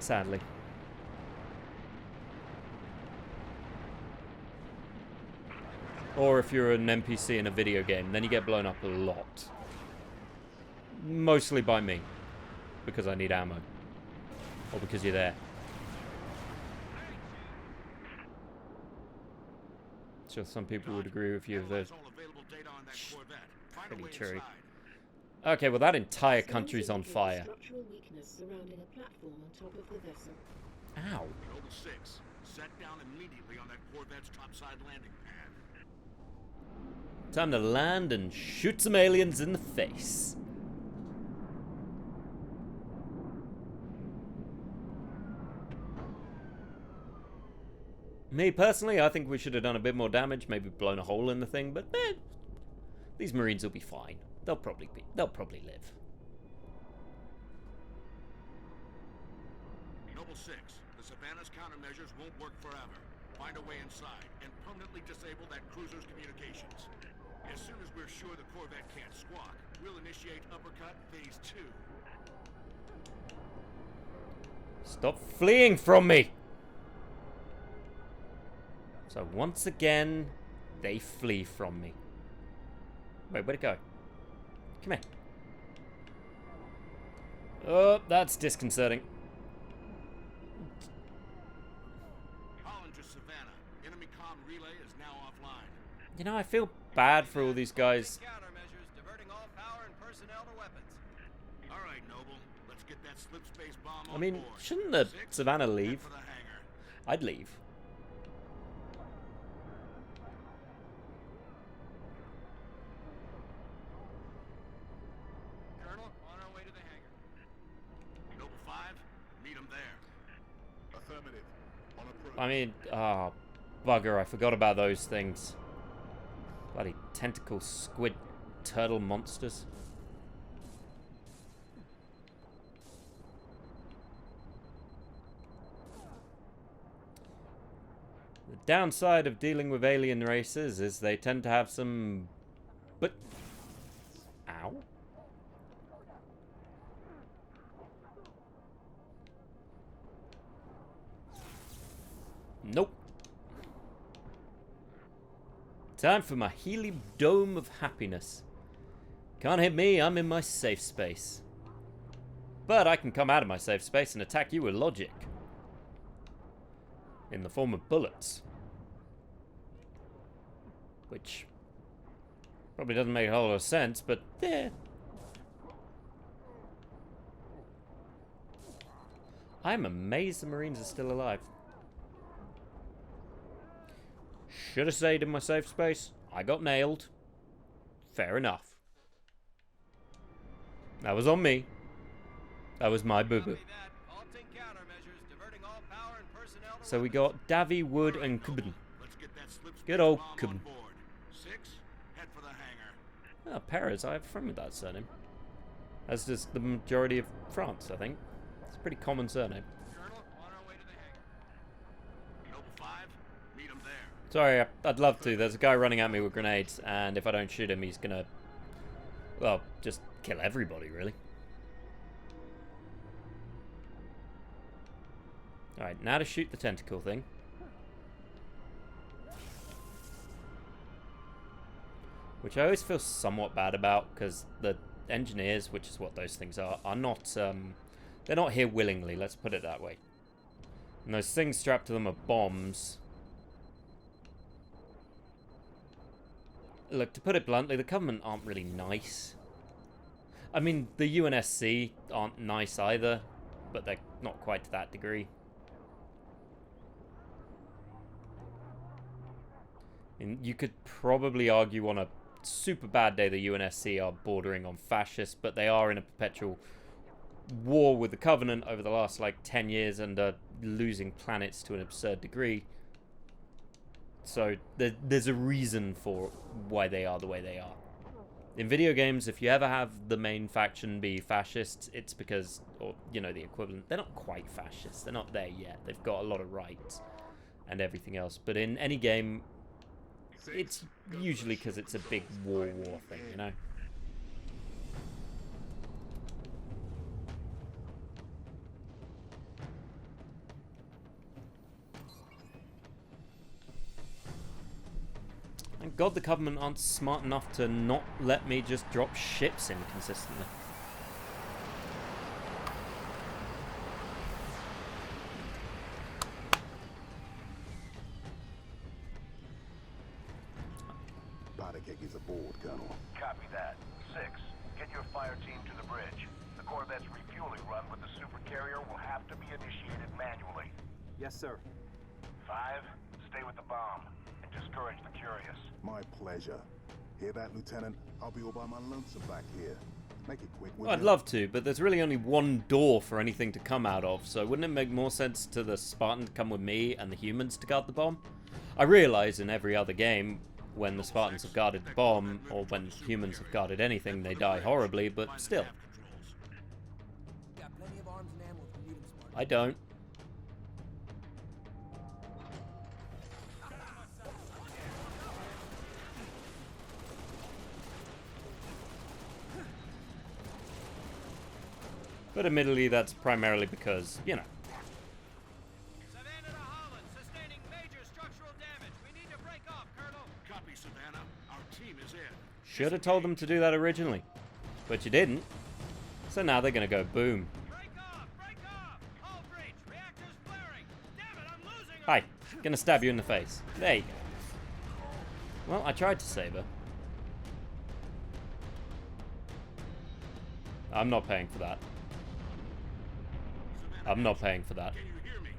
sadly. Or if you're an NPC in a video game, then you get blown up a lot. Mostly by me. Because I need ammo. Or because you're there. Sure, some people would agree with you. They're pretty true. Okay, well that entire country's on fire. Structural weakness surrounding a platform on top of the vessel. Ow. Noble 6, set down immediately on that Corvette's topside landing pad. Time to land and shoot some aliens in the face. Me personally, I think we should have done a bit more damage, maybe blown a hole in the thing, but these Marines will be fine. They'll probably live. Noble 6, the Savannah's countermeasures won't work forever. Find a way inside and permanently disable that cruiser's communications. As soon as we're sure the Corvette can't squawk, we'll initiate Uppercut Phase 2. Stop fleeing from me! So once again, they flee from me. Wait, where'd it go? Come here. Oh, that's disconcerting. Hollinger Savannah, enemy comm relay is now offline. You know, I feel bad for all these guys. Countermeasures diverting all power and personnel to weapons. All right, Noble, let's get that slip space bomb on I mean, board. shouldn't the 6, Savannah head leave? for the hangar. I'd leave. Colonel, on our way to the hangar. Noble 5, meet him there. Affirmative. On approach. I mean, bugger, I forgot about those things. Bloody tentacle squid turtle monsters. The downside of dealing with alien races is they tend to have some... But... Ow. Nope. Time for my helium dome of happiness. Can't hit me, I'm in my safe space. But I can come out of my safe space and attack you with logic. In the form of bullets. Which probably doesn't make a whole lot of sense, but yeah. I'm amazed the Marines are still alive. Should have stayed in my safe space. I got nailed. Fair enough. That was on me. That was my boo-boo. So we got Davy, Wood, and Kuben. Good old Kuben. Ah, Perez, I have a friend with that surname. That's just the majority of France, I think. It's a pretty common surname. Sorry, I'd love to. There's a guy running at me with grenades, and if I don't shoot him, he's gonna, well, just kill everybody, really. Alright, now to shoot the tentacle thing. Which I always feel somewhat bad about, because the engineers, which is what those things are not, they're not here willingly, let's put it that way. And those things strapped to them are bombs. Look, to put it bluntly, the Covenant aren't really nice. I mean, the UNSC aren't nice either, but they're not quite to that degree. And you could probably argue on a super bad day the UNSC are bordering on fascist, but they are in a perpetual war with the Covenant over the last, like, 10 years and are losing planets to an absurd degree. So there's a reason for why they are the way they are. In video games, if you ever have the main faction be fascists, it's because, or, you know, the equivalent. They're not quite fascists. They're not there yet. They've got a lot of rights and everything else. But in any game, it's usually because it's a big war thing, you know? Thank God the Covenant aren't smart enough to not let me just drop ships inconsistently. Paddock is aboard, Colonel. Copy that. 6, get your fire team to the bridge. The Corvette's refueling run with the supercarrier will have to be initiated manually. Yes, sir. 5, stay with the bomb and discourage the curious. My pleasure. Hear that, Lieutenant? I'll be all by my lonesome back here. Make it quick, will Well, I'd you? love to, but there's really only one door for anything to come out of, so wouldn't it make more sense to the Spartan to come with me and the humans to guard the bomb? I realise in every other game, when the Spartans have guarded the bomb, or when humans have guarded anything, they die horribly, but still. I don't. But admittedly, that's primarily because, you know. Savannah to Holland, sustaining major structural damage. We need to break off, Colonel. Copy, Savannah. Our team is in. Should have told them to do that originally. But you didn't. So now they're going to go boom. Break off! Break off! Hull breach! Reactors flaring! Damn it, I'm losing! Hi. Gonna stab you in the face. There you go. Well, I tried to save her. I'm not paying for that. I'm not paying for that. Can you hear me?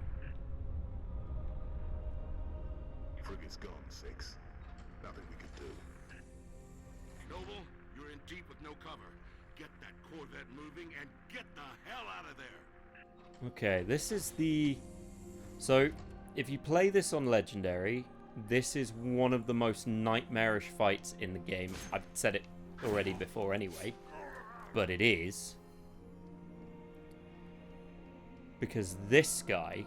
Frigate's gone, 6. Nothing we can do. Noble, you're in deep with no cover. Get that Corvette moving and get the hell out of there. Okay, this is the... So, if you play this on Legendary, this is one of the most nightmarish fights in the game. I've said it already before anyway, but it is. Because this guy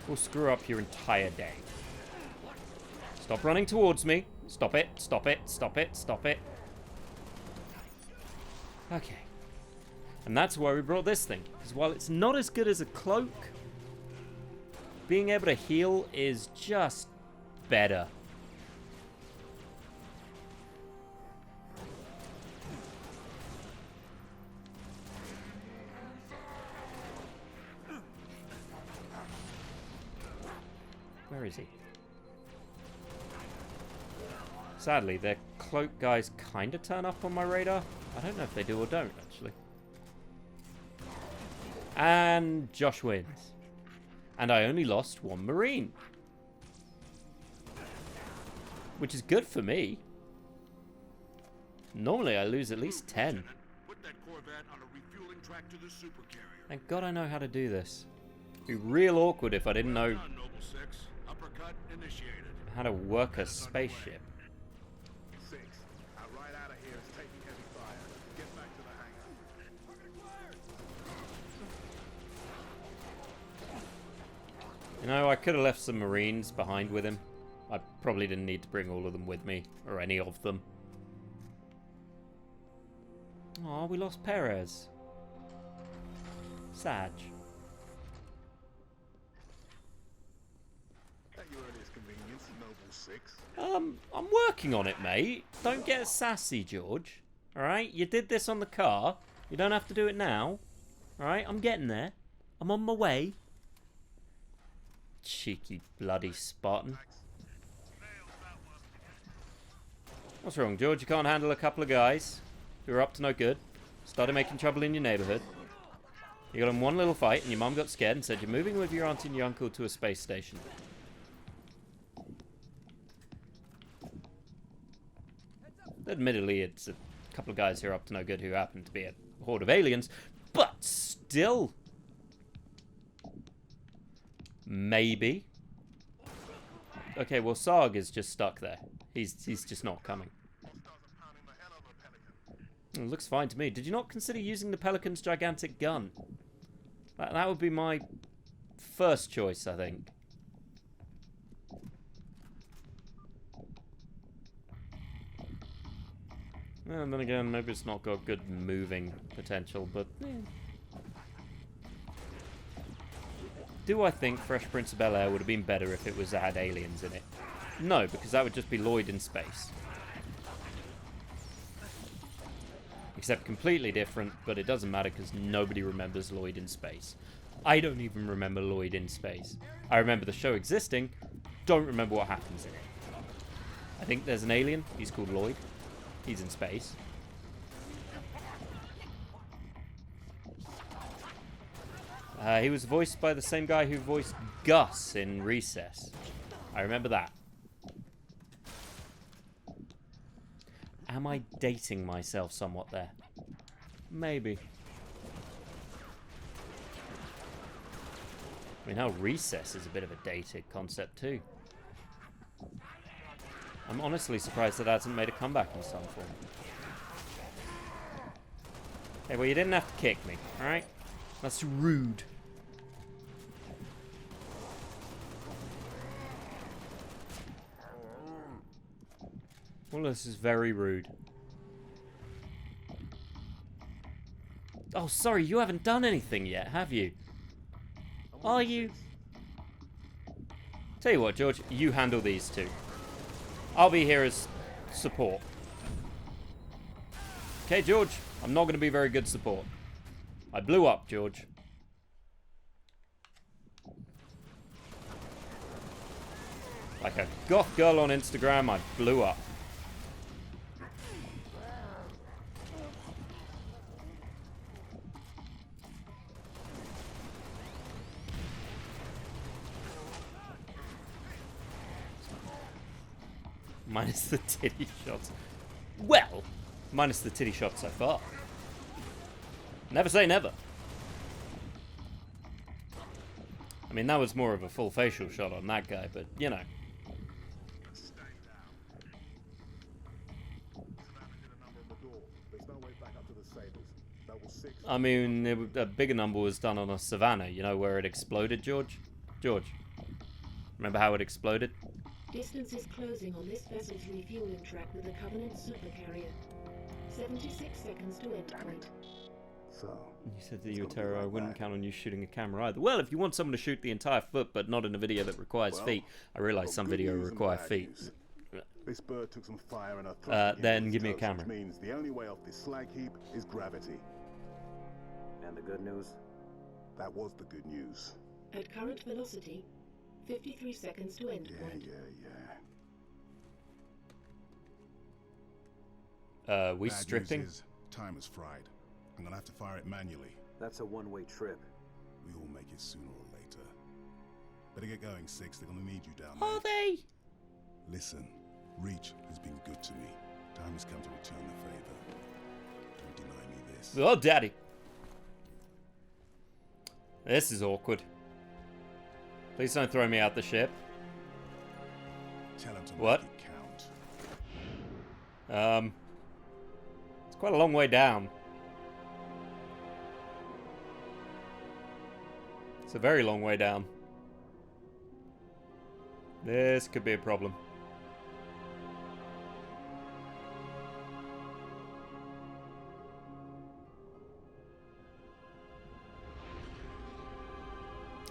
will screw up your entire day. Stop running towards me. Stop it, stop it, stop it, stop it. Okay. And that's why we brought this thing. Because while it's not as good as a cloak, being able to heal is just better. Where is he? Sadly, their cloak guys kind of turn up on my radar. I don't know if they do or don't, actually. And Josh wins. And I only lost one Marine. which is good for me. Normally I lose at least 10. Put that Corvette on a refueling track to the super carrier. Thank God I know how to do this. It'd be real awkward if I didn't know Noble 6. Uppercut initiated. how to work a spaceship. 6. Our right out of here is taking heavy fire. Get back to the hangar. You know, I could have left some Marines behind with him. I probably didn't need to bring all of them with me, or any of them. Oh, we lost Perez. Sad. At your earliest convenience, Noble 6. I'm working on it, mate. Don't get sassy, George. Alright? You did this on the car. You don't have to do it now. Alright? I'm getting there. I'm on my way. Cheeky bloody Spartan. What's wrong, George? You can't handle a couple of guys who are up to no good? Started making trouble in your neighborhood. You got in one little fight and your mum got scared and said you're moving with your aunt and your uncle to a space station. Admittedly, it's a couple of guys who are up to no good who happen to be a horde of aliens, but still. Maybe. Okay, well, Sarg is just stuck there. He's just not coming. It looks fine to me. Did you not consider using the Pelican's gigantic gun? That would be my first choice, I think. And then again, maybe it's not got good moving potential, but do I think Fresh Prince of Bel-Air would have been better if it had aliens in it? No, because that would just be Lloyd in space. Except completely different, but it doesn't matter because nobody remembers Lloyd in space. I don't even remember Lloyd in space. I remember the show existing, don't remember what happens in it. I think there's an alien, he's called Lloyd. He's in space. He was voiced by the same guy who voiced Gus in Recess. I remember that. Am I dating myself somewhat there? Maybe. I mean, how Recess is a bit of a dated concept too. I'm honestly surprised that hasn't made a comeback in some form. Hey, well, you didn't have to kick me, alright? That's rude. Well, this is very rude. Oh, sorry, you haven't done anything yet, have you? Are you? Tell you what, George, you handle these two. I'll be here as support. Okay, George, I'm not going to be very good support. I blew up, George. Like a goth girl on Instagram, I blew up. Minus the titty shots. Well, minus the titty shots so far. Never say never. I mean, that was more of a full facial shot on that guy, but, you know. I mean, a bigger number was done on a Savannah, you know, where it exploded, George? George, remember how it exploded? Distance is closing on this vessel's refueling track with the Covenant supercarrier. 76 seconds to end point. So, you said that you were terror. I wouldn't count on you shooting a camera either. Well, if you want someone to shoot the entire foot, but not in a video that requires feet, I realise some videos require feet. This bird took some fire and a then give me a camera. Which means the only way off this slag heap is gravity. And the good news? That was the good news. At current velocity, 53 seconds to end point. We stricting? Bad news is, time is fried. I'm gonna have to fire it manually. That's a one-way trip. We all make it sooner or later. Better get going, Six. They're gonna need you down there. Are they? Listen, Reach has been good to me. Time has come to return the favor. Don't deny me this. Oh, daddy. This is awkward. Please don't throw me out the ship. Tell him to What? make it count. It's quite a long way down. It's a very long way down. This could be a problem.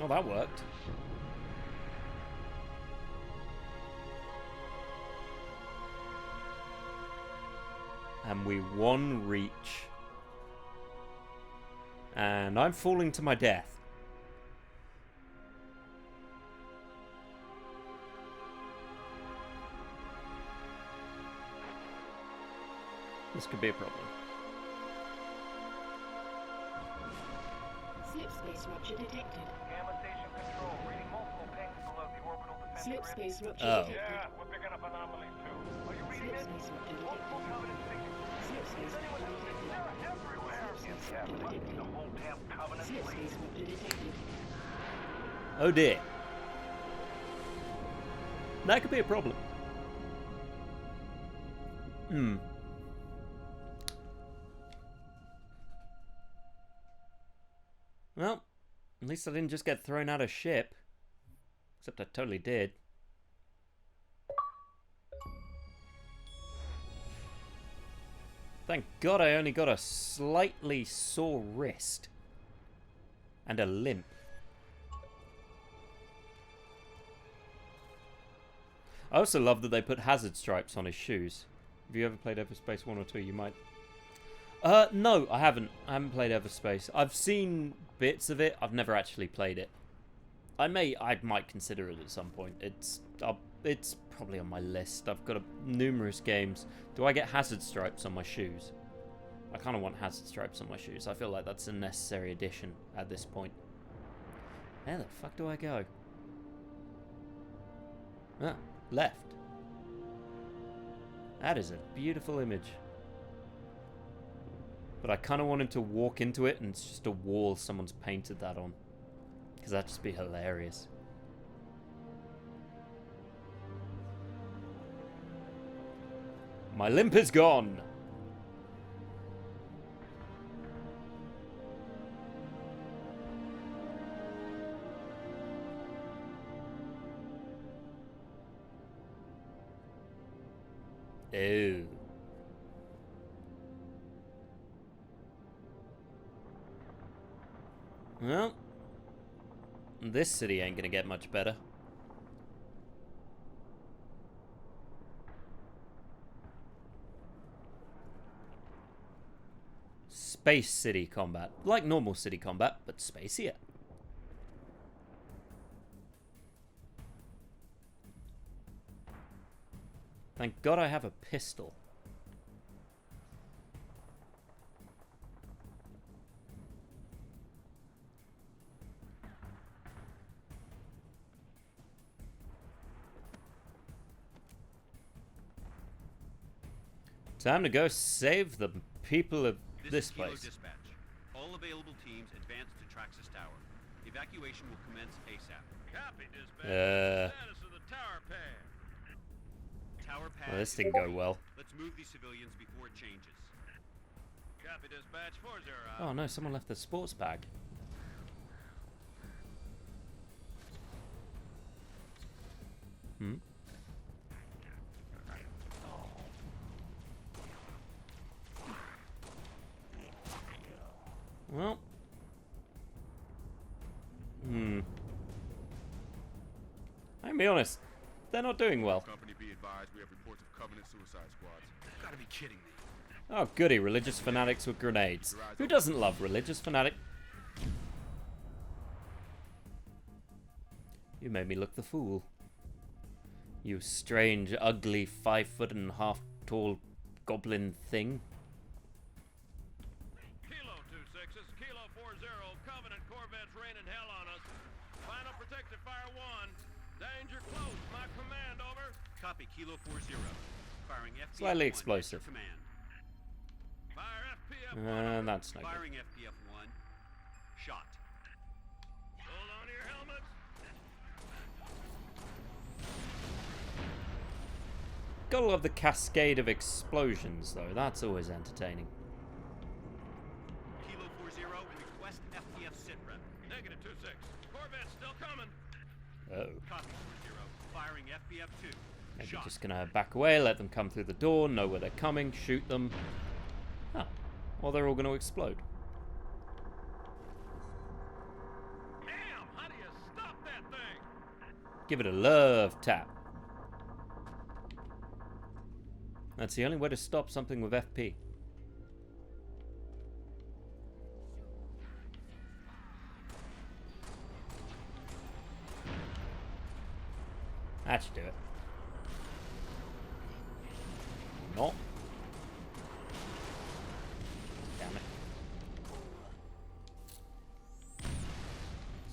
Oh, that worked. And we won Reach. And I'm falling to my death. This could be a problem. Slip space rupture detected. Gamma station control, reading multiple pings below the orbital defense Slip grid. space rupture Oh. detected. Yeah, we're picking up anomalies too. Are you reading Slip it? space rupture Multiple detected. covenant signatures. Slip space rupture detected. They're everywhere. Slip space Yeah, rupture fuck detected. the whole damn covenant, Slip please. space rupture detected. Oh dear. That could be a problem. Well, at least I didn't just get thrown out of ship. Except I totally did. Thank God I only got a slightly sore wrist. And a limp. I also love that they put hazard stripes on his shoes. Have you ever played Everspace 1 or 2? You might. No, I haven't. I haven't played Everspace. I've seen bits of it. I've never actually played it. I might consider it at some point. It's probably on my list. I've got numerous games. Do I get hazard stripes on my shoes? I kind of want hazard stripes on my shoes. I feel like that's a necessary addition at this point. Where the fuck do I go? Ah, left. That is a beautiful image. But I kind of want him to walk into it and it's just a wall someone's painted that on. Because that'd just be hilarious. My limp is gone! Oh. Well, this city ain't gonna get much better. Space city combat. Like normal city combat, but spacier. Thank God I have a pistol. Time to go save the people of this Kilo place. Dispatch. All available teams advance to Traxxas Tower. Evacuation will commence ASAP. Copy, dispatch. Status of the tower pad. Tower pad. Well, this didn't go well. Let's move these civilians before it changes. Copy, dispatch. 40. Oh no, someone left the sports bag. Hmm? Well. I'll be honest, they're not doing well. Company be advised, we have reports of Covenant suicide squads. You gotta be kidding me. Oh goody, religious fanatics with grenades. Who doesn't love religious fanatic? You made me look the fool. You strange, ugly, 5'1.5" tall goblin thing. Kilo 26, Kilo 40, Covenant Corvettes raining hell on us. Final protective fire 1. Danger close, my command, over. Copy, Kilo 40. Firing FPF Slightly 1. explosive. Command. Fire FPF That's no good. Firing FPF 1. Shot. Hold on to your helmets. Gotta love the cascade of explosions, though. That's always entertaining. Kilo 40, request FPF sitrep. Negative 2-6. Corvette's still coming. Uh-oh. Copy 40. Firing FPF 2. Maybe Shot. just gonna back away, let them come through the door, know where they're coming, shoot them. Oh. Or they're all gonna explode. Damn, how do you stop that thing? Give it a love tap. That's the only way to stop something with FP. That should do it. Not. Damn it.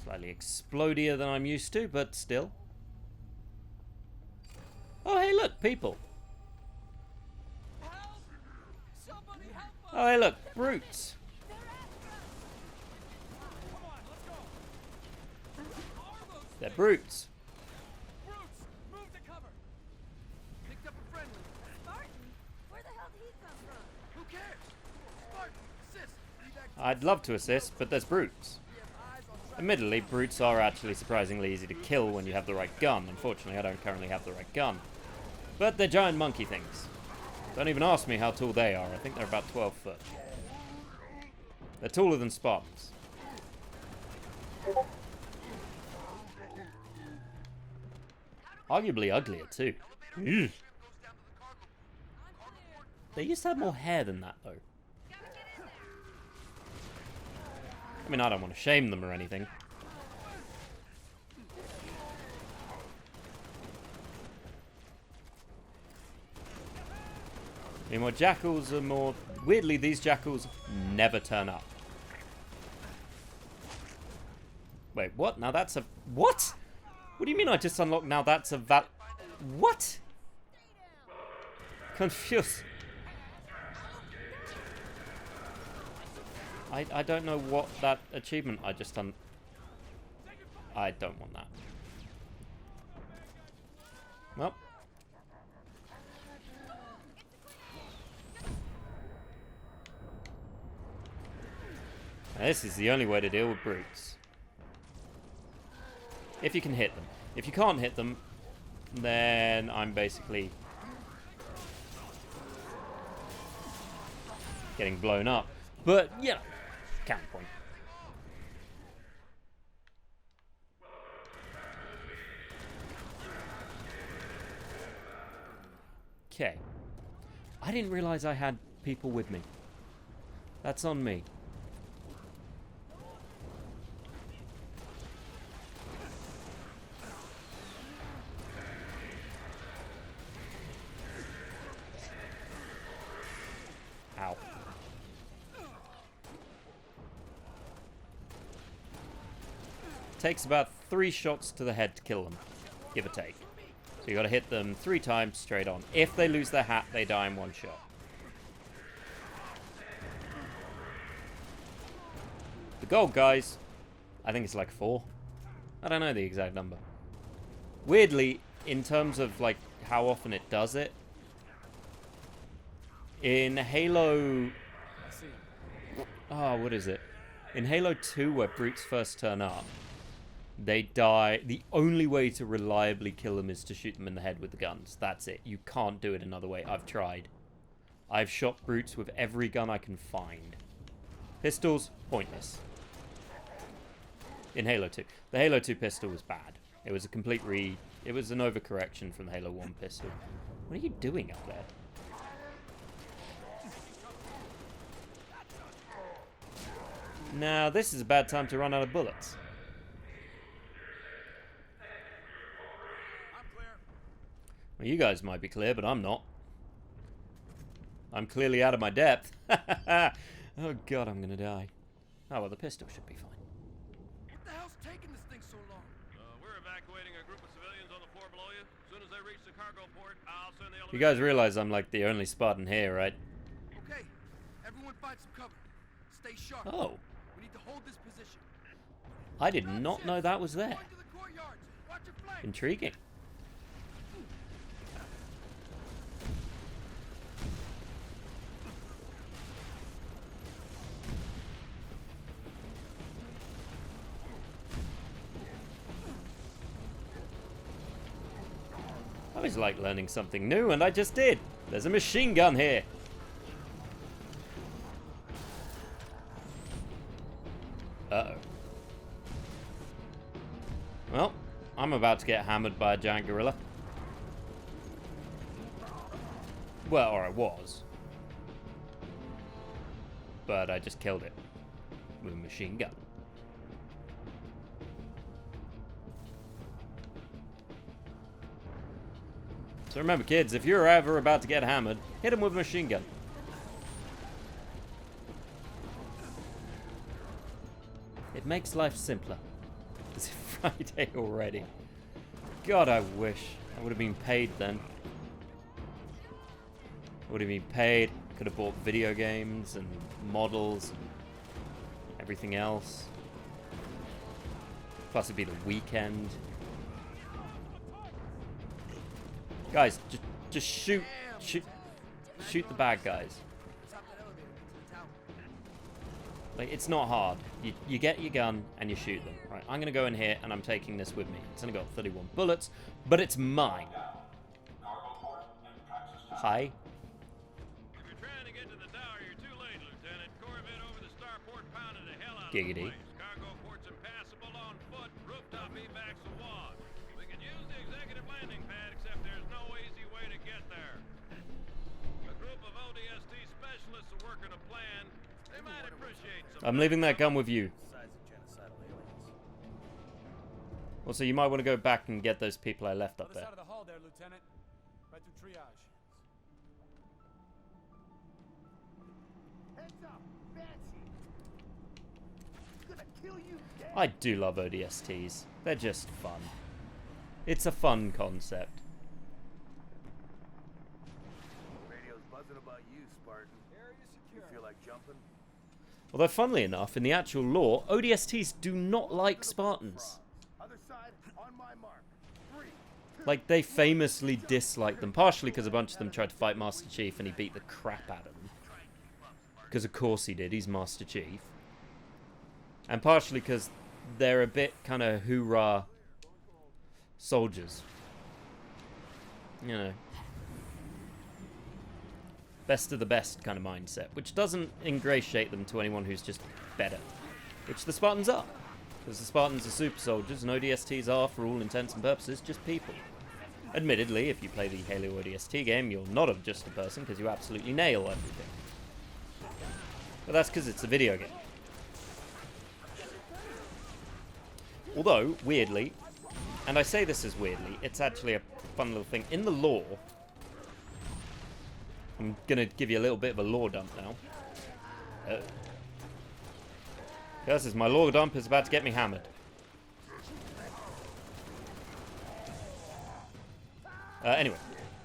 Slightly explodier than I'm used to, but still. Oh, hey, look, people. Oh, hey, look, brutes. They're brutes. Move to cover. Picked up a friendly. Spartan? Where the hell did he come from? Who cares? Spartan, assist. I'd love to assist, but there's brutes. Admittedly, brutes are actually surprisingly easy to kill when you have the right gun. Unfortunately, I don't currently have the right gun. But they're giant monkey things. Don't even ask me how tall they are. I think they're about 12 foot. They're taller than Spartans. Arguably uglier, too. Ugh. They used to have more hair than that, though. I mean, I don't want to shame them or anything. I mean, what jackals are more... Weirdly, these jackals never turn up. Wait, what? Now that's a... What? What do you mean I just unlocked now that's a What? Confused. I don't know what that achievement I just done. I don't want that. Well. Now, this is the only way to deal with brutes. If you can hit them. If you can't hit them, then I'm basically getting blown up. But, yeah, counterpoint. Okay. I didn't realize I had people with me. That's on me. Ow. Takes about 3 shots to the head to kill them, give or take. So you gotta hit them 3 times straight on. If they lose their hat, they die in 1 shot. The gold guys, I think it's like 4. I don't know the exact number. Weirdly, in terms of like how often it does it, in Halo... Oh, what is it? In Halo 2, where brutes first turn up, they die. The only way to reliably kill them is to shoot them in the head with the guns. That's it. You can't do it another way. I've tried. I've shot brutes with every gun I can find. Pistols, pointless. In Halo 2. The Halo 2 pistol was bad. It was a complete It was an overcorrection from the Halo 1 pistol. What are you doing up there? Now, this is a bad time to run out of bullets. Well, you guys might be clear, but I'm not. I'm clearly out of my depth. Oh god, I'm gonna die. Oh well, the pistol should be fine. What the hell's taking this thing so long? We're evacuating a group of civilians on the 4 floor below you. As soon as I reach the cargo port, I'll send the You guys realize I'm like the only Spartan here, right? Okay, everyone find some cover. Stay sharp. Oh. We need to hold this position. I did not know that was there. Intriguing. I always like learning something new, and I just did. There's a machine gun here. Uh-oh. Well, I'm about to get hammered by a giant gorilla. Well, or I was. But I just killed it with a machine gun. So remember, kids, if you're ever about to get hammered, hit him with a machine gun. It makes life simpler. Is it Friday already? God, I wish I would have been paid then. I would have been paid. Could have bought video games and models and everything else. Plus it'd be the weekend. Guys, just shoot the bad guys. Like, it's not hard. You get your gun and you shoot them. Right, I'm gonna go in here and I'm taking this with me. It's only got 31 bullets, but it's mine. Hi. If you're trying to get to the tower, you're too late, Lieutenant. Corvette over the starport pounded the hell out of the Giggity. place. Cargo port's impassable on foot. Rooftop evacs a wad. We could use the executive landing pad, except there's no easy way to get there. A group of ODST specialists are working a plan. They might appreciate some. I'm leaving that gun with you. Also, you might want to go back and get those people I left up Other there. side of the hall there, Lieutenant. Right through triage. Heads up, Fancy. Gonna kill you dead. I do love ODSTs. They're just fun. It's a fun concept. Radio's buzzing about you, Spartan. You feel like jumping? Although, funnily enough, in the actual lore, ODSTs do not like Spartans. Other side, on my mark. 3, 2, Like, they famously dislike them, partially because a bunch of them tried to fight Master Chief and he beat the crap out of them. Because of course he did, he's Master Chief. And partially because they're a bit kind of hoorah soldiers. You know. Best of the best kind of mindset, which doesn't ingratiate them to anyone who's just better. Which the Spartans are. Because the Spartans are super soldiers and ODSTs are, for all intents and purposes, just people. Admittedly, if you play the Halo ODST game, you're not just a person because you absolutely nail everything. But that's because it's a video game. Although, weirdly, and I say this as weirdly, it's actually a fun little thing. In the lore, I'm going to give you a little bit of a lore dump now. Curses, my lore dump is about to get me hammered. Anyway,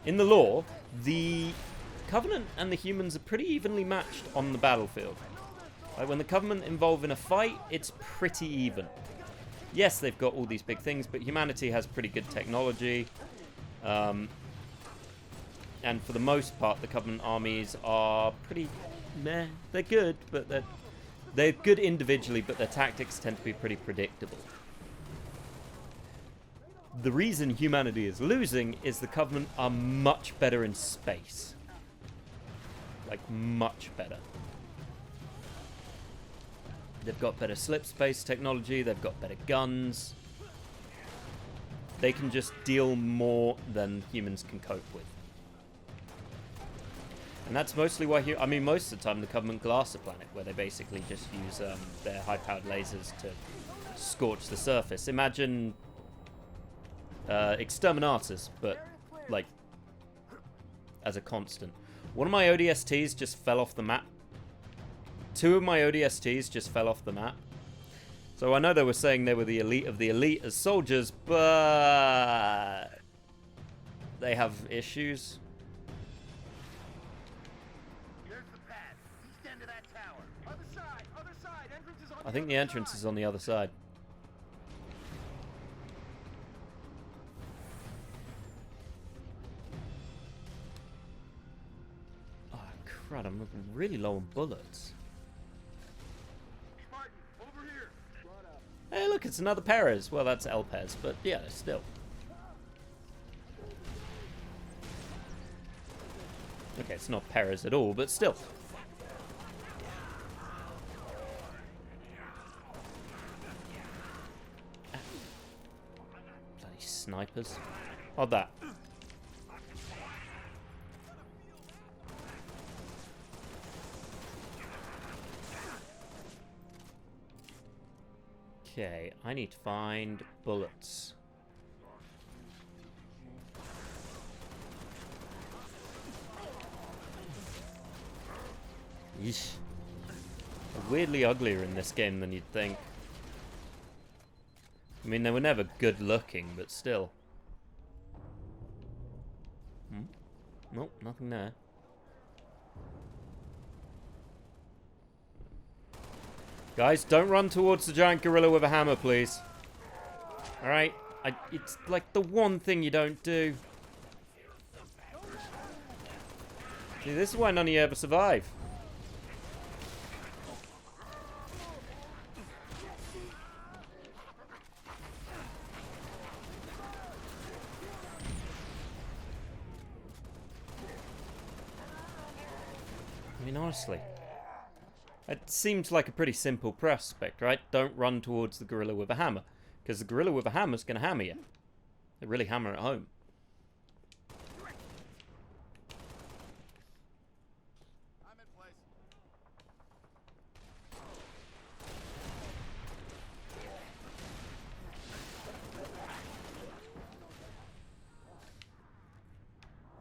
in the lore, the Covenant and the humans are pretty evenly matched on the battlefield. Like, when the Covenant involve in a fight, it's pretty even. Yes, they've got all these big things, but humanity has pretty good technology. And for the most part, the Covenant armies are pretty meh. They're good, but they're good individually, but their tactics tend to be pretty predictable. The reason humanity is losing is the Covenant are much better in space. Like, much better. They've got better slip space technology, they've got better guns. They can just deal more than humans can cope with. And that's mostly why, I mean, most of the time the Covenant glass a planet, where they basically just use their high-powered lasers to scorch the surface. Imagine Exterminatus, but, like, as a constant. One of my ODSTs just fell off the map. 2 of my ODSTs just fell off the map. So I know they were saying they were the elite of the elite as soldiers, but they have issues. There's the pad. East end of that tower. Other side. Other side. Entrance is on I think the entrance is on the other side. Oh, crud, I'm looking really low on bullets. Spartan, over here. Hey, look, it's another Perez. Well, that's El Pez, but yeah, still. Okay, it's not Perez at all, but still. Bloody snipers. Odd that. Okay, I need to find bullets. Yeesh. They're weirdly uglier in this game than you'd think. I mean, they were never good looking, but still. Nope, nothing there. Guys, don't run towards the giant gorilla with a hammer, please. Alright? It's like the one thing you don't do. See, this is why none of you ever survive. I mean, honestly. It seems like a pretty simple prospect, right? Don't run towards the gorilla with a hammer. Because the gorilla with a hammer's going to hammer you. They really hammer at home.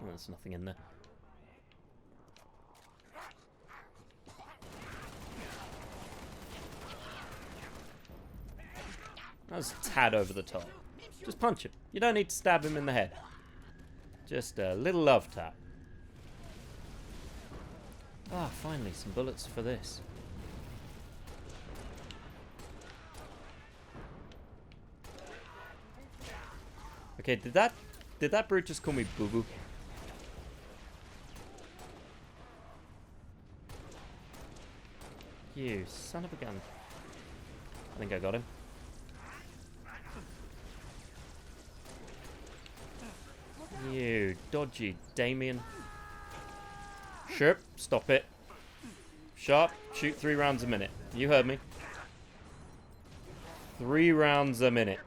Oh, there's nothing in there. That was a tad over the top. Just punch him. You don't need to stab him in the head. Just a little love tap. Ah, finally, some bullets for this. Okay, did that brute just call me boo-boo? You son of a gun. I think I got him. You dodgy Damien. Sharp, stop it. Sharp, shoot 3 rounds a minute. You heard me. 3 rounds a minute.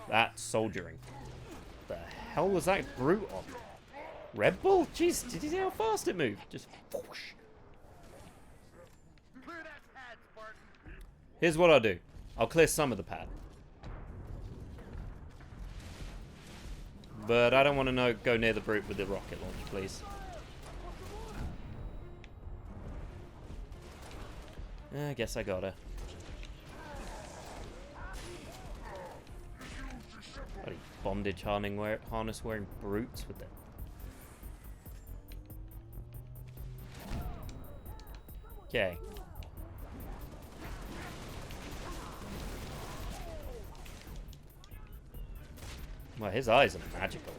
That's soldiering. The hell was that brute on? Red Bull? Jeez, did you see how fast it moved? Just whoosh. Here's what I'll do. I'll clear some of the pad. But I don't want to go near the brute with the rocket launch, please. I guess I gotta. Bloody bondage harness wearing brutes with it. Okay. Well, his eyes are magical.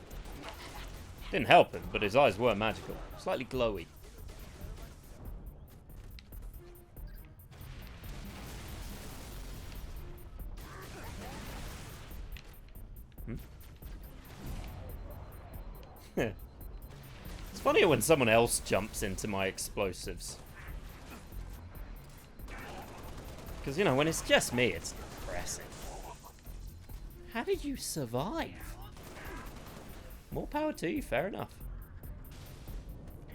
Didn't help him, but his eyes were magical. Slightly glowy. It's funnier when someone else jumps into my explosives. Because, you know, when it's just me, it's depressing. How did you survive? More power to you, fair enough.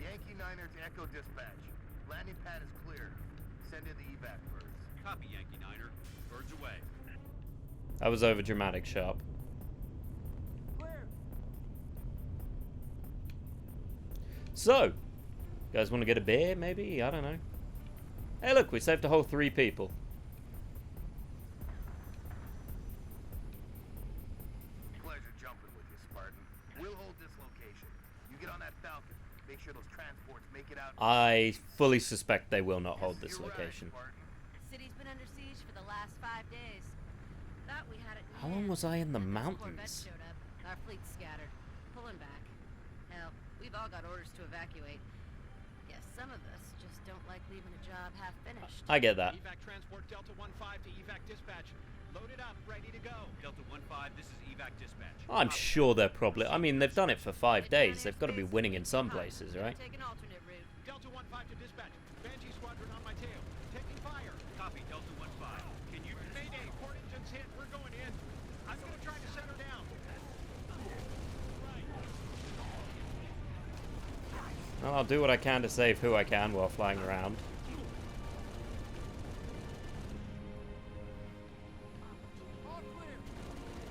Yankee Niner to Echo Dispatch. Landing pad is clear. Send in the evac birds. Copy, Yankee Niner. Birds away. That was over dramatic, Sharp. So, you guys want to get a beer, maybe? I don't know. Hey, look, we saved a whole 3 people. Pleasure jumping with you, Spartan. We'll hold this location. You get on that Falcon. Make sure those transports make it out. I fully suspect they will not hold this location. The city's been under siege for the last 5 days. Thought we had it. How long was I in the Corvette mountains? showed up. Our fleet's scattered, pulling back. Hell, we've all got orders to evacuate. Guess some of us just don't like leaving a job half finished. I get that. Evac transport Delta 1-5 to evac dispatch. Loaded up, ready to go. Delta 1-5, this is evac dispatch. I'm sure they're probably... I mean, they've done it for 5 days. They've got to be winning in some places, right? Take an alternate route. Delta 1-5 to dispatch. Banshee squadron on my tail. Taking fire. Copy, Delta 1-5. Can you... Mayday, port engines hit. We're going in. I'm gonna try to set her down. Well, I'll do what I can to save who I can while flying around.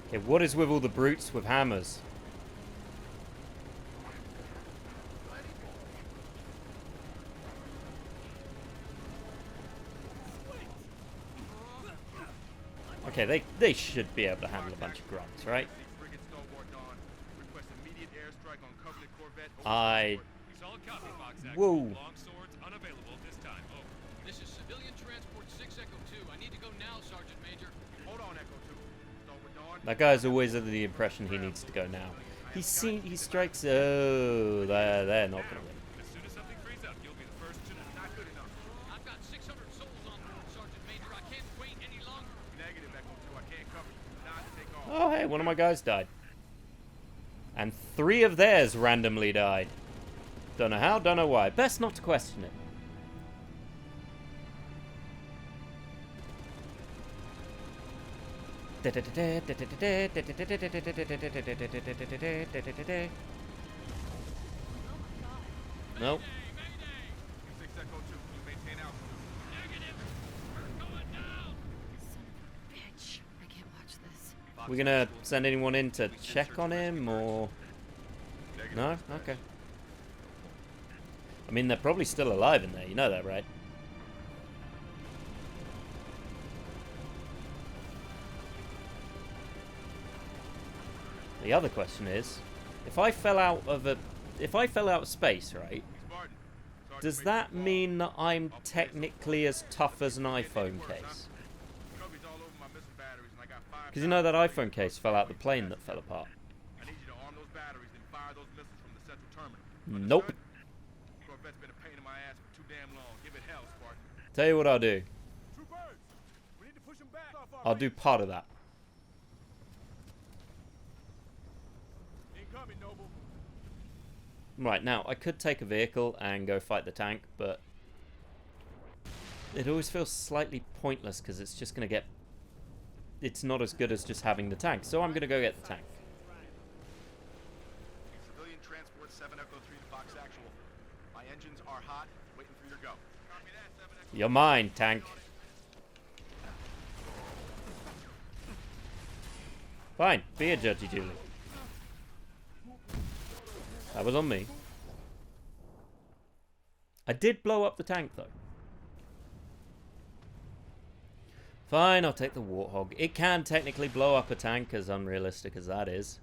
Okay, what is with all the brutes with hammers? Okay, they should be able to handle a bunch of grunts, right? Whoa. Long swords unavailable this time. Oh, this is civilian transport 6 Echo 2. I need to go now, Sergeant Major. Hold on, Echo 2. Start with Dawn. That guy's always under the impression he needs to go now. He strikes. Oh, they're not gonna win. As soon as something frees up, you'll be the first to know. Not good enough. I've got 600 souls on board, Sergeant Major. I can't wait any longer. Negative, Echo 2. I can't cover you. Not take off. Oh, hey, one of my guys died. And 3 of theirs randomly died. Don't know how, don't know why. Best not to question it. Nope. Bitch, I can't watch this. We're gonna send anyone in to check on him, or... No? Okay. I mean, they're probably still alive in there, you know that, right? The other question is, if I fell out of space, right? Does that mean that I'm technically as tough as an iPhone case? Because you know that iPhone case fell out the plane that fell apart. Nope. Tell you what I'll do. I'll do part of that. Right, now, I could take a vehicle and go fight the tank, but it always feels slightly pointless because it's just going to get... It's not as good as just having the tank, so I'm going to go get the tank. Civilian transport 7 Echo 3 to Fox Actual. My engines are hot, waiting for you to go. Copy that, 7 Echo. You're mine, tank. Fine, be a judgy Julie. That was on me. I did blow up the tank, though. Fine, I'll take the Warthog. It can technically blow up a tank, as unrealistic as that is.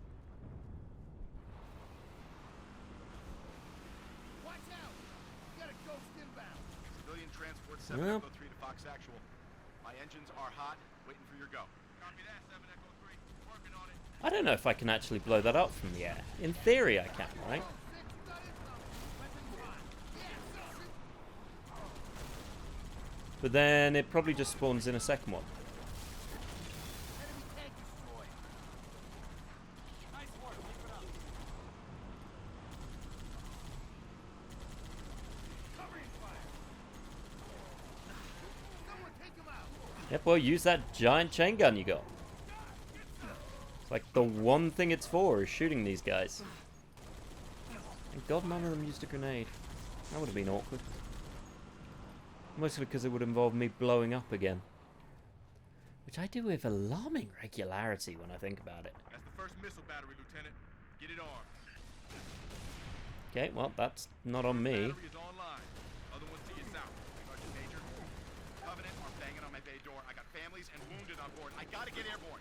Watch out! You got a ghost inbound. Civilian transport 7 Well. Echo 3 to Fox Actual. My engines are hot, waiting for your go. Copy that, 7 Echo 3. Working on it. I don't know if I can actually blow that up from the air. In theory, I can, right? But then it probably just spawns in a second one. Yep, well, use that giant chain gun you got. It's like the one thing it's for is shooting these guys. Thank God none of them used a grenade. That would have been awkward. Mostly because it would involve me blowing up again. Which I do with alarming regularity when I think about it. That's the first missile battery, Lieutenant. Get it armed. Okay, well, that's not on me. Battery is online. Other ones to your south. Sergeant Major. Covenant are banging on my bay door. I got families and wounded on board. I gotta get airborne.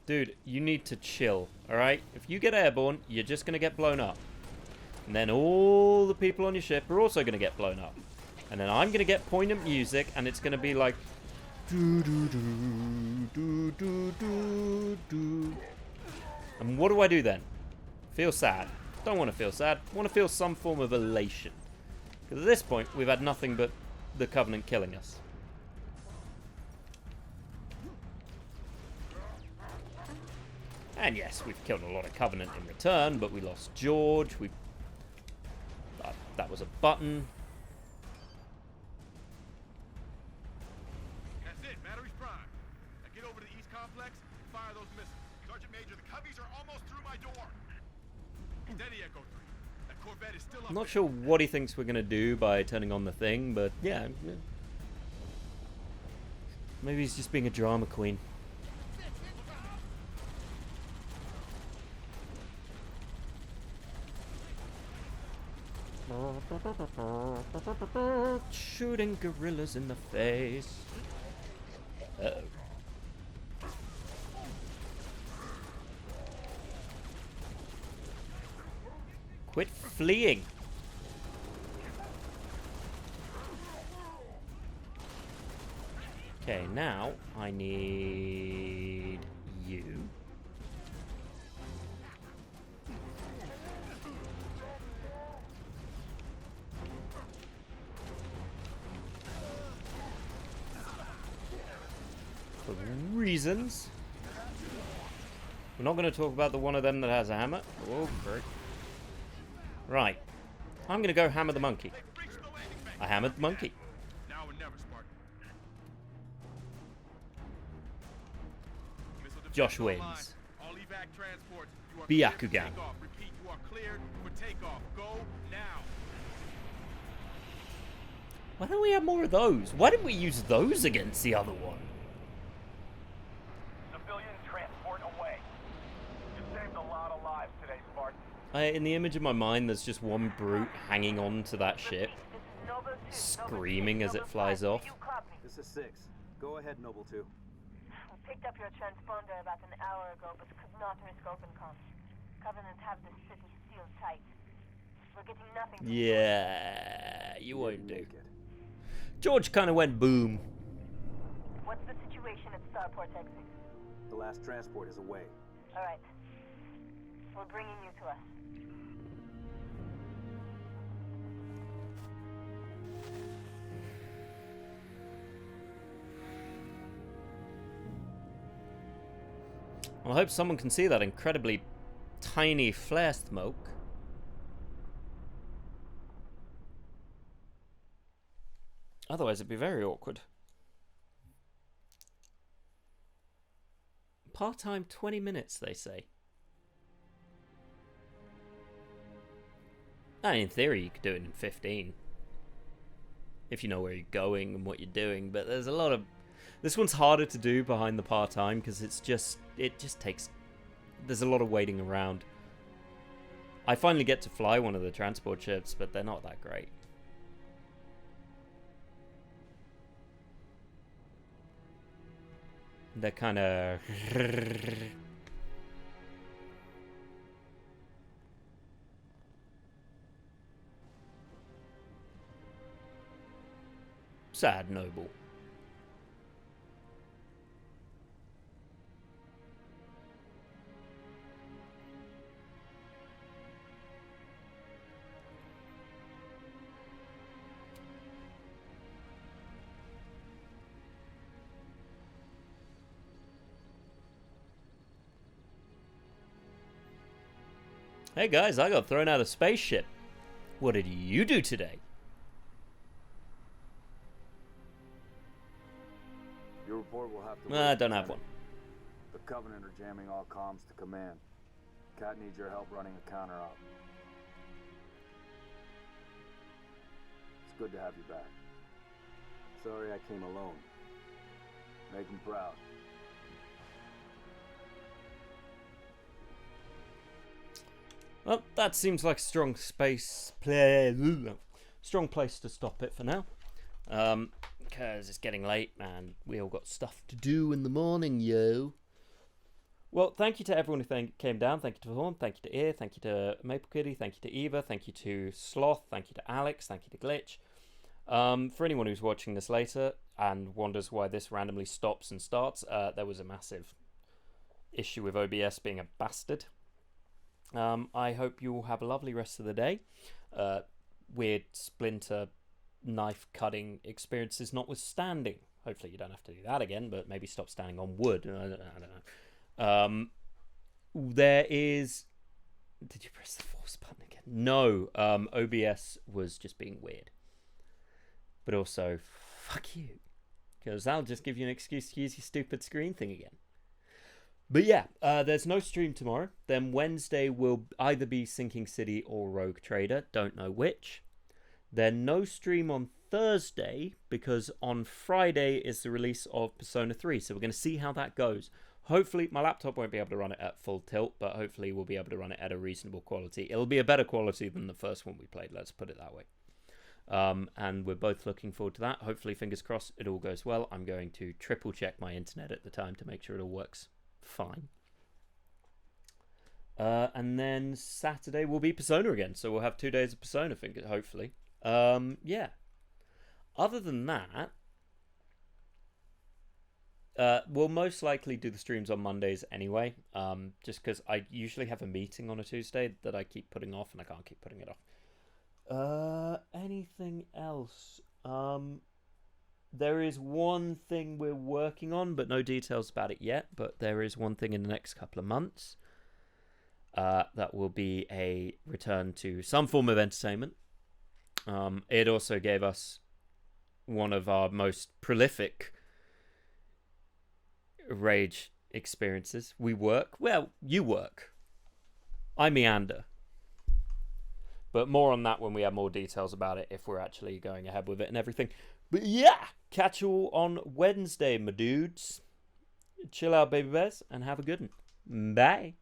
Dude, you need to chill, alright? If you get airborne, you're just going to get blown up. And then all the people on your ship are also going to get blown up. And then I'm going to get poignant music, and it's going to be like... And what do I do then? Feel sad. Don't want to feel sad. I want to feel some form of elation. Because at this point, we've had nothing but the Covenant killing us. And yes, we've killed a lot of Covenant in return, but we lost George. That was a button. That's it. Battery's prime. Now get over to the East Complex and fire those missiles. Sergeant Major, the Coveys are almost through my door. Steady, Echo 3. That Corvette is still up I'm not there. sure what he thinks we're going to do by turning on the thing, but yeah. Maybe he's just being a drama queen. Shooting gorillas in the face. Uh-oh. Quit fleeing. Okay, now I need you. For reasons. We're not going to talk about the one of them that has a hammer. Oh, great. Right. I'm going to go hammer the monkey. I hammered the monkey. Now or never, Spartan. Josh wins. All evac transports, you are Byakugan. cleared for takeoff. Repeat, you are cleared for takeoff. Go now. Why don't we have more of those? Why didn't we use those against the other one? Civilian transport away. You saved a lot of lives today, Spartan. In the image of my mind, there's just one brute hanging on to that ship, screaming as it flies off. This is 6. Go ahead, Noble 2. We picked up your transponder about an hour ago, but could not risk open comms. Covenant have this city sealed tight. We're getting nothing. Yeah, you won't do. George kind of went boom. What's the situation at Starport exit? The last transport is away. All right. We're bringing you to us. Well, I hope someone can see that incredibly tiny flare smoke. Otherwise, it'd be very awkward. Part-time 20 minutes, they say. And in theory, you could do it in 15. If you know where you're going and what you're doing. But there's a lot of... This one's harder to do behind the part-time because it just takes... There's a lot of waiting around. I finally get to fly one of the transport ships, but they're not that great. They're kind of... Sad Noble. Hey guys, I got thrown out of spaceship. What did you do today? Your report will have to... I don't have one. The Covenant are jamming all comms to command. Cat needs your help running a counter-op. It's good to have you back. Sorry I came alone. Make him proud. Well, that seems like a strong place to stop it for now. Because it's getting late and we all got stuff to do in the morning, yo. Well, thank you to everyone who came down. Thank you to Horn. Thank you to Ear. Thank you to Maple Kitty. Thank you to Eva. Thank you to Sloth. Thank you to Alex. Thank you to Glitch. For anyone who's watching this later and wonders why this randomly stops and starts, there was a massive issue with OBS being a bastard. I hope you all have a lovely rest of the day. Weird splinter knife cutting experiences notwithstanding. Hopefully you don't have to do that again, but maybe stop standing on wood. I don't know. There is... Did you press the force button again? No. OBS was just being weird. But also, fuck you. Because that'll just give you an excuse to use your stupid screen thing again. But yeah, there's no stream tomorrow. Then Wednesday will either be Sinking City or Rogue Trader. Don't know which. Then no stream on Thursday, because on Friday is the release of Persona 3. So we're going to see how that goes. Hopefully, my laptop won't be able to run it at full tilt, but hopefully we'll be able to run it at a reasonable quality. It'll be a better quality than the first one we played, let's put it that way. And we're both looking forward to that. Hopefully, fingers crossed, it all goes well. I'm going to triple check my internet at the time to make sure it all works fine. And then Saturday will be Persona again, so we'll have 2 days of Persona, hopefully. Yeah. Other than that, we'll most likely do the streams on Mondays anyway, just because I usually have a meeting on a Tuesday that I keep putting off, and I can't keep putting it off. Anything else? There is one thing we're working on, but no details about it yet. But there is one thing in the next couple of months. That will be a return to some form of entertainment. It also gave us one of our most prolific rage experiences. We work. Well, you work. I meander. But more on that when we have more details about it, if we're actually going ahead with it and everything. But yeah, catch you all on Wednesday, my dudes. Chill out, baby bears, and have a good one. Bye.